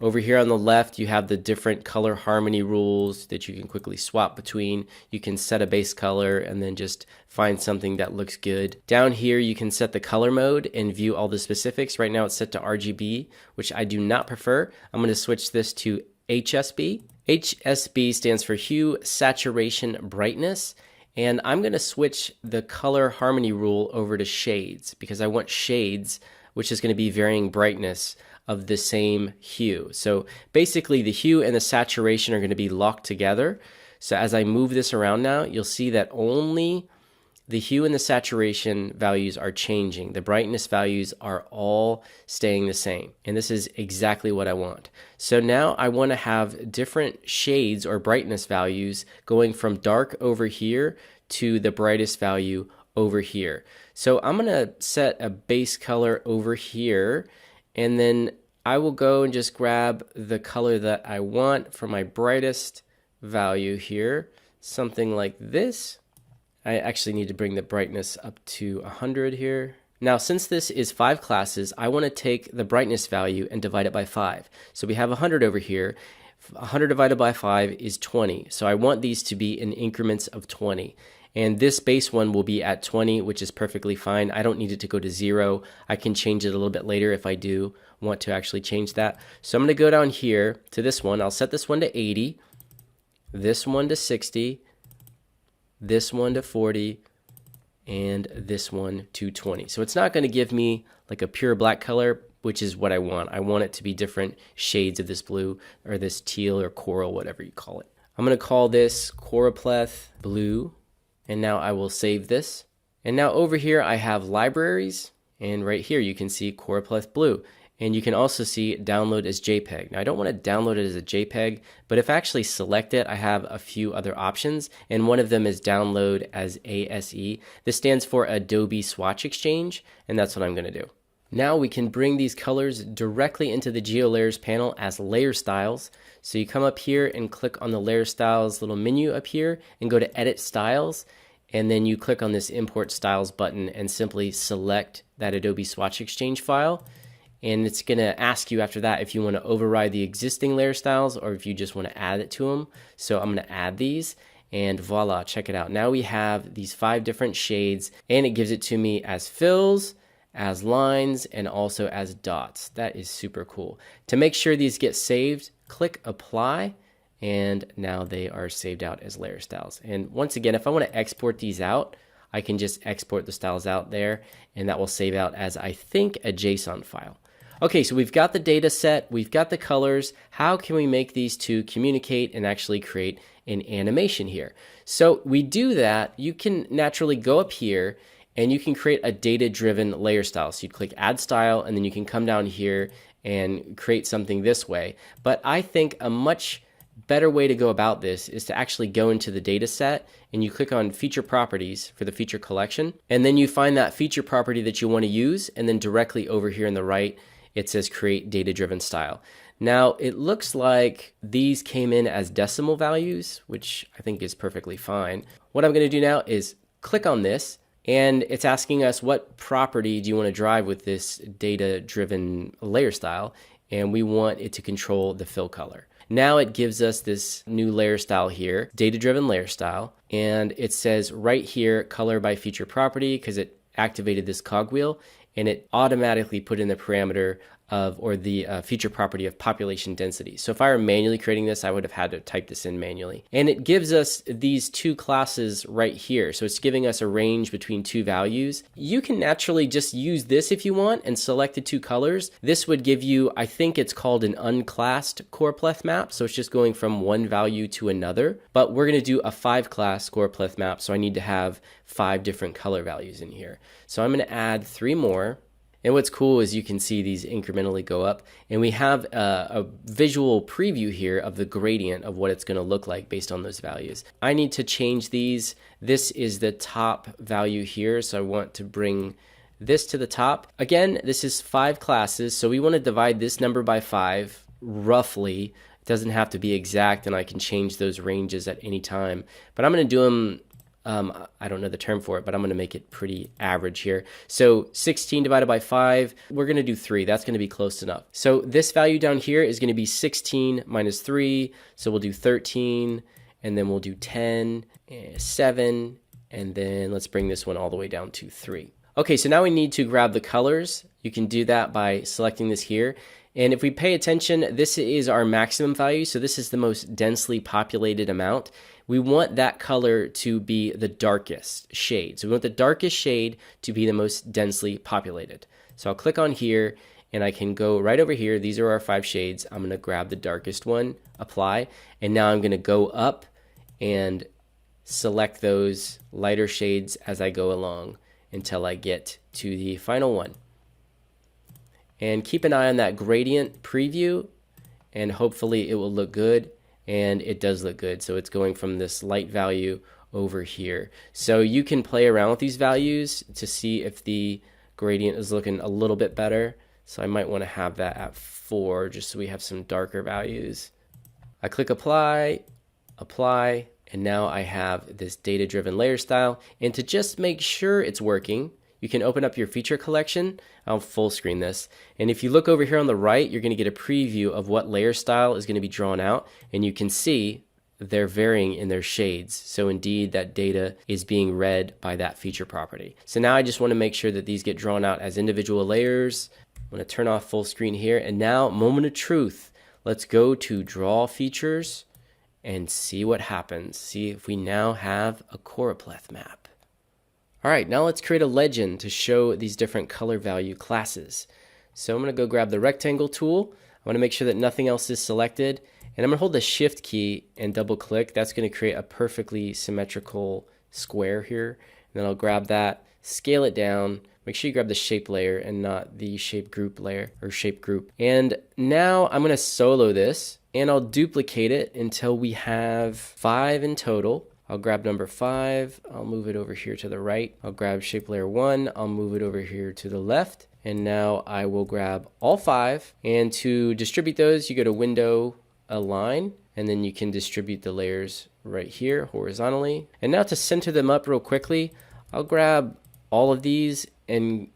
Over here on the left, you have the different color harmony rules that you can quickly swap between. You can set a base color and then just find something that looks good. Down here, you can set the color mode and view all the specifics. Right now, it's set to RGB, which I do not prefer. I'm going to switch this to HSB. HSB stands for hue, saturation, brightness. And I'm going to switch the color harmony rule over to shades because I want shades, which is going to be varying brightness of the same hue. So basically the hue and the saturation are going to be locked together. So as I move this around now, you'll see that only the hue and the saturation values are changing. The brightness values are all staying the same. And this is exactly what I want. So now I want to have different shades or brightness values going from dark over here to the brightest value over here. So I'm going to set a base color over here, and then I will go and just grab the color that I want for my brightest value here, something like this. I actually need to bring the brightness up to 100 here. Now, since this is 5 classes, I want to take the brightness value and divide it by 5. So we have 100 over here. 100 divided by 5 is 20. So I want these to be in increments of 20. And this base one will be at 20, which is perfectly fine. I don't need it to go to 0. I can change it a little bit later if I do want to actually change that. So I'm going to go down here to this one. I'll set this one to 80, this one to 60, this one to 40, and this one to 20. So it's not going to give me like a pure black color, which is what I want. I want it to be different shades of this blue or this teal or coral, whatever you call it. I'm going to call this choropleth blue. And now I will save this. And now over here I have libraries, and right here you can see choropleth blue. And you can also see download as JPEG. Now I don't want to download it as a JPEG, but if I actually select it, I have a few other options, and one of them is download as ASE. This stands for Adobe Swatch Exchange, and that's what I'm going to do. Now we can bring these colors directly into the geolayers panel as layer styles. So you come up here and click on the layer styles little menu up here and go to edit styles, and then you click on this import styles button and simply select that Adobe Swatch Exchange file. And it's going to ask you after that if you want to override the existing layer styles or if you just want to add it to them. So I'm going to add these, and voila, check it out. Now we have these 5 different shades, and it gives it to me as fills, as lines, and also as dots. That is super cool. To make sure these get saved, click apply, and now they are saved out as layer styles. And once again, if I want to export these out, I can just export the styles out there, and that will save out as, I think, a JSON file. Okay, so we've got the data set, we've got the colors. How can we make these two communicate and actually create an animation here? So we do that. You can naturally go up here and you can create a data-driven layer style. So you'd click add style, and then you can come down here and create something this way. But I think a much better way to go about this is to actually go into the data set and you click on feature properties for the feature collection, and then you find that feature property that you want to use, and then directly over here on the right it says create data driven style. Now it looks like these came in as decimal values, which I think is perfectly fine. What I'm going to do now is click on this, and it's asking us what property do you want to drive with this data driven layer style, and we want it to control the fill color. Now it gives us this new layer style here, data-driven layer style, and it says right here, color by feature property, because it activated this cogwheel, and it automatically put in the parameter of, or the feature property of population density. So if I were manually creating this, I would have had to type this in manually. And it gives us these two classes right here. So it's giving us a range between two values. You can naturally just use this if you want and select the two colors. This would give you, I think it's called an unclassed choropleth map. So it's just going from one value to another. But we're going to do a 5-class choropleth map. So I need to have 5 different color values in here. So I'm going to add 3 more. And what's cool is you can see these incrementally go up, and we have a visual preview here of the gradient of what it's going to look like based on those values. I need to change these. This is the top value here, so I want to bring this to the top. Again, this is 5 classes, so we want to divide this number by 5 roughly. It doesn't have to be exact, and I can change those ranges at any time. But I'm going to do them I don't know the term for it, but I'm going to make it pretty average here. So 16 divided by 5, we're going to do 3. That's going to be close enough. So this value down here is going to be 16 minus 3. So we'll do 13, and then we'll do 10, 7, and then let's bring this one all the way down to 3. Okay, so now we need to grab the colors. You can do that by selecting this here. And if we pay attention, this is our maximum value. So this is the most densely populated amount. We want that color to be the darkest shade. So we want the darkest shade to be the most densely populated. So I'll click on here and I can go right over here. These are our 5 shades. I'm going to grab the darkest one, apply, and now I'm going to go up and select those lighter shades as I go along until I get to the final one. And keep an eye on that gradient preview, and hopefully it will look good. And it does look good. So it's going from this light value over here. So you can play around with these values to see if the gradient is looking a little bit better. So I might want to have that at 4 just so we have some darker values. I click apply, apply, and now I have this data-driven layer style. And to just make sure it's working, you can open up your feature collection. I'll full screen this. And if you look over here on the right, you're going to get a preview of what layer style is going to be drawn out. And you can see they're varying in their shades. So indeed, that data is being read by that feature property. So now I just want to make sure that these get drawn out as individual layers. I'm going to turn off full screen here. And now, moment of truth. Let's go to draw features and see what happens. See if we now have a choropleth map. All right, now let's create a legend to show these different color value classes. So I'm going to go grab the rectangle tool. I want to make sure that nothing else is selected. And I'm going to hold the shift key and double click. That's going to create a perfectly symmetrical square here. And then I'll grab that, scale it down. Make sure you grab the shape layer and not the shape group layer or shape group. And now I'm going to solo this and I'll duplicate it until we have 5 in total. I'll grab number 5, I'll move it over here to the right. I'll grab shape layer 1, I'll move it over here to the left. And now I will grab all 5. And to distribute those, you go to Window, Align, and then you can distribute the layers right here horizontally. And now to center them up real quickly, I'll grab all of these and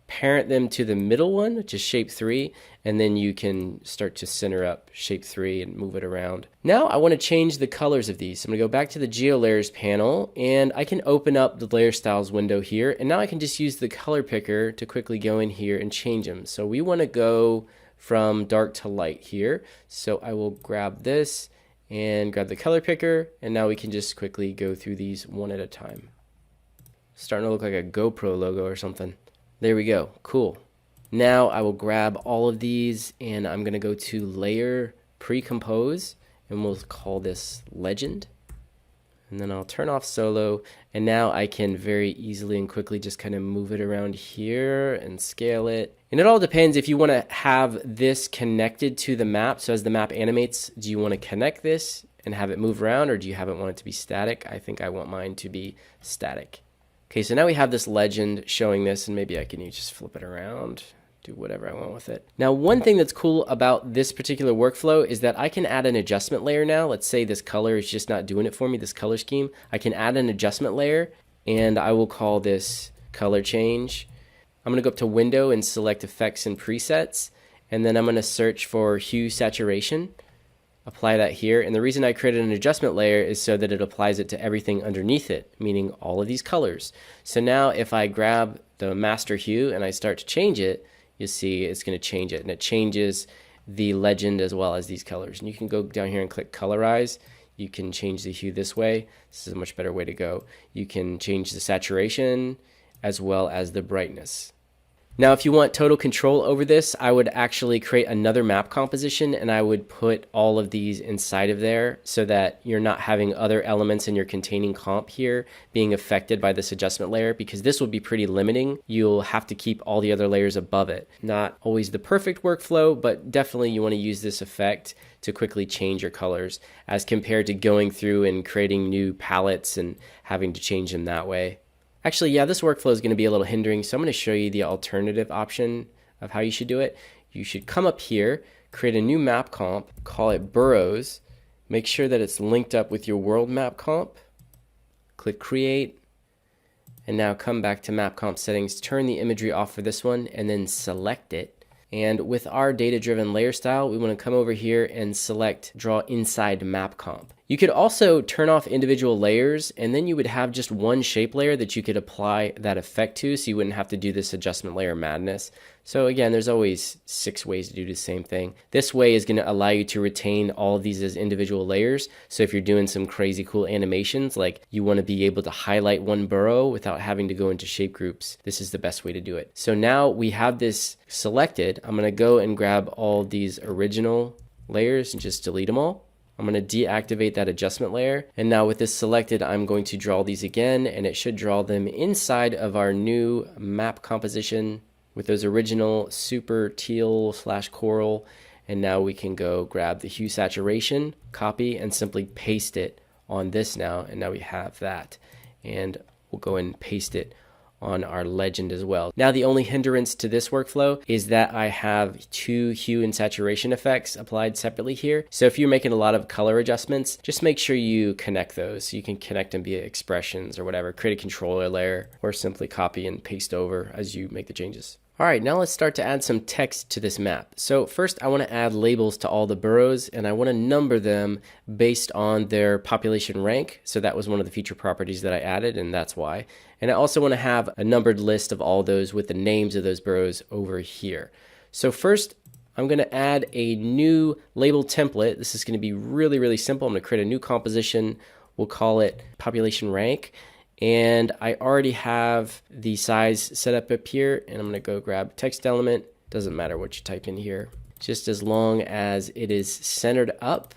parent them to the middle one, which is shape 3, and then you can start to center up shape 3 and move it around. Now I want to change the colors of these. So I'm going to go back to the geolayers panel and I can open up the layer styles window here, and now I can just use the color picker to quickly go in here and change them. So we want to go from dark to light here. So I will grab this and grab the color picker, and now we can just quickly go through these one at a time. Starting to look like a GoPro logo or something. There we go. Cool. Now I will grab all of these and I'm going to go to Layer Pre-Compose and we'll call this Legend. And then I'll turn off Solo, and now I can very easily and quickly just kind of move it around here and scale it. And it all depends if you want to have this connected to the map. So as the map animates, do you want to connect this and have it move around, or do you have it want it to be static? I think I want mine to be static. Okay, so now we have this legend showing this, and maybe I can just flip it around, do whatever I want with it. Now, one thing that's cool about this particular workflow is that I can add an adjustment layer now. Let's say this color is just not doing it for me, this color scheme. I can add an adjustment layer, and I will call this color change. I'm going to go up to Window and select Effects and Presets, and then I'm going to search for Hue Saturation. Apply that here, and the reason I created an adjustment layer is so that it applies it to everything underneath it, meaning all of these colors. So now if I grab the master hue and I start to change it, you'll see it's going to change it, and it changes the legend as well as these colors. And you can go down here and click colorize. You can change the hue this way. This is a much better way to go. You can change the saturation as well as the brightness. Now, if you want total control over this, I would actually create another map composition and I would put all of these inside of there so that you're not having other elements in your containing comp here being affected by this adjustment layer, because this will be pretty limiting. You'll have to keep all the other layers above it. Not always the perfect workflow, but definitely you want to use this effect to quickly change your colors as compared to going through and creating new palettes and having to change them that way. Actually, yeah, this workflow is going to be a little hindering, so I'm going to show you the alternative option of how you should do it. You should come up here, create a new map comp, call it Burrows, make sure that it's linked up with your world map comp, click Create, and now come back to map comp settings, turn the imagery off for this one, and then select it. And with our data-driven layer style, we want to come over here and select Draw Inside Map Comp. You could also turn off individual layers, and then you would have just one shape layer that you could apply that effect to, so you wouldn't have to do this adjustment layer madness. So again, there's always 6 ways to do the same thing. This way is going to allow you to retain all of these as individual layers. So if you're doing some crazy cool animations, like you want to be able to highlight one burrow without having to go into shape groups, this is the best way to do it. So now we have this selected. I'm going to go and grab all these original layers and just delete them all. I'm going to deactivate that adjustment layer, and now with this selected, I'm going to draw these again, and it should draw them inside of our new map composition with those original super teal / coral. And now we can go grab the hue saturation, copy, and simply paste it on this now, and now we have that. And we'll go and paste it on our legend as well. Now the only hindrance to this workflow is that I have 2 hue and saturation effects applied separately here. So if you're making a lot of color adjustments, just make sure you connect those. So you can connect them via expressions or whatever, create a controller layer, or simply copy and paste over as you make the changes. All right, now let's start to add some text to this map. So first I want to add labels to all the burrows, and I want to number them based on their population rank. So that was one of the feature properties that I added, and that's why. And I also want to have a numbered list of all those with the names of those burrows over here. So first, I'm going to add a new label template. This is going to be really, really simple. I'm going to create a new composition. We'll call it population rank. And I already have the size set up here, and I'm going to go grab text element. Doesn't matter what you type in here, just as long as it is centered up.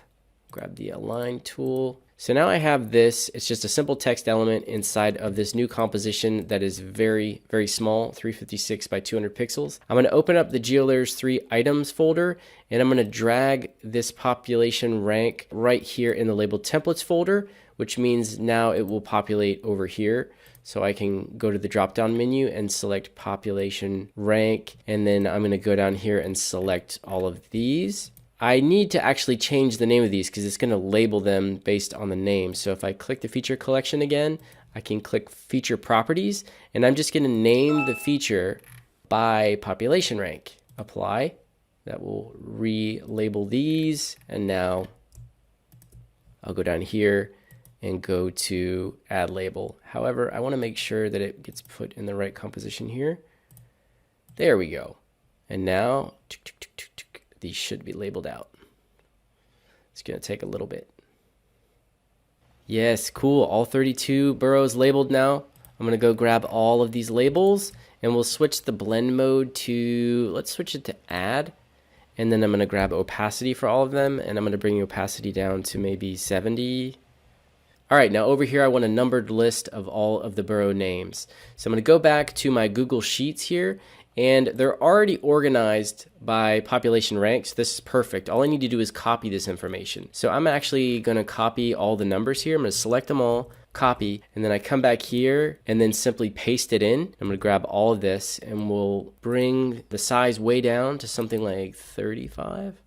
Grab the align tool. So now I have this. It's just a simple text element inside of this new composition that is very, very small, 356 by 200 pixels. I'm going to open up the geolayers 3 items folder, and I'm going to drag this population rank right here in the label templates folder, which means now it will populate over here. So I can go to the drop down menu and select population rank, and then I'm going to go down here and select all of these. I need to actually change the name of these because it's going to label them based on the name. So if I click the feature collection again, I can click feature properties, and I'm just going to name the feature by population rank. Apply. That will relabel these, and now I'll go down here and go to add label. However, I want to make sure that it gets put in the right composition here. There we go. And now these should be labeled out. It's going to take a little bit. Yes, cool. All 32 burrows labeled now. I'm going to go grab all of these labels, and we'll switch the blend mode to, let's switch it to add. And then I'm going to grab opacity for all of them, and I'm going to bring the opacity down to maybe 70. All right, now over here I want a numbered list of all of the burrow names. So I'm going to go back to my Google Sheets here, and they're already organized by population ranks. This is perfect. All I need to do is copy this information. So I'm actually going to copy all the numbers here. I'm going to select them all, copy, and then I come back here and then simply paste it in. I'm going to grab all of this, and we'll bring the size way down to something like 35.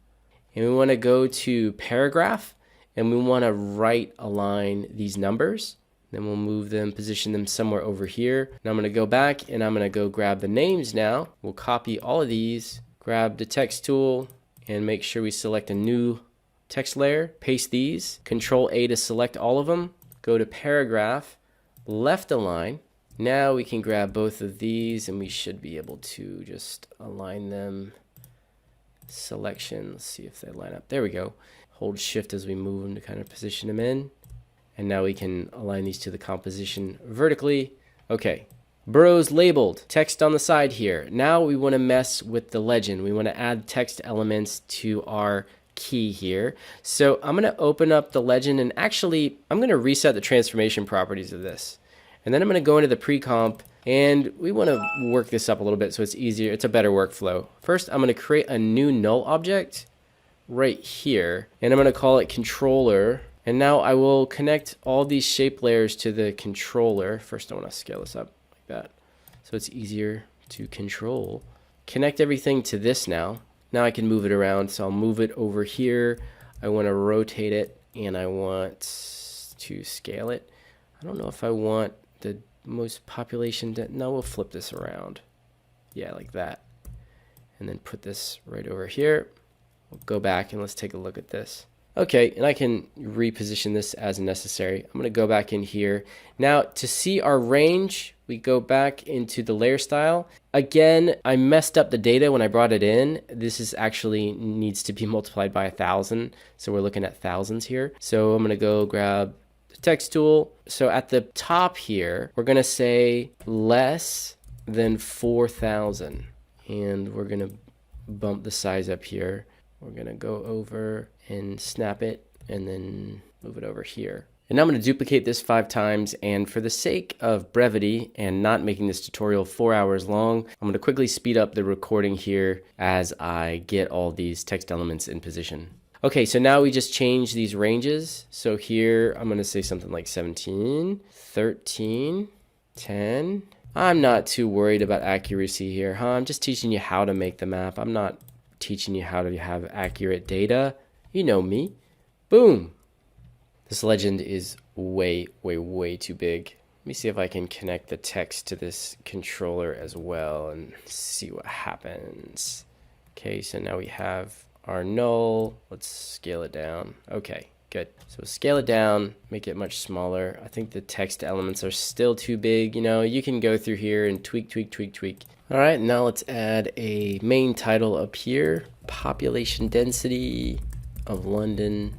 And we want to go to paragraph, and we want to right align these numbers. Then we'll move them, position them somewhere over here. Now I'm going to go back, and I'm going to go grab the names now. We'll copy all of these, grab the text tool, and make sure we select a new text layer. Paste these. Control A to select all of them. Go to paragraph, left align, Now we can grab both of these and we should be able to just align them. Selection, let's see if they line up. There we go. Hold shift as we move them to kind of position them in. And now we can align these to the composition vertically. Okay, burrows labeled, text on the side here. Now we want to mess with the legend. We want to add text elements to our key here. So I'm going to open up the legend and actually I'm going to reset the transformation properties of this. And then I'm going to go into the pre-comp and we want to work this up a little bit so it's easier. It's a better workflow. First, I'm going to create a new null object right here and I'm going to call it controller. And now I will connect all these shape layers to the controller. First, I want to scale this up like that so it's easier to control. Connect everything to this now. Now I can move it around. So I'll move it over here. I want to rotate it and I want to scale it. I don't know if I want the most population. No, we'll flip this around. Yeah, like that. And then put this right over here. We'll go back and let's take a look at this. Okay, and I can reposition this as necessary. I'm going to go back in here. Now, to see our range, we go back into the layer style. Again, I messed up the data when I brought it in. This is actually needs to be multiplied by 1,000. So we're looking at thousands here. So I'm going to go grab the text tool. So at the top here, we're going to say less than 4,000. And we're going to bump the size up here. We're going to go over and snap it and then move it over here. And now I'm going to duplicate this 5 times, and for the sake of brevity and not making this tutorial 4 hours long, I'm going to quickly speed up the recording here as I get all these text elements in position. Okay, so now we just change these ranges. So here I'm going to say something like 17, 13, 10. I'm not too worried about accuracy here, huh? I'm just teaching you how to make the map. I'm not teaching you how to have accurate data. You know me. Boom. This legend is way too big. Let me see if I can connect the text to this controller as well and see what happens. Okay, so now we have our null. Let's scale it down. Okay, good. So scale it down, make it much smaller. I think the text elements are still too big. You know, you can go through here and tweak. All right, now let's add a main title up here. Population density of London.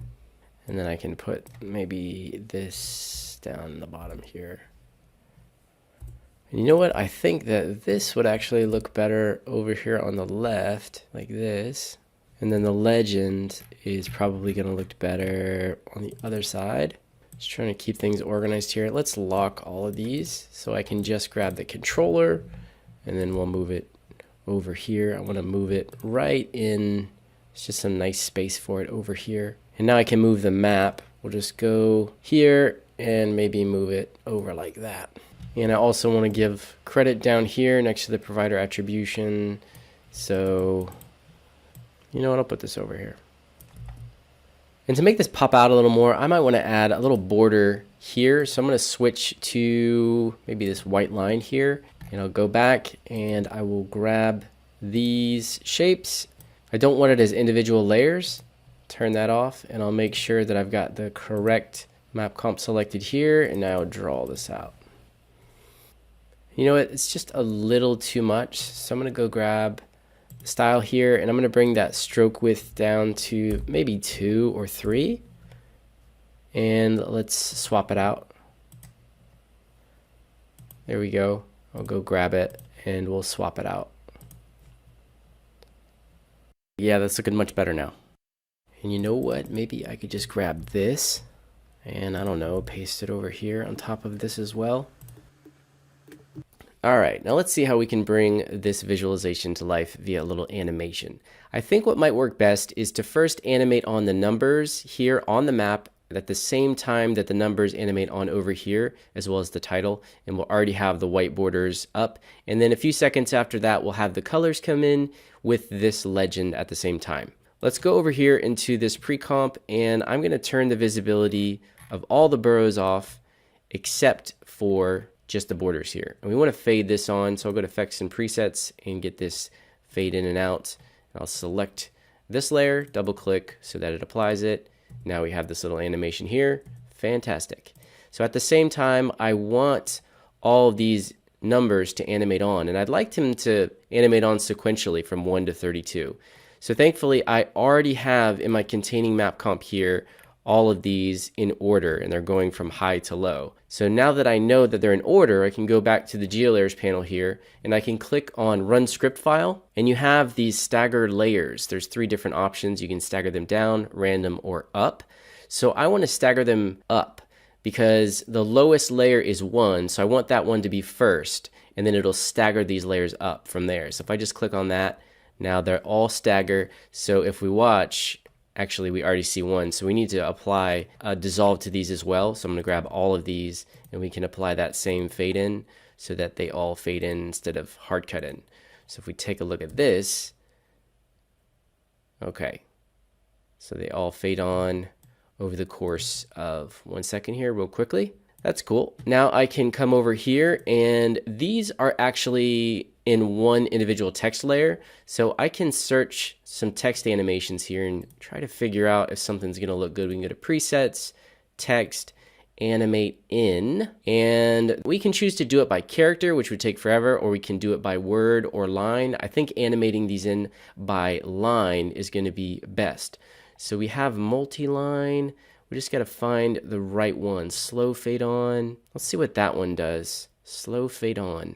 And then I can put maybe this down the bottom here. And you know what? I think that this would actually look better over here on the left, like this. And then the legend is probably going to look better on the other side. Just trying to keep things organized here. Let's lock all of these so I can just grab the controller and then we'll move it over here. I want to move it right in. It's just some nice space for it over here. And now I can move the map. We'll just go here and maybe move it over like that. And I also want to give credit down here next to the provider attribution. So, you know what? I'll put this over here. And to make this pop out a little more, I might want to add a little border here. So I'm going to switch to maybe this white line here. And I'll go back and I will grab these shapes. I don't want it as individual layers. Turn that off and I'll make sure that I've got the correct map comp selected here, and now I'll draw this out. You know what? It's just a little too much. So I'm going to go grab the style here and I'm going to bring that stroke width down to maybe 2 or 3. And let's swap it out. There we go. I'll go grab it and we'll swap it out. Yeah, that's looking much better now. And you know what? Maybe I could just grab this and I don't know, paste it over here on top of this as well. All right, now let's see how we can bring this visualization to life via a little animation. I think what might work best is to first animate on the numbers here on the map at the same time that the numbers animate on over here, as well as the title, and we'll already have the white borders up. And then a few seconds after that, we'll have the colors come in with this legend at the same time. Let's go over here into this pre-comp, and I'm going to turn the visibility of all the burrows off except for just the borders here. And we want to fade this on, so I'll go to Effects and Presets and get this fade in and out. And I'll select this layer, double click so that it applies it. Now we have this little animation here. Fantastic. So at the same time, I want all of these numbers to animate on, and I'd like him to animate on sequentially from 1 to 32. So thankfully I already have in my containing map comp here all of these in order, and they're going from high to low. So now that I know that they're in order, I can go back to the geolayers panel here, and I can click on run script file, and you have these staggered layers. There's 3 different options. You can stagger them down, random, or up. So I want to stagger them up because the lowest layer is 1, so I want that one to be first, and then it'll stagger these layers up from there. So if I just click on that, now they're all stagger. So if we watch, actually we already see one, so we need to apply a dissolve to these as well. So I'm going to grab all of these, and we can apply that same fade in so that they all fade in instead of hard cut in. So if we take a look at this, okay, so they all fade on over the course of 1 second here real quickly. That's cool. Now I can come over here, and these are actually in one individual text layer. So I can search some text animations here and try to figure out if something's gonna look good. We can go to presets, text, animate in, and we can choose to do it by character, which would take forever, or we can do it by word or line. I think animating these in by line is gonna be best. So we have multi-line. We just got to find the right one. Slow fade on. Let's see what that one does. Slow fade on.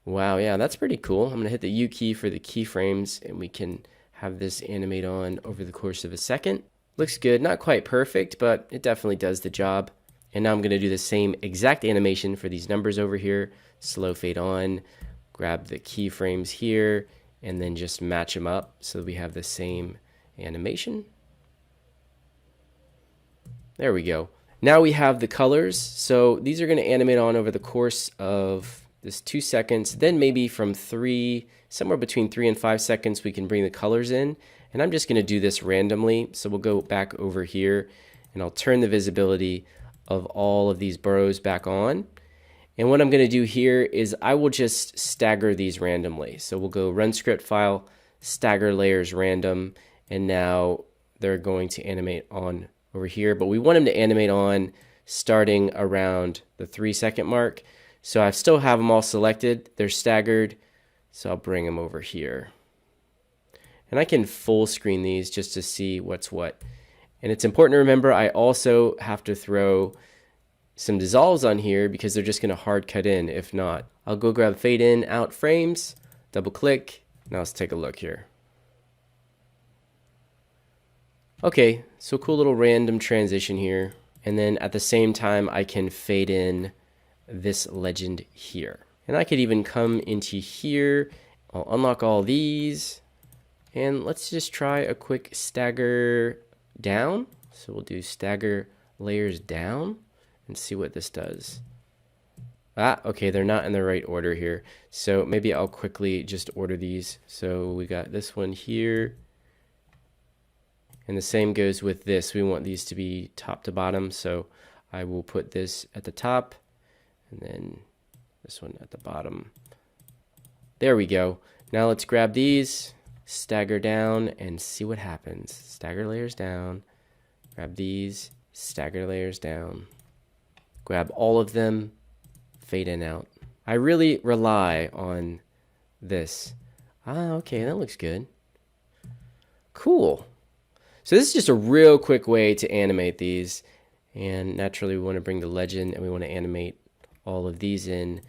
Wow, yeah, that's pretty cool. I'm going to hit the U key for the keyframes, and we can have this animate on over the course of a second. Looks good. Not quite perfect, but it definitely does the job. And now I'm going to do the same exact animation for these numbers over here. Slow fade on. Grab the keyframes here, and then just match them up so that we have the same animation. There we go. Now we have the colors. So these are going to animate on over the course of this 2 seconds. Then maybe from 3, somewhere between 3 and 5 seconds, we can bring the colors in. And I'm just going to do this randomly. So we'll go back over here, and I'll turn the visibility of all of these burrows back on. And what I'm going to do here is I will just stagger these randomly. So we'll go run script file, stagger layers random, and now they're going to animate on over here. But we want them to animate on starting around the 3 second mark. So I still have them all selected. They're staggered. So I'll bring them over here. And I can full screen these just to see what's what. And it's important to remember I also have to throw some dissolves on here because they're just going to hard cut in if not. I'll go grab fade in out frames, double click. Now let's take a look here. Okay, so cool little random transition here. And then at the same time, I can fade in this legend here. And I could even come into here. I'll unlock all these. And let's just try a quick stagger down. So we'll do stagger layers down and see what this does. Ah, okay, they're not in the right order here. So maybe I'll quickly just order these. So we got this one here. And the same goes with this. We want these to be top to bottom. So I will put this at the top and then this one at the bottom. There we go. Now let's grab these, stagger down, and see what happens. Stagger layers down, grab these, stagger layers down, grab all of them, fade in out. I really rely on this. Ah, okay, that looks good. Cool. So this is just a real quick way to animate these. And naturally we want to bring the legend and we want to animate all of these in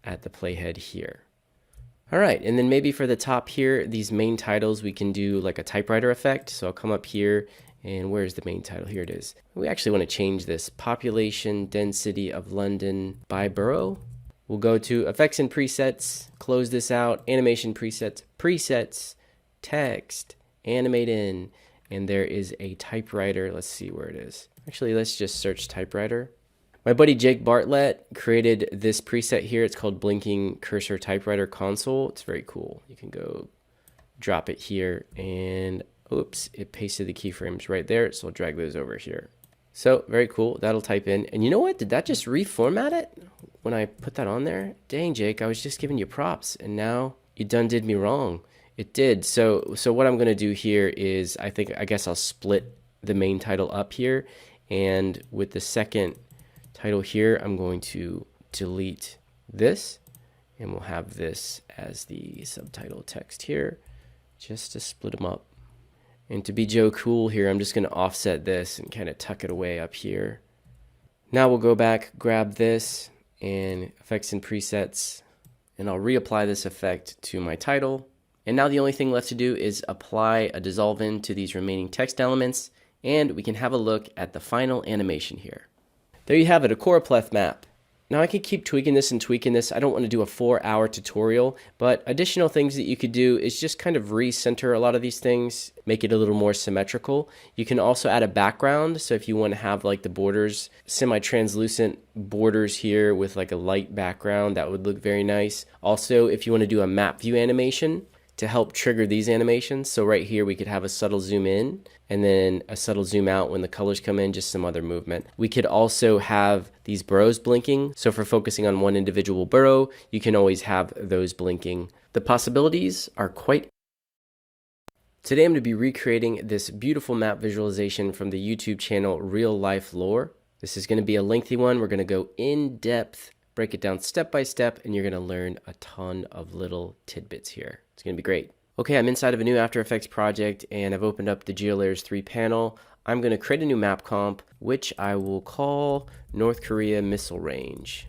at the playhead here. All right, and then maybe for the top here, these main titles, we can do like a typewriter effect. So I'll come up here, and where's the main title? Here it is. We actually want to change this. Population density of London by borough. We'll go to effects and presets, close this out, animation presets, presets, text, animate in, and there is a typewriter. Let's see where it is. Actually, let's just search typewriter. My buddy Jake Bartlett created this preset here. It's called Blinking Cursor Typewriter Console. It's very cool. You can go drop it here, and oops, it pasted the keyframes right there. So I'll drag those over here. So very cool. That'll type in. And you know what? Did that just reformat it when I put that on there? Dang, Jake, I was just giving you props, and now you done did me wrong. It did. So what I'm going to do here is I guess I'll split the main title up here. And with the second title here, I'm going to delete this, and we'll have this as the subtitle text here, just to split them up. And to be Joe Cool here, I'm just going to offset this and kind of tuck it away up here. Now we'll go back, grab this, and effects and presets, and I'll reapply this effect to my title. And now the only thing left to do is apply a dissolve in to these remaining text elements, and we can have a look at the final animation here. There you have it, a choropleth map. Now I could keep tweaking this and tweaking this. I don't want to do a 4-hour tutorial, but additional things that you could do is just kind of recenter a lot of these things, make it a little more symmetrical. You can also add a background, so if you want to have like the borders, semi-translucent borders here with like a light background, that would look very nice. Also, if you want to do a map view animation to help trigger these animations, so right here we could have a subtle zoom in and then a subtle zoom out when the colors come in, just some other movement. We could also have these burrows blinking, so for focusing on one individual burrow, you can always have those blinking. The possibilities are quite. Today I'm going to be recreating this beautiful map visualization from the YouTube channel Real Life Lore. This is going to be a lengthy one. We're going to go in depth, break it down step by step, and you're going to learn a ton of little tidbits here. It's going to be great. Okay, I'm inside of a new After Effects project, and I've opened up the geolayers 3 panel. I'm going to create a new map comp, which I will call North Korea Missile Range.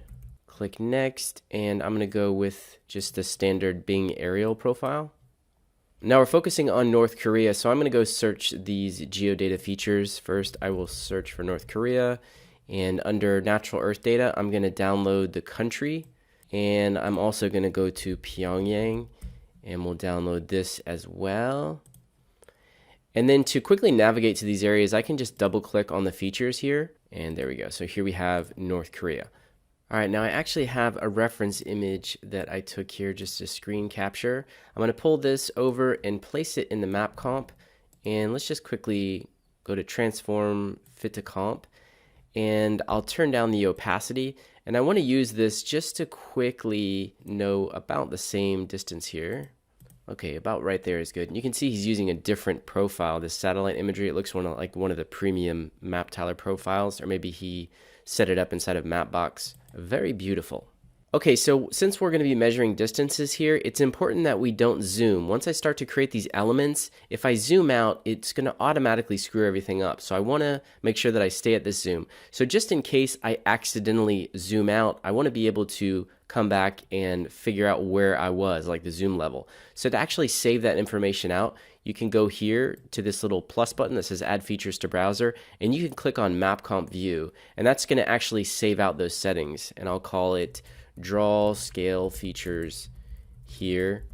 Click Next, and I'm going to go with just the standard Bing aerial profile. Now we're focusing on North Korea, so I'm going to go search these geodata features. First, I will search for North Korea, and under Natural Earth Data, I'm going to download the country, and I'm also going to go to Pyongyang, and we'll download this as well. And then to quickly navigate to these areas, I can just double click on the features here, and there we go. So here we have North Korea. All right, now I actually have a reference image that I took here, just a screen capture. I'm going to pull this over and place it in the map comp, and let's just quickly go to transform, fit to comp, and I'll turn down the opacity. And I want to use this just to quickly know about the same distance here. Okay, about right there is good. And you can see he's using a different profile. This satellite imagery, it looks like one of the premium map tiler profiles, or maybe he set it up inside of Mapbox. Very beautiful. Okay, so since we're going to be measuring distances here, it's important that we don't zoom. Once I start to create these elements, if I zoom out, it's going to automatically screw everything up. So I want to make sure that I stay at this zoom. So just in case I accidentally zoom out, I want to be able to come back and figure out where I was, like the zoom level. So to actually save that information out, you can go here to this little plus button that says Add Features to Browser, and you can click on Map Comp View, and that's going to actually save out those settings, and I'll call it Draw Scale Features here.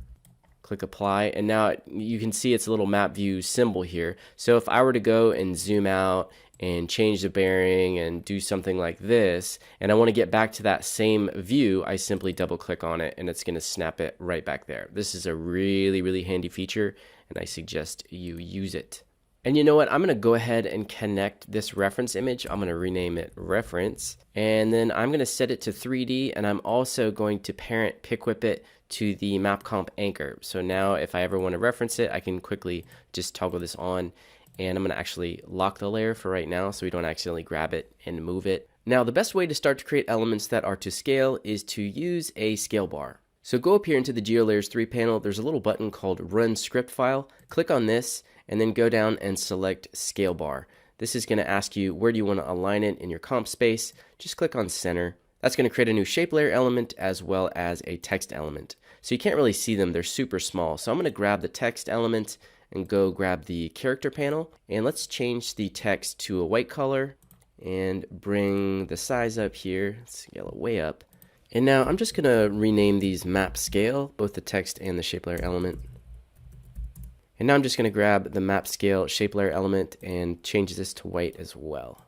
Click Apply, and now you can see it's a little map view symbol here. So if I were to go and zoom out and change the bearing and do something like this, and I want to get back to that same view, I simply double click on it and it's going to snap it right back there. This is a really, really handy feature, and I suggest you use it. And you know what? I'm going to go ahead and connect this reference image. I'm going to rename it reference, and then I'm going to set it to 3D, and I'm also going to parent pick whip it to the map comp anchor. So now if I ever want to reference it, I can quickly just toggle this on, and I'm going to actually lock the layer for right now so we don't accidentally grab it and move it. Now the best way to start to create elements that are to scale is to use a scale bar. So go up here into the geolayers 3 panel. There's a little button called Run Script File. Click on this, and then go down and select Scale Bar. This is going to ask you where do you want to align it in your comp space. Just click on Center. That's going to create a new shape layer element as well as a text element. So you can't really see them, they're super small. So I'm going to grab the text element and go grab the character panel, and let's change the text to a white color and bring the size up here, scale it way up. And now I'm just going to rename these map scale, both the text and the shape layer element. And now I'm just going to grab the map scale shape layer element and change this to white as well.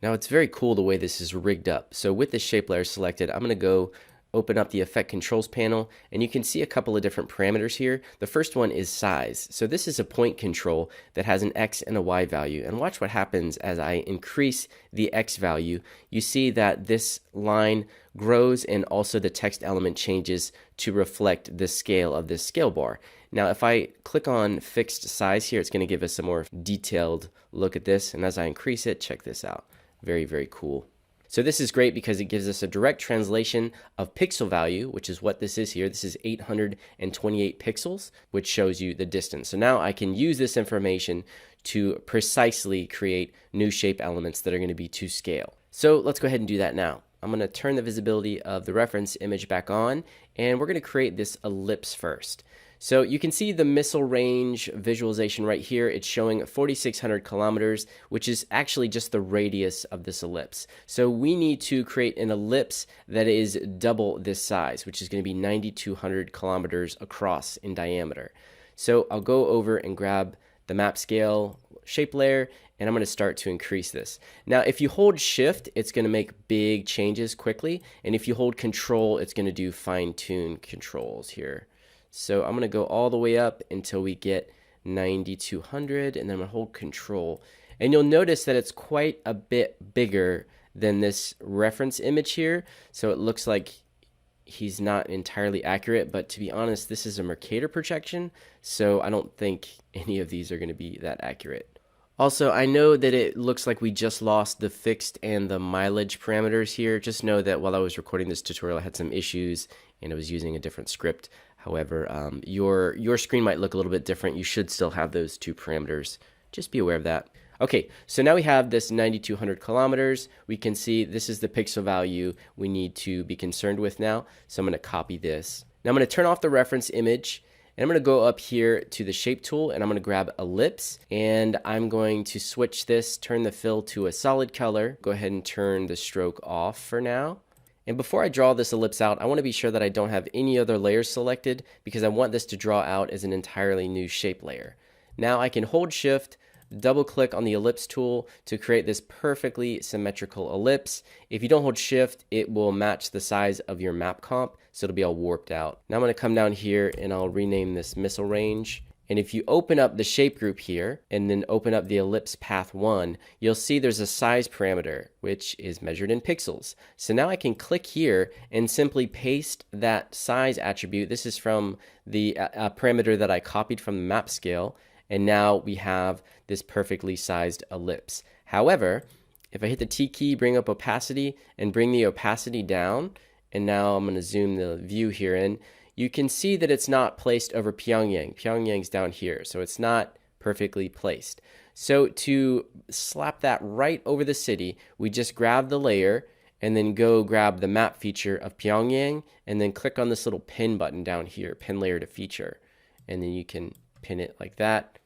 Now it's very cool the way this is rigged up. So with this shape layer selected, I'm going to go open up the effect controls panel, and you can see a couple of different parameters here. The first one is size. So this is a point control that has an X and a Y value, and watch what happens as I increase the X value. You see that this line grows and also the text element changes to reflect the scale of this scale bar. Now, if I click on fixed size here, it's going to give us a more detailed look at this. And as I increase it, check this out. Very, very cool. So this is great because it gives us a direct translation of pixel value, which is what this is here. This is 828 pixels, which shows you the distance. So now I can use this information to precisely create new shape elements that are going to be to scale. So let's go ahead and do that now. I'm going to turn the visibility of the reference image back on, and we're going to create this ellipse first. So you can see the missile range visualization right here. It's showing 4,600 kilometers, which is actually just the radius of this ellipse. So we need to create an ellipse that is double this size, which is going to be 9,200 kilometers across in diameter. So I'll go over and grab the map scale shape layer, and I'm going to start to increase this. Now, if you hold shift, it's going to make big changes quickly. And if you hold control, it's going to do fine-tune controls here. So I'm going to go all the way up until we get 9,200, and then I'm going to hold control. And you'll notice that it's quite a bit bigger than this reference image here. So it looks like he's not entirely accurate, but to be honest, this is a Mercator projection, so I don't think any of these are going to be that accurate. Also, I know that it looks like we just lost the fixed and the mileage parameters here. Just know that while I was recording this tutorial, I had some issues and I was using a different script. However, your screen might look a little bit different. You should still have those two parameters. Just be aware of that. Okay, so now we have this 9,200 kilometers. We can see this is the pixel value we need to be concerned with now. So I'm going to copy this. Now I'm going to turn off the reference image, and I'm going to go up here to the shape tool, and I'm going to grab ellipse, and I'm going to switch this, turn the fill to a solid color. Go ahead and turn the stroke off for now. And before I draw this ellipse out, I want to be sure that I don't have any other layers selected because I want this to draw out as an entirely new shape layer. Now I can hold shift, double click on the ellipse tool to create this perfectly symmetrical ellipse. If you don't hold shift, it will match the size of your map comp, so it'll be all warped out. Now I'm going to come down here and I'll rename this missile range. And if you open up the shape group here and then open up the ellipse path 1, you'll see there's a size parameter which is measured in pixels. So now I can click here and simply paste that size attribute. This is from the parameter that I copied from the map scale. And now we have this perfectly sized ellipse. However, if I hit the T key, bring up opacity, and bring the opacity down, and now I'm going to zoom the view here in, you can see that it's not placed over Pyongyang. Pyongyang's down here, so it's not perfectly placed. So to slap that right over the city, we just grab the layer and then go grab the map feature of Pyongyang and then click on this little pin button down here, pin layer to feature. And then you can pin it like that.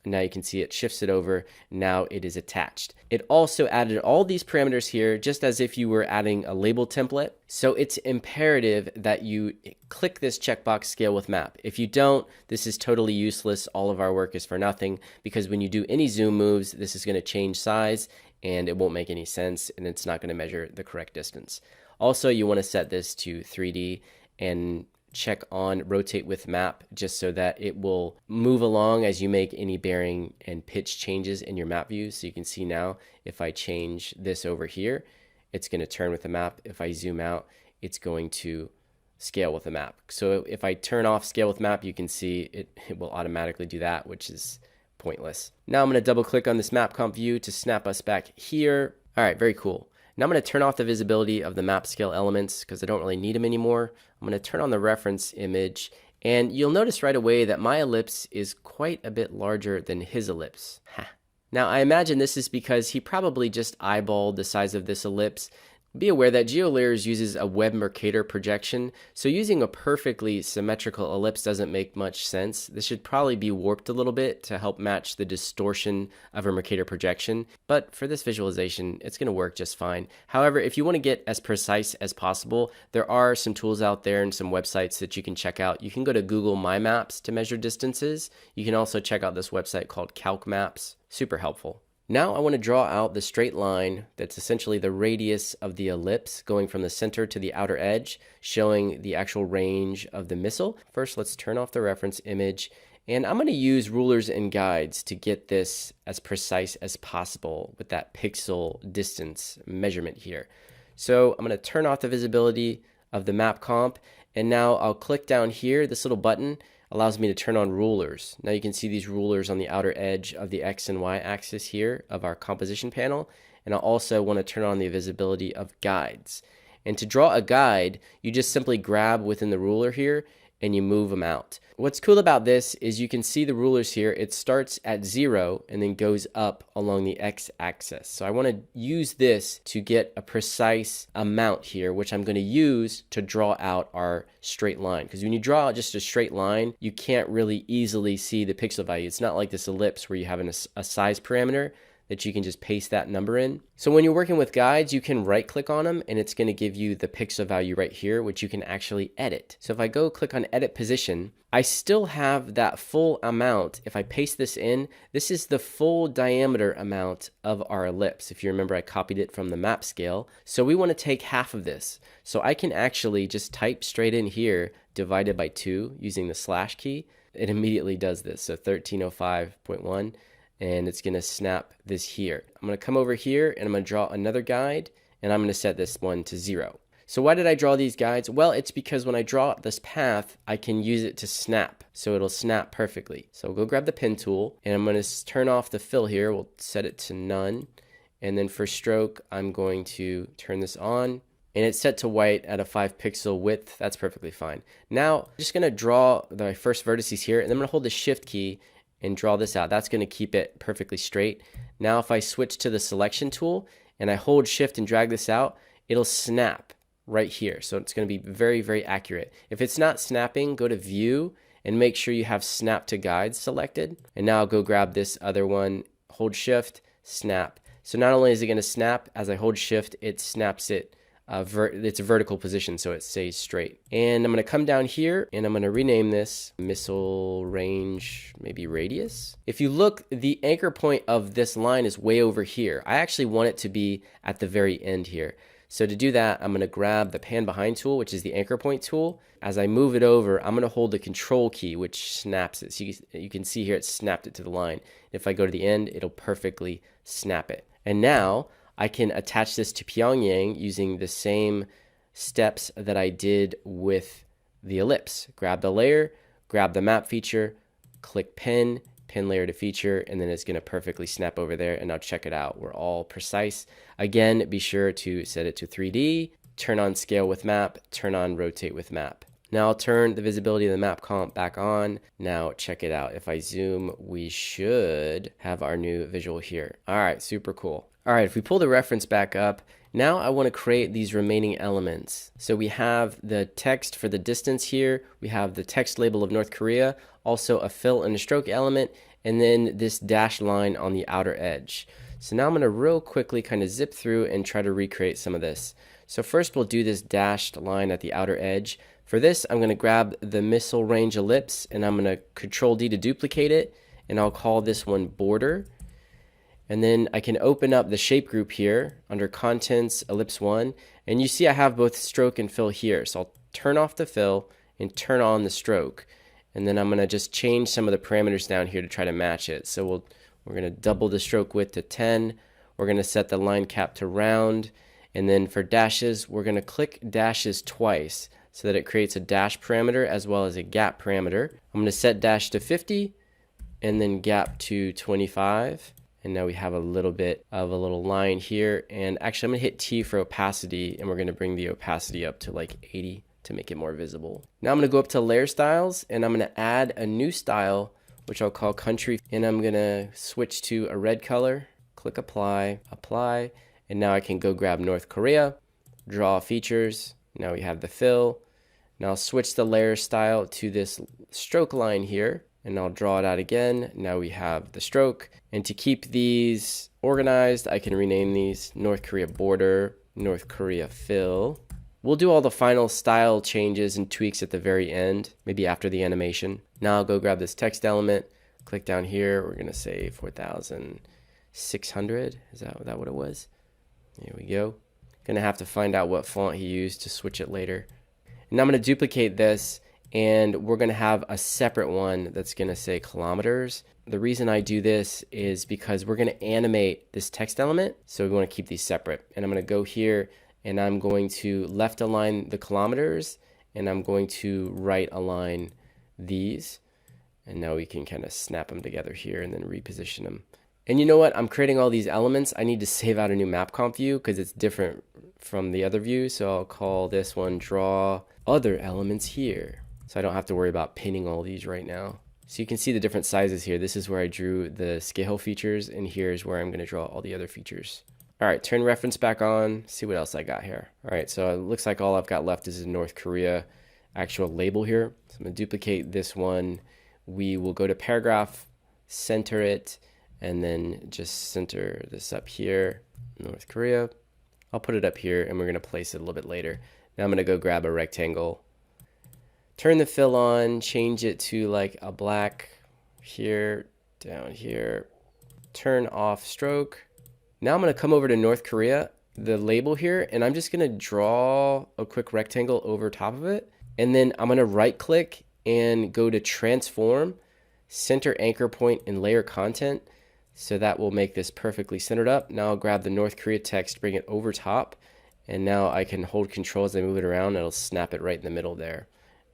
Now you can see it shifts it over. Now it is attached. It also added all these parameters here just as if you were adding a label template. So it's imperative that you click this checkbox scale with map. If you don't, this is totally useless. All of our work is for nothing because when you do any zoom moves, this is going to change size and it won't make any sense and it's not going to measure the correct distance. Also, you want to set this to 3D and check on rotate with map just so that it will move along as you make any bearing and pitch changes in your map view. So you can see now if I change this over here, it's going to turn with the map. If I zoom out, it's going to scale with the map. So if I turn off scale with map, you can see it will automatically do that, which is pointless. Now I'm going to double click on this map comp view to snap us back here. All right, very cool. Now I'm going to turn off the visibility of the map scale elements because I don't really need them anymore. I'm going to turn on the reference image, and you'll notice right away that my ellipse is quite a bit larger than his ellipse. Ha. Now I imagine this is because he probably just eyeballed the size of this ellipse. Be aware that geolayers uses a web Mercator projection, so using a perfectly symmetrical ellipse doesn't make much sense. This should probably be warped a little bit to help match the distortion of a Mercator projection, but for this visualization, it's going to work just fine. However, if you want to get as precise as possible, there are some tools out there and some websites that you can check out. You can go to Google My Maps to measure distances. You can also check out this website called Calc Maps. Super helpful. Now I want to draw out the straight line that's essentially the radius of the ellipse going from the center to the outer edge, showing the actual range of the missile. First, let's turn off the reference image, and I'm going to use rulers and guides to get this as precise as possible with that pixel distance measurement here. So I'm going to turn off the visibility of the map comp, and now I'll click down here. This little button allows me to turn on rulers. Now you can see these rulers on the outer edge of the X and Y axis here of our composition panel. And I also want to turn on the visibility of guides. And to draw a guide, you just simply grab within the ruler here and you move them out. What's cool about this is you can see the rulers here. It starts at 0 and then goes up along the X axis. So I want to use this to get a precise amount here, which I'm going to use to draw out our straight line. Because when you draw just a straight line, you can't really easily see the pixel value. It's not like this ellipse where you have a size parameter that you can just paste that number in. So when you're working with guides, you can right click on them and it's going to give you the pixel value right here, which you can actually edit. So if I go click on edit position, I still have that full amount. If I paste this in, this is the full diameter amount of our ellipse. If you remember, I copied it from the map scale. So we want to take half of this. So I can actually just type straight in here, divided by 2 using the slash key. It immediately does this. So 1305.1. And it's going to snap this here. I'm going to come over here and I'm going to draw another guide and I'm going to set this one to 0. So why did I draw these guides? Well, it's because when I draw this path, I can use it to snap. So it'll snap perfectly. So we'll go grab the pen tool and I'm going to turn off the fill here. We'll set it to none. And then for stroke, I'm going to turn this on. And it's set to white at a 5 pixel width. That's perfectly fine. Now, I'm just going to draw the first vertices here and then I'm going to hold the shift key and draw this out. That's going to keep it perfectly straight. Now if I switch to the selection tool and I hold shift and drag this out, it'll snap right here. So it's going to be very, very accurate. If it's not snapping, go to view and make sure you have snap to guides selected. And now I'll go grab this other one, hold shift, snap. So not only is it going to snap, as I hold shift, it snaps it. It's a vertical position, so it stays straight. And I'm going to come down here and I'm going to rename this missile range, maybe radius. If you look, the anchor point of this line is way over here. I actually want it to be at the very end here. So to do that, I'm going to grab the pan behind tool, which is the anchor point tool. As I move it over, I'm going to hold the control key, which snaps it. So you can see here it snapped it to the line. If I go to the end, it'll perfectly snap it. And now I can attach this to Pyongyang using the same steps that I did with the ellipse. Grab the layer, grab the map feature, click pin layer to feature, and then it's going to perfectly snap over there. And now check it out. We're all precise. Again, be sure to set it to 3D, turn on scale with map, turn on rotate with map. Now I'll turn the visibility of the map comp back on. Now check it out. If I zoom, we should have our new visual here. All right, super cool. All right, if we pull the reference back up, now I want to create these remaining elements. So we have the text for the distance here. We have the text label of North Korea, also a fill and a stroke element, and then this dashed line on the outer edge. So now I'm going to real quickly kind of zip through and try to recreate some of this. So first we'll do this dashed line at the outer edge. For this, I'm going to grab the missile range ellipse and I'm going to Control D to duplicate it, and I'll call this one border. And then I can open up the shape group here under contents, ellipse 1. And you see I have both stroke and fill here. So I'll turn off the fill and turn on the stroke. And then I'm going to just change some of the parameters down here to try to match it. So we're going to double the stroke width to 10. We're going to set the line cap to round. And then for dashes, we're going to click dashes twice so that it creates a dash parameter as well as a gap parameter. I'm going to set dash to 50 and then gap to 25. And now we have a little bit of a little line here. And actually, I'm going to hit T for opacity, and we're going to bring the opacity up to like 80 to make it more visible. Now I'm going to go up to layer styles, and I'm going to add a new style, which I'll call country. And I'm going to switch to a red color, click apply, apply. And now I can go grab North Korea, draw features. Now we have the fill. Now I'll switch the layer style to this stroke line here. And I'll draw it out again. Now we have the stroke. And to keep these organized, I can rename these North Korea border, North Korea fill. We'll do all the final style changes and tweaks at the very end, maybe after the animation. Now I'll go grab this text element, click down here. We're gonna say 4,600. Is that what it was? Here we go. Gonna have to find out what font he used to switch it later. And I'm gonna duplicate this, and we're going to have a separate one that's going to say kilometers. The reason I do this is because we're going to animate this text element, so we want to keep these separate. And I'm going to go here and I'm going to left align the kilometers, and I'm going to right align these. And now we can kind of snap them together here and then reposition them. And you know what? I'm creating all these elements. I need to save out a new map comp view because it's different from the other view. So I'll call this one draw other elements here. So I don't have to worry about pinning all these right now. So you can see the different sizes here. This is where I drew the scale features, and here's where I'm going to draw all the other features. All right, turn reference back on, see what else I got here. All right, so it looks like all I've got left is a North Korea actual label here. So I'm going to duplicate this one. We will go to paragraph, center it, and then just center this up here, North Korea. I'll put it up here, and we're going to place it a little bit later. Now I'm going to go grab a rectangle, turn the fill on, change it to like a black here, down here, turn off stroke. Now I'm going to come over to North Korea, the label here, and I'm just going to draw a quick rectangle over top of it. And then I'm going to right click and go to transform, center anchor point, and layer content. So that will make this perfectly centered up. Now I'll grab the North Korea text, bring it over top, and now I can hold control as I move it around, and it'll snap it right in the middle there.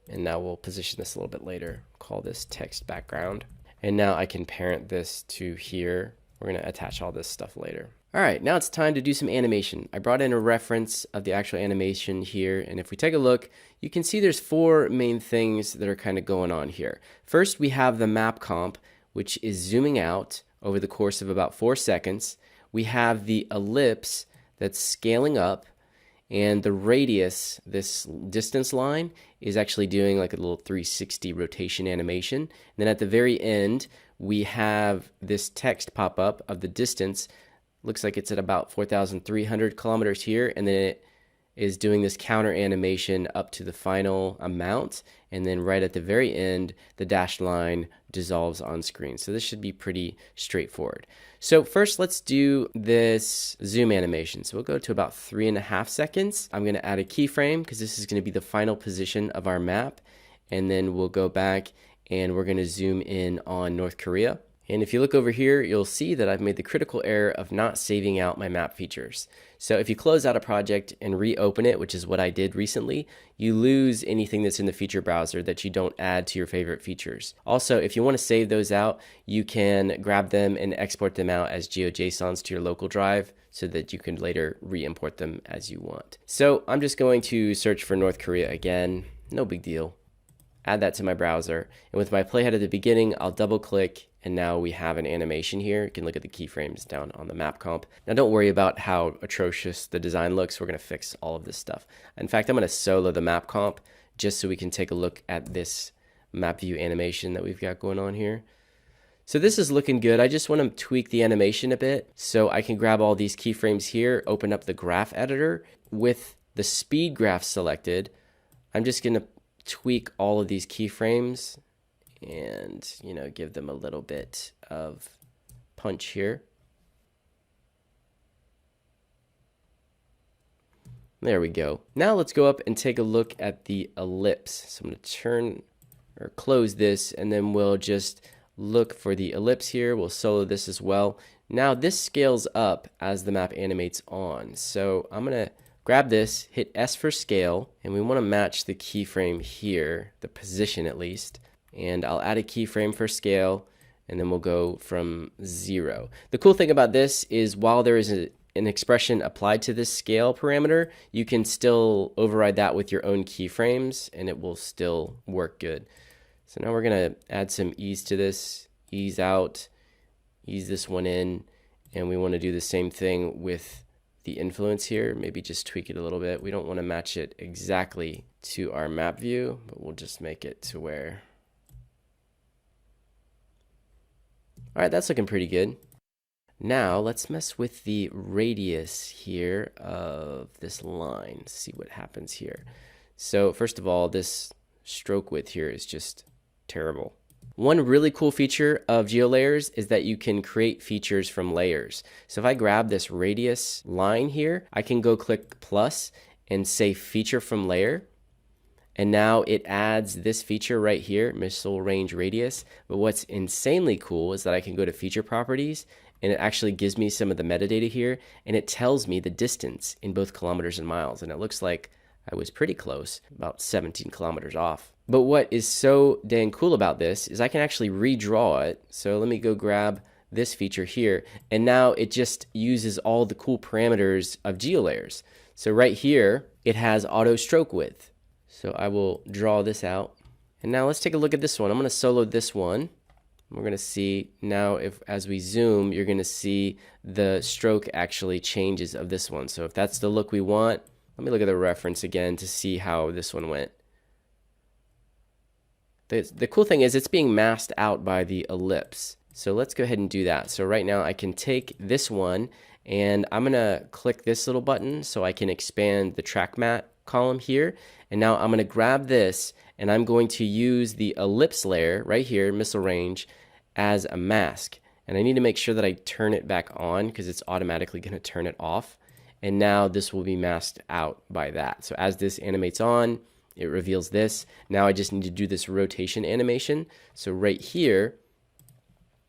And now we'll position this a little bit later. Call this text background. And now I can parent this to here. We're going to attach all this stuff later. All right, now it's time to do some animation. I brought in a reference of the actual animation here, and if we take a look, you can see there's four main things that are kind of going on here. First, we have the map comp, which is zooming out over the course of about 4 seconds. We have the ellipse that's scaling up, and the radius, this distance line, is actually doing like a little 360 rotation animation. And then at the very end, we have this text pop up of the distance. Looks like it's at about 4,300 kilometers here, and then it is doing this counter animation up to the final amount, and then right at the very end, the dashed line dissolves on screen. So this should be pretty straightforward. So first, let's do this zoom animation. So we'll go to about 3.5 seconds. I'm going to add a keyframe because this is going to be the final position of our map, and then we'll go back and we're going to zoom in on North Korea. And if you look over here, you'll see that I've made the critical error of not saving out my map features. So if you close out a project and reopen it, which is what I did recently, you lose anything that's in the feature browser that you don't add to your favorite features. Also, if you want to save those out, you can grab them and export them out as GeoJSONs to your local drive so that you can later re-import them as you want. So I'm just going to search for North Korea again. No big deal. Add that to my browser. And with my playhead at the beginning, I'll double click, and now we have an animation here. You can look at the keyframes down on the map comp. Now don't worry about how atrocious the design looks. We're going to fix all of this stuff. In fact, I'm going to solo the map comp just so we can take a look at this map view animation that we've got going on here. So this is looking good. I just want to tweak the animation a bit so I can grab all these keyframes here, open up the graph editor. With the speed graph selected, I'm just going to tweak all of these keyframes and, you know, give them a little bit of punch here. There we go. Now let's go up and take a look at the ellipse. So I'm going to turn or close this, and then we'll just look for the ellipse here. We'll solo this as well. Now this scales up as the map animates on. So I'm going to grab this, hit S for scale, and we want to match the keyframe here, the position at least. And I'll add a keyframe for scale, and then we'll go from 0. The cool thing about this is while there is an expression applied to this scale parameter, you can still override that with your own keyframes, and it will still work good. So now we're going to add some ease to this, ease out, ease this one in, and we want to do the same thing with the influence here, maybe just tweak it a little bit. We don't want to match it exactly to our map view, but we'll just make it to where. All right, that's looking pretty good. Now let's mess with the radius here of this line, see what happens here. So first of all, this stroke width here is just terrible. One really cool feature of geolayers is that you can create features from layers. So if I grab this radius line here, I can go click plus and say feature from layer. And now it adds this feature right here, missile range radius. But what's insanely cool is that I can go to feature properties and it actually gives me some of the metadata here, and it tells me the distance in both kilometers and miles, and it looks like I was pretty close, about 17 kilometers off. But what is so dang cool about this is I can actually redraw it. So let me go grab this feature here, and now it just uses all the cool parameters of geolayers. So right here, it has auto stroke width. So I will draw this out. And now let's take a look at this one. I'm going to solo this one. We're going to see now if as we zoom, you're going to see the stroke actually changes of this one. So if that's the look we want, let me look at the reference again to see how this one went. The cool thing is it's being masked out by the ellipse. So let's go ahead and do that. So right now I can take this one and I'm going to click this little button so I can expand the track mat column here. And now I'm going to grab this and I'm going to use the ellipse layer right here, missile range, as a mask. And I need to make sure that I turn it back on because it's automatically going to turn it off. And now this will be masked out by that. So as this animates on, it reveals this. Now I just need to do this rotation animation. So right here,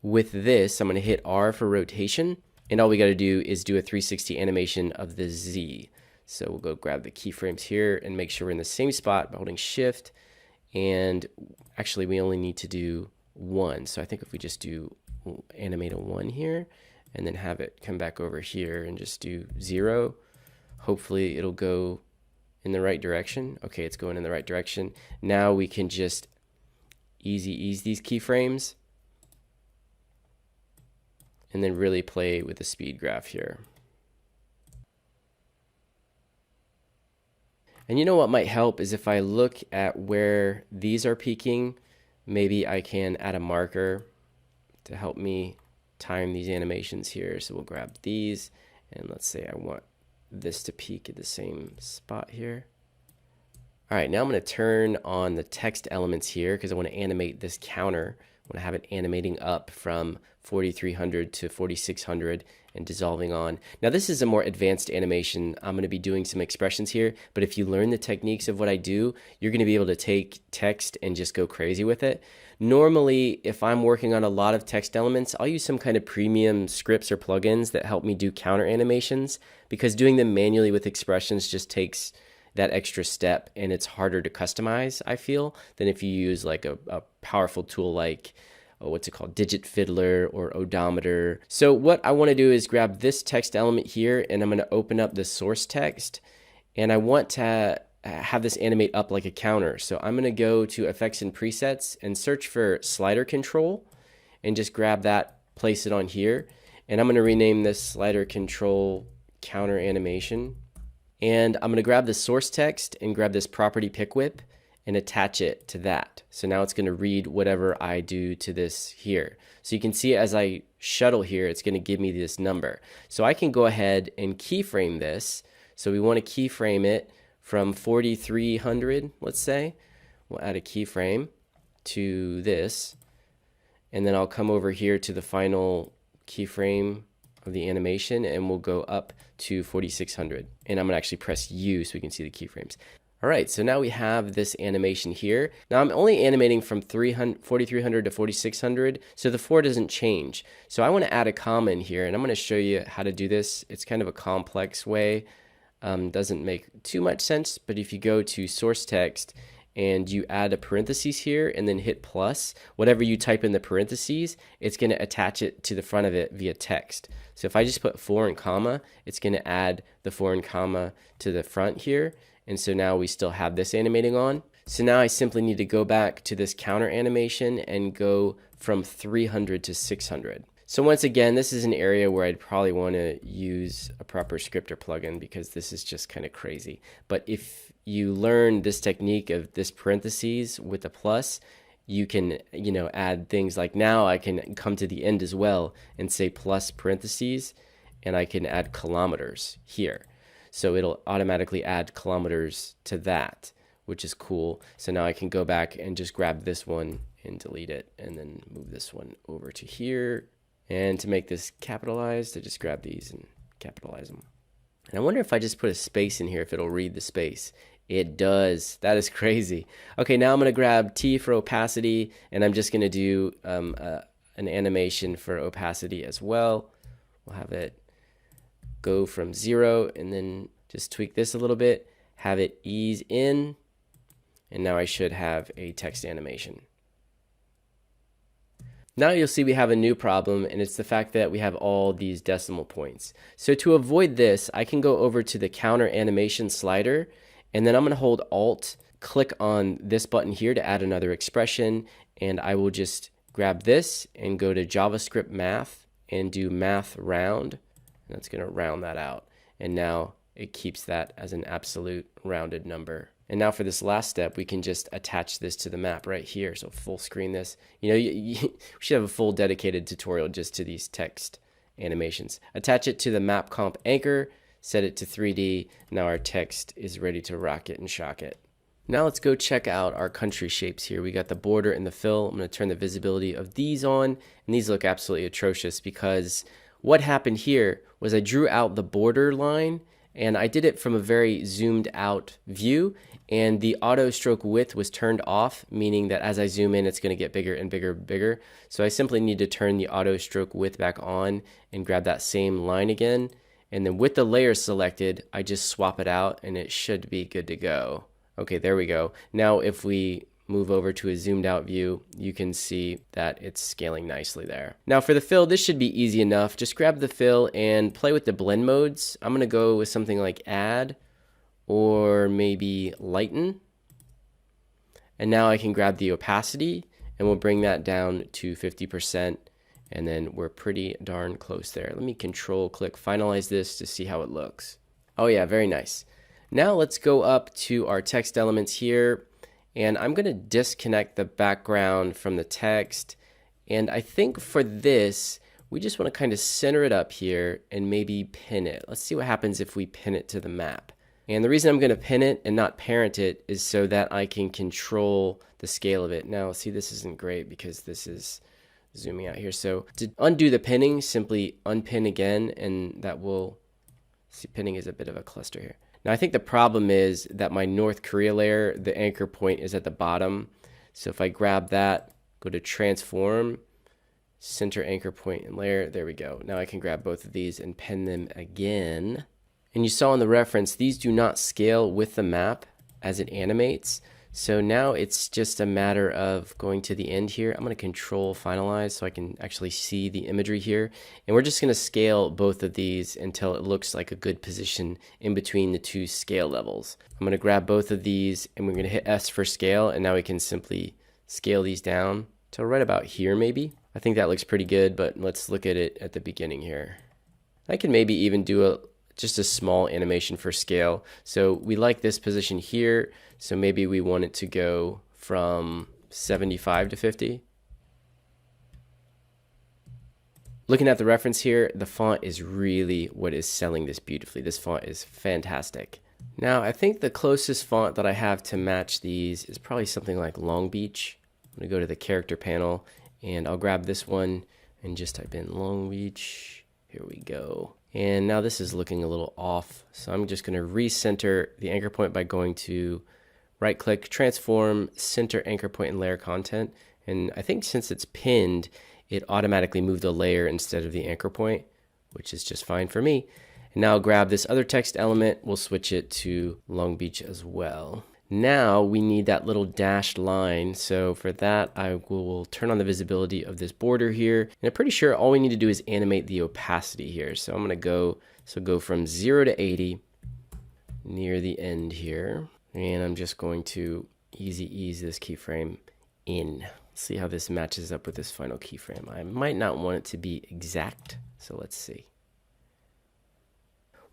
with this, I'm going to hit R for rotation. And all we got to do is do a 360 animation of the Z. So we'll go grab the keyframes here and make sure we're in the same spot by holding Shift. And actually, we only need to do 1. So I think if we just do animate a 1 here, and then have it come back over here and just do 0, hopefully it'll go in the right direction. Okay, it's going in the right direction. Now we can just easy ease these keyframes and then really play with the speed graph here. And you know what might help is if I look at where these are peaking, maybe I can add a marker to help me time these animations here. So we'll grab these and let's say I want this to peak at the same spot here. All right, now I'm going to turn on the text elements here because I want to animate this counter. I want to have it animating up from 4300 to 4600 and dissolving on. Now this is a more advanced animation. I'm going to be doing some expressions here, but if you learn the techniques of what I do, you're going to be able to take text and just go crazy with it. Normally, if I'm working on a lot of text elements, I'll use some kind of premium scripts or plugins that help me do counter animations because doing them manually with expressions just takes that extra step and it's harder to customize, I feel, than if you use like a powerful tool like what's it called, Digit Fiddler or Odometer. So what I want to do is grab this text element here and I'm going to open up the source text and I want to have this animate up like a counter. So I'm going to go to effects and presets and search for slider control and just grab that, place it on here. And I'm going to rename this slider control counter animation. And I'm going to grab the source text and grab this property pick whip and attach it to that. So now it's going to read whatever I do to this here. So you can see as I shuttle here, it's going to give me this number. So I can go ahead and keyframe this. So we want to keyframe it from 4300, let's say. We'll add a keyframe to this. And then I'll come over here to the final keyframe of the animation and we'll go up to 4600. And I'm going to actually press U so we can see the keyframes. All right, so now we have this animation here. Now I'm only animating from 4300 to 4600, so the 4 doesn't change. So I want to add a comma in here, and I'm going to show you how to do this. It's kind of a complex way. Doesn't make too much sense, but if you go to source text and you add a parentheses here and then hit plus, whatever you type in the parentheses, it's going to attach it to the front of it via text. So if I just put 4 and comma, it's going to add the 4 and comma to the front here. And so now we still have this animating on. So now I simply need to go back to this counter animation and go from 300 to 600. So once again, this is an area where I'd probably want to use a proper script or plugin because this is just kind of crazy. But if you learn this technique of this parentheses with a plus, you can, add things like now I can come to the end as well and say plus parentheses, and I can add kilometers here. So it'll automatically add kilometers to that, which is cool. So now I can go back and just grab this one and delete it and then move this one over to here. And to make this capitalized, I just grab these and capitalize them. And I wonder if I just put a space in here, if it'll read the space. It does. That is crazy. Okay, now I'm going to grab T for opacity, and I'm just going to do an animation for opacity as well. We'll have it go from 0 and then just tweak this a little bit, have it ease in, and now I should have a text animation. Now you'll see we have a new problem, and it's the fact that we have all these decimal points. So to avoid this, I can go over to the counter animation slider, and then I'm going to hold Alt, click on this button here to add another expression, and I will just grab this and go to JavaScript Math and do Math Round. And that's going to round that out. And now it keeps that as an absolute rounded number. And now for this last step, we can just attach this to the map right here. So full screen this. We should have a full dedicated tutorial just to these text animations. Attach it to the map comp anchor, set it to 3D. Now our text is ready to rock it and shock it. Now let's go check out our country shapes here. We got the border and the fill. I'm going to turn the visibility of these on, and these look absolutely atrocious because what happened here was I drew out the border line, and I did it from a very zoomed out view, and the auto stroke width was turned off, meaning that as I zoom in, it's going to get bigger and bigger and bigger. So I simply need to turn the auto stroke width back on and grab that same line again. And then with the layer selected, I just swap it out and it should be good to go. Okay, there we go. Now if we move over to a zoomed out view, you can see that it's scaling nicely there. Now for the fill, this should be easy enough. Just grab the fill and play with the blend modes. I'm going to go with something like add or maybe lighten. And now I can grab the opacity and we'll bring that down to 50%. And then we're pretty darn close there. Let me control click finalize this to see how it looks. Oh yeah, very nice. Now let's go up to our text elements here. And I'm going to disconnect the background from the text. And I think for this, we just want to kind of center it up here and maybe pin it. Let's see what happens if we pin it to the map. And the reason I'm going to pin it and not parent it is so that I can control the scale of it. Now, see, this isn't great because this is zooming out here. So to undo the pinning, simply unpin again, and that will, see, pinning is a bit of a cluster here. Now I think the problem is that my North Korea layer, the anchor point is at the bottom. So if I grab that, go to transform, center anchor point and layer, there we go. Now I can grab both of these and pin them again. And you saw in the reference, these do not scale with the map as it animates. So now it's just a matter of going to the end here. I'm going to control finalize so I can actually see the imagery here. And we're just going to scale both of these until it looks like a good position in between the two scale levels. I'm going to grab both of these and we're going to hit S for scale. And now we can simply scale these down to right about here maybe. I think that looks pretty good, but let's look at it at the beginning here. I can maybe even do just a small animation for scale. So we like this position here. So maybe we want it to go from 75 to 50. Looking at the reference here, the font is really what is selling this beautifully. This font is fantastic. Now, I think the closest font that I have to match these is probably something like Long Beach. I'm going to go to the character panel and I'll grab this one and just type in Long Beach. Here we go. And now this is looking a little off. So I'm just going to recenter the anchor point by going to right click, transform, center anchor point and layer content. And I think since it's pinned, it automatically moved a layer instead of the anchor point, which is just fine for me. And now I'll grab this other text element. We'll switch it to Long Beach as well. Now we need that little dashed line. So for that, I will turn on the visibility of this border here. And I'm pretty sure all we need to do is animate the opacity here. So I'm going to go from 0 to 80 near the end here. And I'm just going to easy ease this keyframe in. See how this matches up with this final keyframe. I might not want it to be exact, so let's see.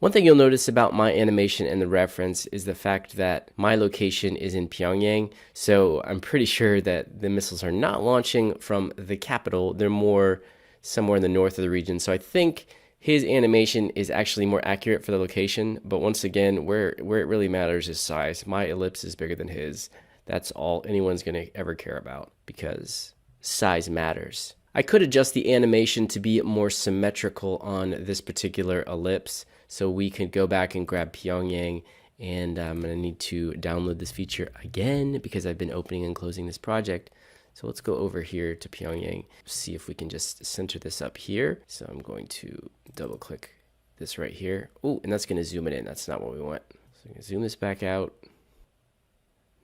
One thing you'll notice about my animation and the reference is the fact that my location is in Pyongyang, so I'm pretty sure that the missiles are not launching from the capital. They're more somewhere in the north of the region, so I think his animation is actually more accurate for the location, but once again, where it really matters is size. My ellipse is bigger than his. That's all anyone's going to ever care about because size matters. I could adjust the animation to be more symmetrical on this particular ellipse, so we could go back and grab Pyongyang, and I'm going to need to download this feature again because I've been opening and closing this project. So let's go over here to Pyongyang, see if we can just center this up here. So I'm going to double click this right here. Oh, and that's going to zoom it in. That's not what we want. So I'm going to zoom this back out.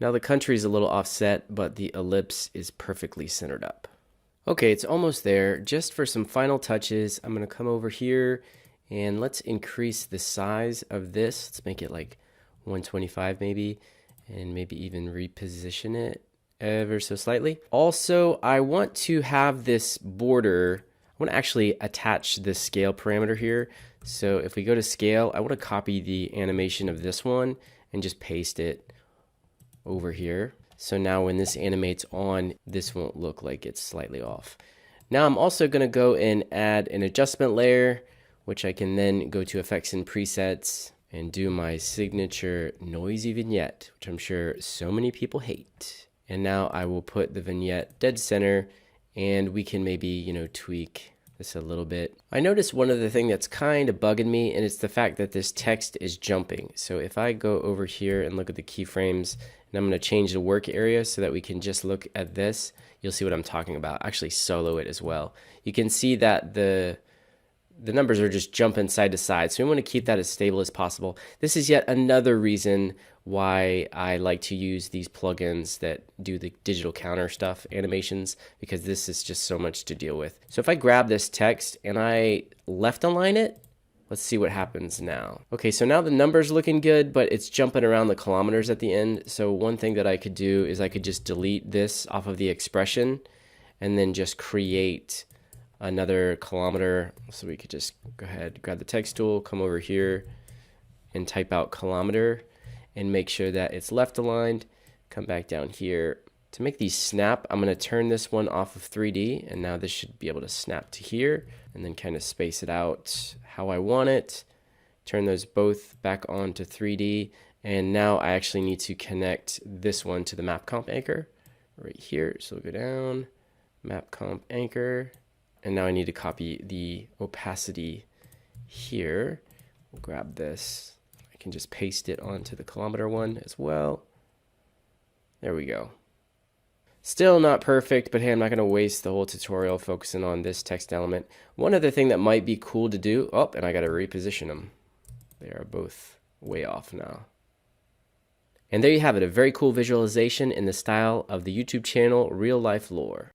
Now the country is a little offset, but the ellipse is perfectly centered up. Okay, it's almost there. Just for some final touches, I'm going to come over here and let's increase the size of this. Let's make it like 125 maybe, and maybe even reposition it ever so slightly. Also, I want to have this border, I want to actually attach this scale parameter here. So if we go to scale, I want to copy the animation of this one and just paste it over here. So now when this animates on, this won't look like it's slightly off. Now I'm also going to go and add an adjustment layer, which I can then go to effects and presets and do my signature noisy vignette, which I'm sure so many people hate. And now I will put the vignette dead center, and we can maybe, you know, tweak this a little bit. I noticed one other thing that's kind of bugging me, and it's the fact that this text is jumping. So if I go over here and look at the keyframes, and I'm going to change the work area so that we can just look at this, you'll see what I'm talking about. Actually solo it as well. You can see that the numbers are just jumping side to side. So we want to keep that as stable as possible. This is yet another reason why I like to use these plugins that do the digital counter stuff, animations, because this is just so much to deal with. So if I grab this text and I left align it, let's see what happens now. Okay, so now the number's looking good, but it's jumping around the kilometers at the end. So one thing that I could do is I could just delete this off of the expression and then just create another kilometer. So we could just go ahead, grab the text tool, come over here and type out kilometer and make sure that it's left aligned. Come back down here. To make these snap, I'm going to turn this one off of 3D, and now this should be able to snap to here, and then kind of space it out how I want it. Turn those both back on to 3D, and now I actually need to connect this one to the map comp anchor right here. So we'll go down, map comp anchor, and now I need to copy the opacity here. We'll grab this. I can just paste it onto the kilometer one as well. There we go. Still not perfect, but hey, I'm not going to waste the whole tutorial focusing on this text element. One other thing that might be cool to do, oh, and I got to reposition them. They are both way off now. And there you have it, a very cool visualization in the style of the YouTube channel Real Life Lore.